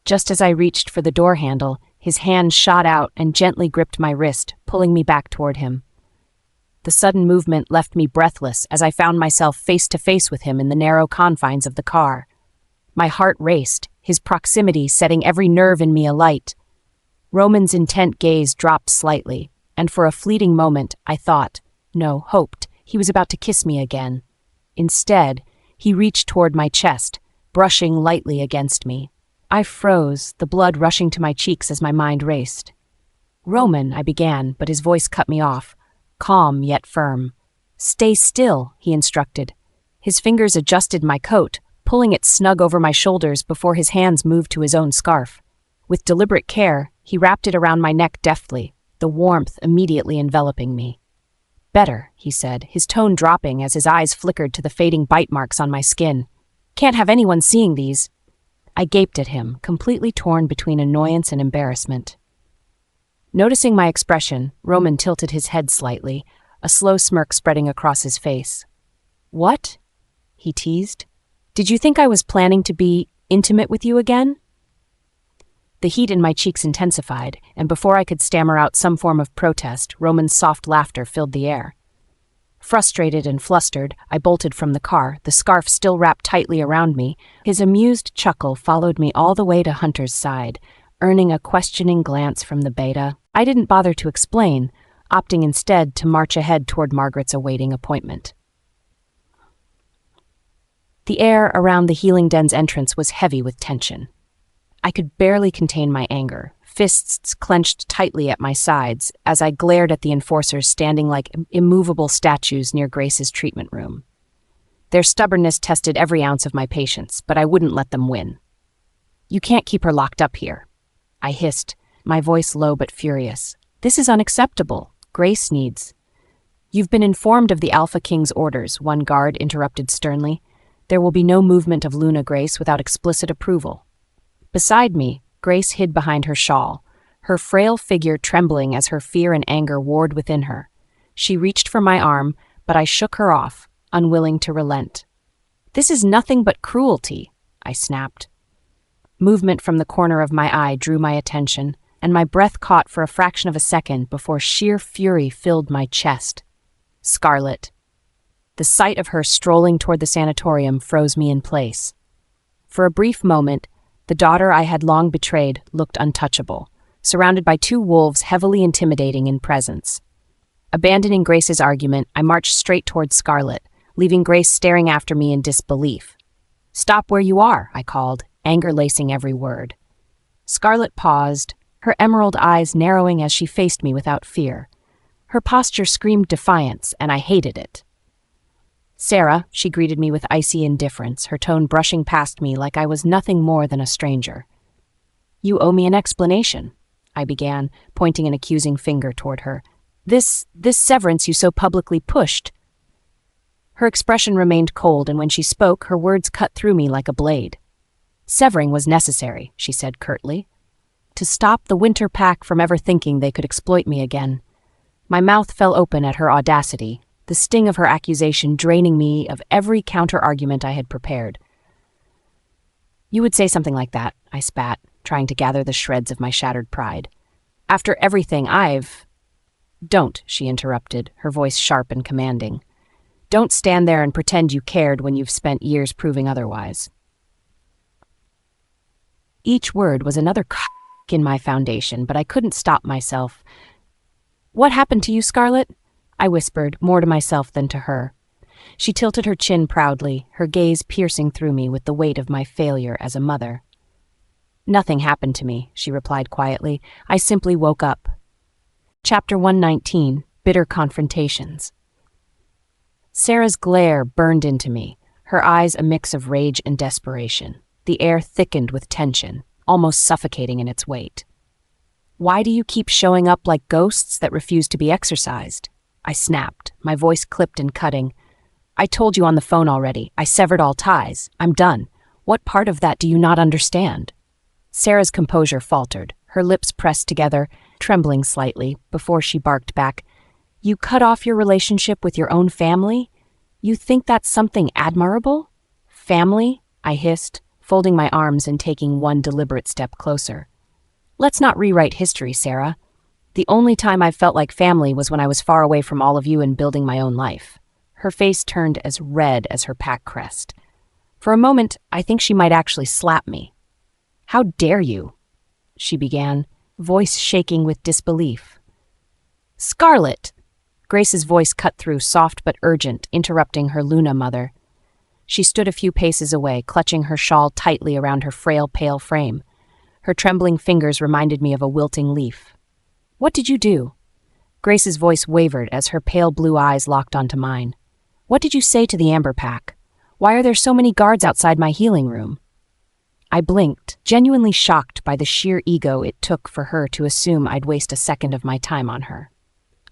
A: Just as I reached for the door handle, his hand shot out and gently gripped my wrist, pulling me back toward him. The sudden movement left me breathless as I found myself face to face with him in the narrow confines of the car. My heart raced, his proximity setting every nerve in me alight. Roman's intent gaze dropped slightly, and for a fleeting moment I hoped, he was about to kiss me again. Instead, he reached toward my chest, brushing lightly against me. I froze, the blood rushing to my cheeks as my mind raced. Roman, I began, but his voice cut me off, calm yet firm. Stay still, he instructed. His fingers adjusted my coat, pulling it snug over my shoulders before his hands moved to his own scarf. With deliberate care, he wrapped it around my neck deftly, the warmth immediately enveloping me. Better, he said, his tone dropping as his eyes flickered to the fading bite marks on my skin. Can't have anyone seeing these. I gaped at him, completely torn between annoyance and embarrassment. Noticing my expression, Roman tilted his head slightly, a slow smirk spreading across his face. What? He teased. Did you think I was planning to be intimate with you again? The heat in my cheeks intensified, and before I could stammer out some form of protest, Roman's soft laughter filled the air. Frustrated and flustered, I bolted from the car, the scarf still wrapped tightly around me. His amused chuckle followed me all the way to Hunter's side, earning a questioning glance from the beta. I didn't bother to explain, opting instead to march ahead toward Margaret's awaiting appointment. The air around the healing den's entrance was heavy with tension. I could barely contain my anger, fists clenched tightly at my sides as I glared at the enforcers standing like immovable statues near Grace's treatment room. Their stubbornness tested every ounce of my patience, but I wouldn't let them win. You can't keep her locked up here, I hissed, my voice low but furious. This is unacceptable. Grace needs. You've been informed of the Alpha King's orders, one guard interrupted sternly. There will be no movement of Luna Grace without explicit approval. Beside me, Grace hid behind her shawl, her frail figure trembling as her fear and anger warred within her. She reached for my arm, but I shook her off, unwilling to relent. This is nothing but cruelty, I snapped. Movement from the corner of my eye drew my attention, and my breath caught for a fraction of a second before sheer fury filled my chest. Scarlet. The sight of her strolling toward the sanatorium froze me in place. For a brief moment, the daughter I had long betrayed looked untouchable, surrounded by two wolves heavily intimidating in presence. Abandoning Grace's argument, I marched straight toward Scarlet, leaving Grace staring after me in disbelief. Stop where you are, I called, anger lacing every word. Scarlet paused, her emerald eyes narrowing as she faced me without fear. Her posture screamed defiance, and I hated it. Sarah, she greeted me with icy indifference, her tone brushing past me like I was nothing more than a stranger. You owe me an explanation, I began, pointing an accusing finger toward her. This severance you so publicly pushed. Her expression remained cold, and when she spoke, her words cut through me like a blade. Severing was necessary, she said curtly. to stop the winter pack from ever thinking they could exploit me again. My mouth fell open at her audacity, the sting of her accusation draining me of every counter-argument I had prepared. "You would say something like that," I spat, trying to gather the shreds of my shattered pride. "After everything I've—" "Don't," she interrupted, her voice sharp and commanding. "Don't stand there and pretend you cared when you've spent years proving otherwise." Each word was another in my foundation, but I couldn't stop myself. "What happened to you, Scarlett?" I whispered, more to myself than to her. She tilted her chin proudly, her gaze piercing through me with the weight of my failure as a mother. "Nothing happened to me," she replied quietly. "I simply woke up." Chapter 119, Bitter Confrontations. Sarah's glare burned into me, her eyes a mix of rage and desperation. The air thickened with tension, almost suffocating in its weight. "Why do you keep showing up like ghosts that refuse to be exorcised?" I snapped, my voice clipped and cutting. "I told you on the phone already. I severed all ties. I'm done. What part of that do you not understand?" Sarah's composure faltered, her lips pressed together, trembling slightly, before she barked back, "You cut off your relationship with your own family? You think that's something admirable?" "Family?" I hissed, folding my arms and taking one deliberate step closer. "Let's not rewrite history, Sarah. The only time I felt like family was when I was far away from all of you and building my own life." Her face turned as red as her pack crest. For a moment, I think she might actually slap me. "How dare you?" she began, voice shaking with disbelief. "Scarlett!" Grace's voice cut through, soft but urgent, interrupting her Luna mother. She stood a few paces away, clutching her shawl tightly around her frail, pale frame. Her trembling fingers reminded me of a wilting leaf. "What did you do?" Grace's voice wavered as her pale blue eyes locked onto mine. "What did you say to the Amber Pack? Why are there so many guards outside my healing room?" I blinked, genuinely shocked by the sheer ego it took for her to assume I'd waste a second of my time on her.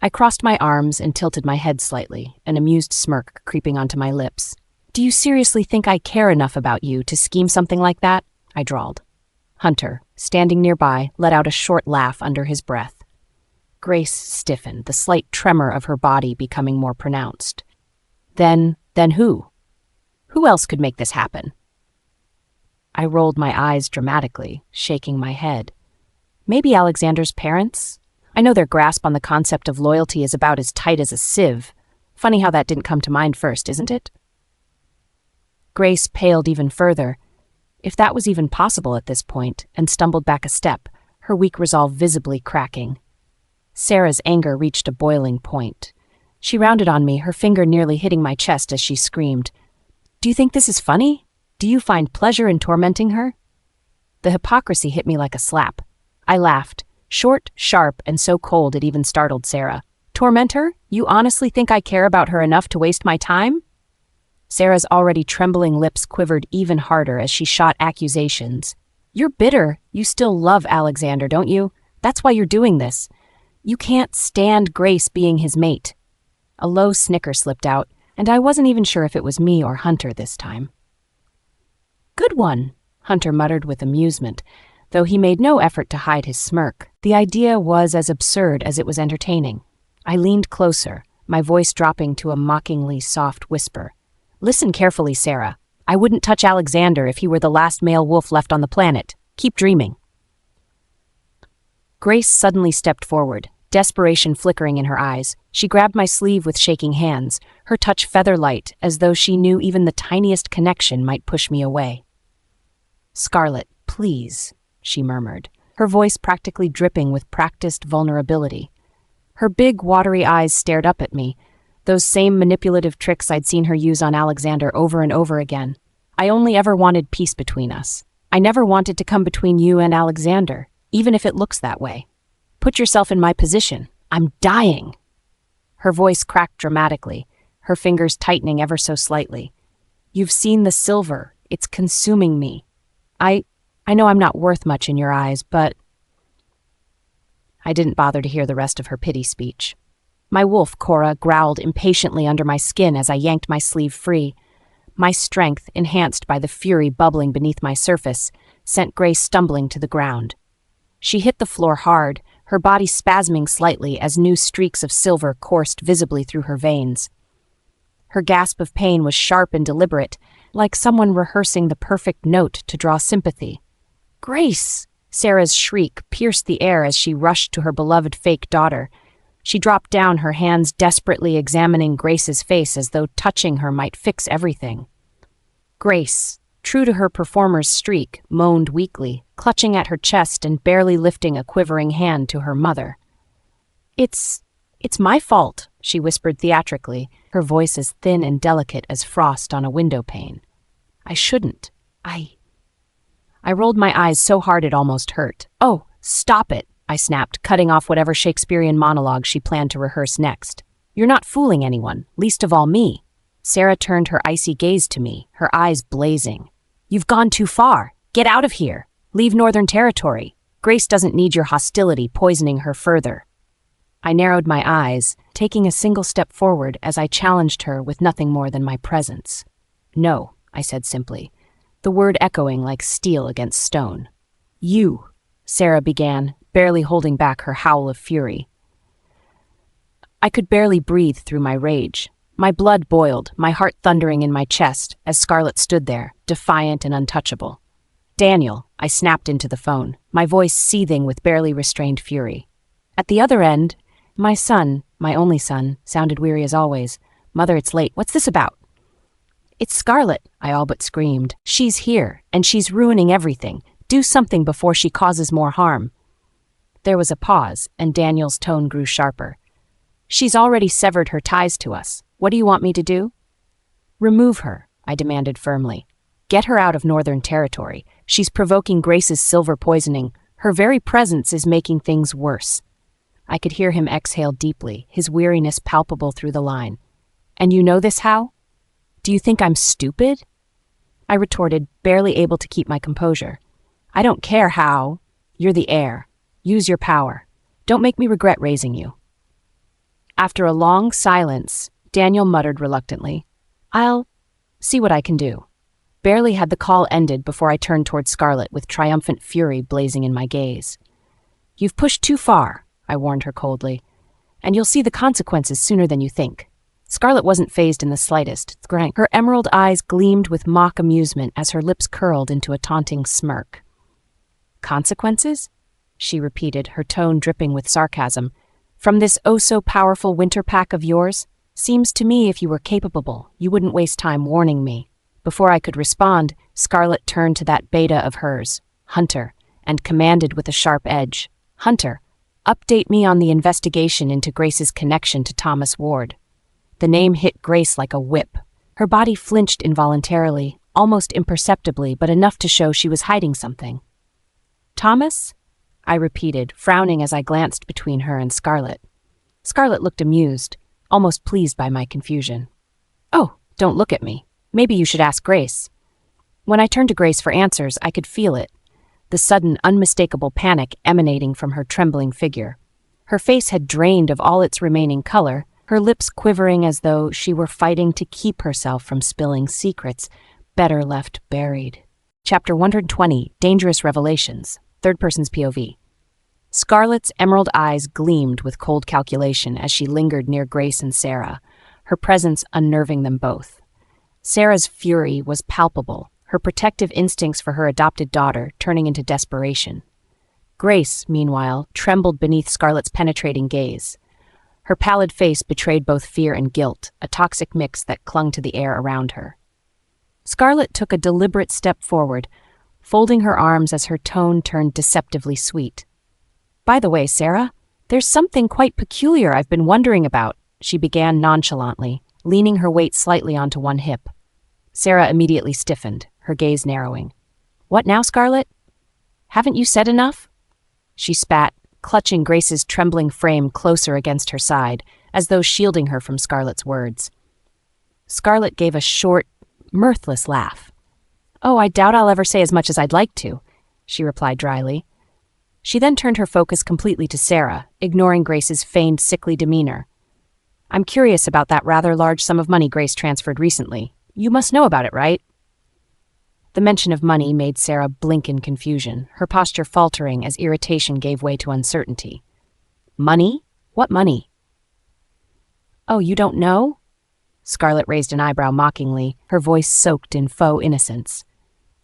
A: I crossed my arms and tilted my head slightly, an amused smirk creeping onto my lips. "Do you seriously think I care enough about you to scheme something like that?" I drawled. Hunter, standing nearby, let out a short laugh under his breath. Grace stiffened, the slight tremor of her body becoming more pronounced. Then who? Who else could make this happen?" I rolled my eyes dramatically, shaking my head. "Maybe Alexander's parents? I know their grasp on the concept of loyalty is about as tight as a sieve. Funny how that didn't come to mind first, isn't it?" Grace paled even further, if that was even possible at this point, and stumbled back a step, her weak resolve visibly cracking. Sarah's anger reached a boiling point. She rounded on me, her finger nearly hitting my chest as she screamed, "Do you think this is funny? Do you find pleasure in tormenting her?" The hypocrisy hit me like a slap. I laughed, short, sharp, and so cold it even startled Sarah. "Torment her? You honestly think I care about her enough to waste my time?" Sarah's already trembling lips quivered even harder as she shot accusations. "You're bitter. You still love Alexander, don't you? That's why you're doing this. You can't stand Grace being his mate." A low snicker slipped out, and I wasn't even sure if it was me or Hunter this time. "Good one," Hunter muttered with amusement, though he made no effort to hide his smirk. The idea was as absurd as it was entertaining. I leaned closer, my voice dropping to a mockingly soft whisper. "Listen carefully, Sarah. I wouldn't touch Alexander if he were the last male wolf left on the planet. Keep dreaming." Grace suddenly stepped forward, desperation flickering in her eyes. She grabbed my sleeve with shaking hands, her touch feather-light, as though she knew even the tiniest connection might push me away. "Scarlett, please," she murmured, her voice practically dripping with practiced vulnerability. Her big, watery eyes stared up at me, those same manipulative tricks I'd seen her use on Alexander over and over again. I only ever wanted peace between us. I never wanted to come between you and Alexander, even if it looks that way. Put yourself in my position. I'm dying." Her voice cracked dramatically, her fingers tightening ever so slightly. "You've seen the silver. It's consuming me. I know I'm not worth much in your eyes, but—" I didn't bother to hear the rest of her pity speech. My wolf, Cora, growled impatiently under my skin as I yanked my sleeve free. My strength, enhanced by the fury bubbling beneath my surface, sent Grace stumbling to the ground. She hit the floor hard, her body spasming slightly as new streaks of silver coursed visibly through her veins. Her gasp of pain was sharp and deliberate, like someone rehearsing the perfect note to draw sympathy. "Grace!" Sarah's shriek pierced the air as she rushed to her beloved fake daughter. She dropped down, her hands desperately examining Grace's face as though touching her might fix everything. Grace, true to her performer's streak, moaned weakly, clutching at her chest and barely lifting a quivering hand to her mother. It's my fault," she whispered theatrically, her voice as thin and delicate as frost on a window pane. "I shouldn't. I rolled my eyes so hard it almost hurt. "Oh, stop it," I snapped, cutting off whatever Shakespearean monologue she planned to rehearse next. "You're not fooling anyone, least of all me." Sarah turned her icy gaze to me, her eyes blazing. "You've gone too far. Get out of here. Leave Northern Territory. Grace doesn't need your hostility poisoning her further." I narrowed my eyes, taking a single step forward as I challenged her with nothing more than my presence. "No," I said simply, the word echoing like steel against stone. "You," Sarah began, barely holding back her howl of fury. I could barely breathe through my rage. My blood boiled, my heart thundering in my chest as Scarlett stood there, defiant and untouchable. "Daniel," I snapped into the phone, my voice seething with barely restrained fury. At the other end, my son, my only son, sounded weary as always. "Mother, it's late. What's this about?" "It's Scarlett," I all but screamed. "She's here, and she's ruining everything. Do something before she causes more harm." There was a pause, and Daniel's tone grew sharper. "She's already severed her ties to us. What do you want me to do?" "Remove her," I demanded firmly. "Get her out of Northern Territory. She's provoking Grace's silver poisoning. Her very presence is making things worse." I could hear him exhale deeply, his weariness palpable through the line. "And you know this how? Do you think I'm stupid?" I retorted, barely able to keep my composure. "I don't care how. You're the heir. Use your power. Don't make me regret raising you." After a long silence, Daniel muttered reluctantly, "I'll see what I can do." Barely had the call ended before I turned toward Scarlett with triumphant fury blazing in my gaze. "You've pushed too far," I warned her coldly, "and you'll see the consequences sooner than you think." Scarlett wasn't fazed in the slightest. Her emerald eyes gleamed with mock amusement as her lips curled into a taunting smirk. "Consequences?" she repeated, her tone dripping with sarcasm. "From this oh-so-powerful winter pack of yours? Seems to me if you were capable, you wouldn't waste time warning me." Before I could respond, Scarlett turned to that beta of hers, Hunter, and commanded with a sharp edge, "Hunter, update me on the investigation into Grace's connection to Thomas Ward." The name hit Grace like a whip. Her body flinched involuntarily, almost imperceptibly, but enough to show she was hiding something. "Thomas?" I repeated, frowning as I glanced between her and Scarlett. Scarlett looked amused, almost pleased by my confusion. "Oh, don't look at me. Maybe you should ask Grace." When I turned to Grace for answers, I could feel it, the sudden, unmistakable panic emanating from her trembling figure. Her face had drained of all its remaining color, her lips quivering as though she were fighting to keep herself from spilling secrets better left buried. Chapter 120, Dangerous Revelations, Third Person's POV. Scarlett's emerald eyes gleamed with cold calculation as she lingered near Grace and Sarah, her presence unnerving them both. Sarah's fury was palpable, her protective instincts for her adopted daughter turning into desperation. Grace, meanwhile, trembled beneath Scarlett's penetrating gaze. Her pallid face betrayed both fear and guilt, a toxic mix that clung to the air around her. Scarlett took a deliberate step forward, folding her arms as her tone turned deceptively sweet. "By the way, Sarah, there's something quite peculiar I've been wondering about," she began nonchalantly, leaning her weight slightly onto one hip. Sarah immediately stiffened, her gaze narrowing. "What now, Scarlett? Haven't you said enough?" She spat, clutching Grace's trembling frame closer against her side, as though shielding her from Scarlett's words. Scarlett gave a short, mirthless laugh. "Oh, I doubt I'll ever say as much as I'd like to," she replied dryly. She then turned her focus completely to Sarah, ignoring Grace's feigned sickly demeanor. "I'm curious about that rather large sum of money Grace transferred recently. You must know about it, right?" The mention of money made Sarah blink in confusion, her posture faltering as irritation gave way to uncertainty. Money? What money? Oh, you don't know? Scarlett raised an eyebrow mockingly, her voice soaked in faux innocence.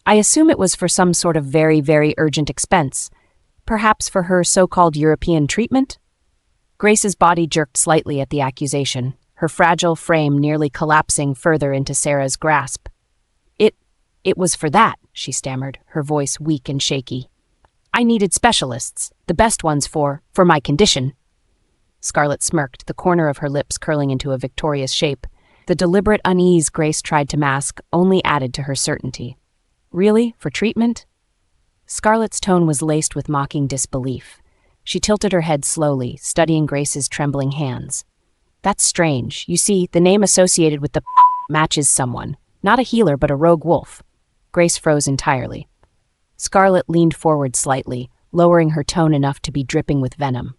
A: I assume it was for some sort of very, very urgent expense. Perhaps for her so-called European treatment? Grace's body jerked slightly at the accusation, her fragile frame nearly collapsing further into Sarah's grasp. It was for that, she stammered, her voice weak and shaky. I needed specialists, the best ones for my condition. Scarlett smirked, the corner of her lips curling into a victorious shape. The deliberate unease Grace tried to mask only added to her certainty. Really? For treatment? Scarlett's tone was laced with mocking disbelief. She tilted her head slowly, studying Grace's trembling hands. That's strange. You see, the name associated with the matches someone. Not a healer, but a rogue wolf. Grace froze entirely. Scarlett leaned forward slightly, lowering her tone enough to be dripping with venom.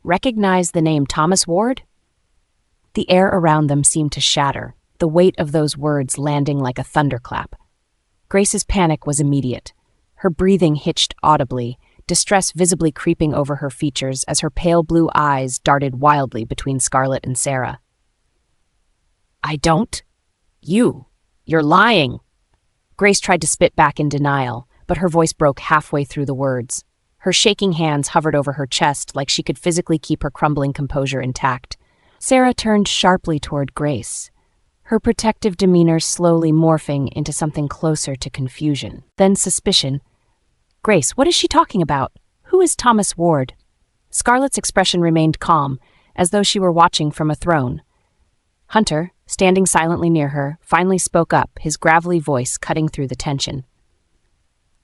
A: Recognize the name Thomas Ward? The air around them seemed to shatter, the weight of those words landing like a thunderclap. Grace's panic was immediate. Her breathing hitched audibly, distress visibly creeping over her features as her pale blue eyes darted wildly between Scarlett and Sarah. I don't. You're lying. Grace tried to spit back in denial, but her voice broke halfway through the words. Her shaking hands hovered over her chest like she could physically keep her crumbling composure intact. Sarah turned sharply toward Grace, her protective demeanor slowly morphing into something closer to confusion, then suspicion. Grace, what is she talking about? Who is Thomas Ward? Scarlett's expression remained calm, as though she were watching from a throne. Hunter, standing silently near her, finally spoke up, his gravelly voice cutting through the tension.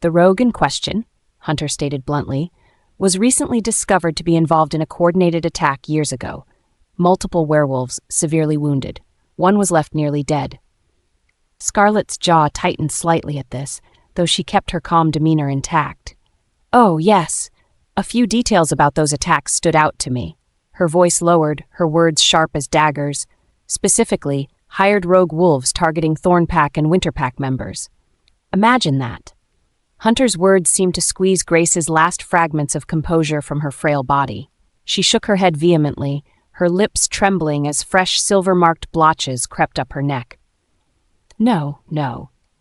A: The rogue in question, Hunter stated bluntly, was recently discovered to be involved in a coordinated attack years ago. Multiple werewolves severely wounded. One was left nearly dead. Scarlett's jaw tightened slightly at this, though she kept her calm demeanor intact. Oh, yes. A few details about those attacks stood out to me. Her voice lowered, her words sharp as daggers. Specifically, hired rogue wolves targeting Thornpack and Winterpack members. Imagine that. Hunter's words seemed to squeeze Grace's last fragments of composure from her frail body. She shook her head vehemently, her lips trembling as fresh silver-marked blotches crept up her neck. No,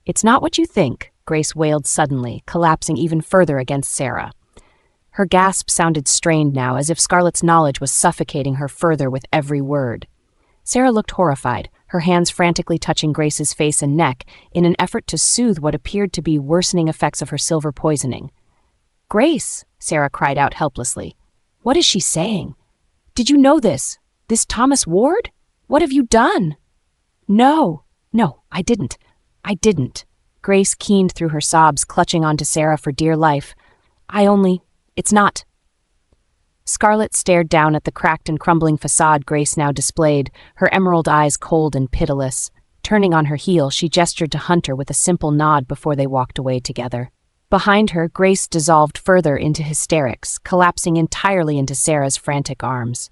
A: it's not what you think, Grace wailed suddenly, collapsing even further against Sarah. Her gasp sounded strained now, as if Scarlett's knowledge was suffocating her further with every word. Sarah looked horrified, her hands frantically touching Grace's face and neck in an effort to soothe what appeared to be worsening effects of her silver poisoning. Grace, Sarah cried out helplessly. What is she saying? Did you know this? This Thomas Ward? What have you done? No, I didn't. Grace keened through her sobs, clutching onto Sarah for dear life. It's not. Scarlett stared down at the cracked and crumbling facade Grace now displayed, her emerald eyes cold and pitiless. Turning on her heel, she gestured to Hunter with a simple nod before they walked away together. Behind her, Grace dissolved further into hysterics, collapsing entirely into Sarah's frantic arms.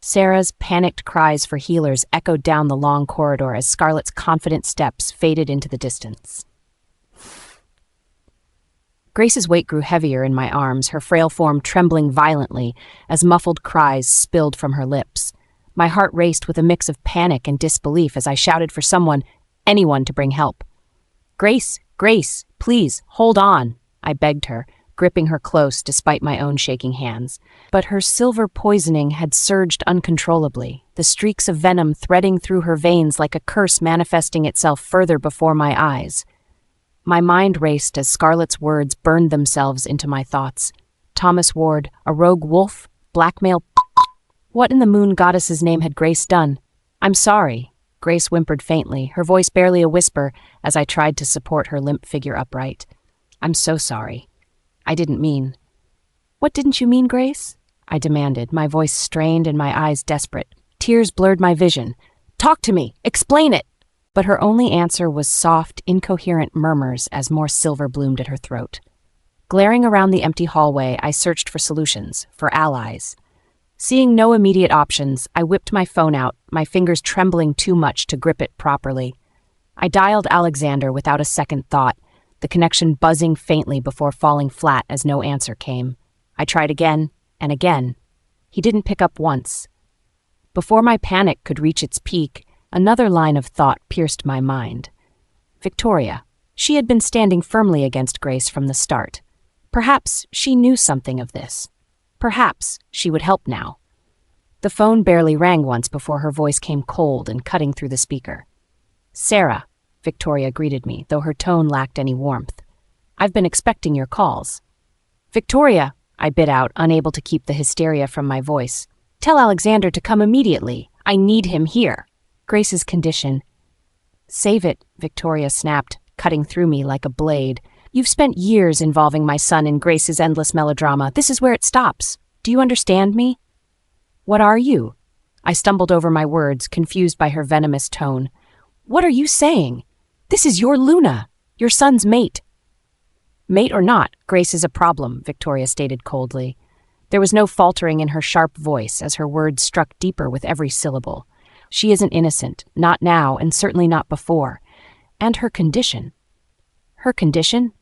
A: Sarah's panicked cries for healers echoed down the long corridor as Scarlett's confident steps faded into the distance. Grace's weight grew heavier in my arms, her frail form trembling violently as muffled cries spilled from her lips. My heart raced with a mix of panic and disbelief as I shouted for anyone to bring help. Grace, please, hold on, I begged her, gripping her close despite my own shaking hands. But her silver poisoning had surged uncontrollably, the streaks of venom threading through her veins like a curse manifesting itself further before my eyes. My mind raced as Scarlett's words burned themselves into my thoughts. Thomas Ward, a rogue wolf, blackmail. What in the moon goddess's name had Grace done? I'm sorry, Grace whimpered faintly, her voice barely a whisper as I tried to support her limp figure upright. I'm so sorry. I didn't mean. What didn't you mean, Grace? I demanded, my voice strained and my eyes desperate. Tears blurred my vision. Talk to me! Explain it! But her only answer was soft, incoherent murmurs as more silver bloomed at her throat. Glaring around the empty hallway, I searched for solutions, for allies. Seeing no immediate options, I whipped my phone out, my fingers trembling too much to grip it properly. I dialed Alexander without a second thought, the connection buzzing faintly before falling flat as no answer came. I tried again and again. He didn't pick up once. Before my panic could reach its peak, another line of thought pierced my mind. Victoria. She had been standing firmly against Grace from the start. Perhaps she knew something of this. Perhaps she would help now. The phone barely rang once before her voice came cold and cutting through the speaker. "Sarah," Victoria greeted me, though her tone lacked any warmth. "I've been expecting your calls." "Victoria," I bit out, unable to keep the hysteria from my voice. "Tell Alexander to come immediately. I need him here." Grace's condition. "Save it," Victoria snapped, cutting through me like a blade. "You've spent years involving my son in Grace's endless melodrama. This is where it stops. Do you understand me?" "What are you?" I stumbled over my words, confused by her venomous tone. "What are you saying? This is your Luna, your son's mate." "Mate or not, Grace is a problem," Victoria stated coldly. There was no faltering in her sharp voice as her words struck deeper with every syllable. "She isn't innocent, not now, and certainly not before. And her condition." "Her condition?"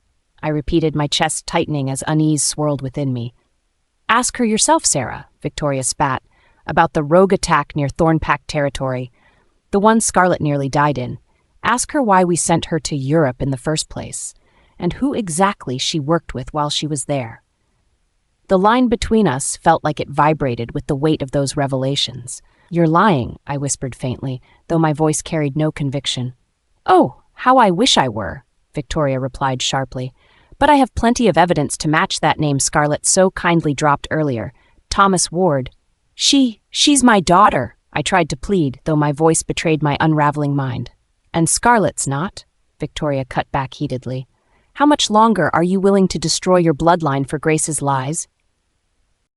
A: I repeated, my chest tightening as unease swirled within me. "Ask her yourself, Sarah," Victoria spat, "about the rogue attack near Thornpack territory, the one Scarlet nearly died in. Ask her why we sent her to Europe in the first place, and who exactly she worked with while she was there." The line between us felt like it vibrated with the weight of those revelations. "You're lying," I whispered faintly, though my voice carried no conviction. "Oh, how I wish I were," Victoria replied sharply. "But I have plenty of evidence to match that name Scarlet so kindly dropped earlier. Thomas Ward. She's my daughter," I tried to plead, though my voice betrayed my unraveling mind. "And Scarlet's not," Victoria cut back heatedly. "How much longer are you willing to destroy your bloodline for Grace's lies?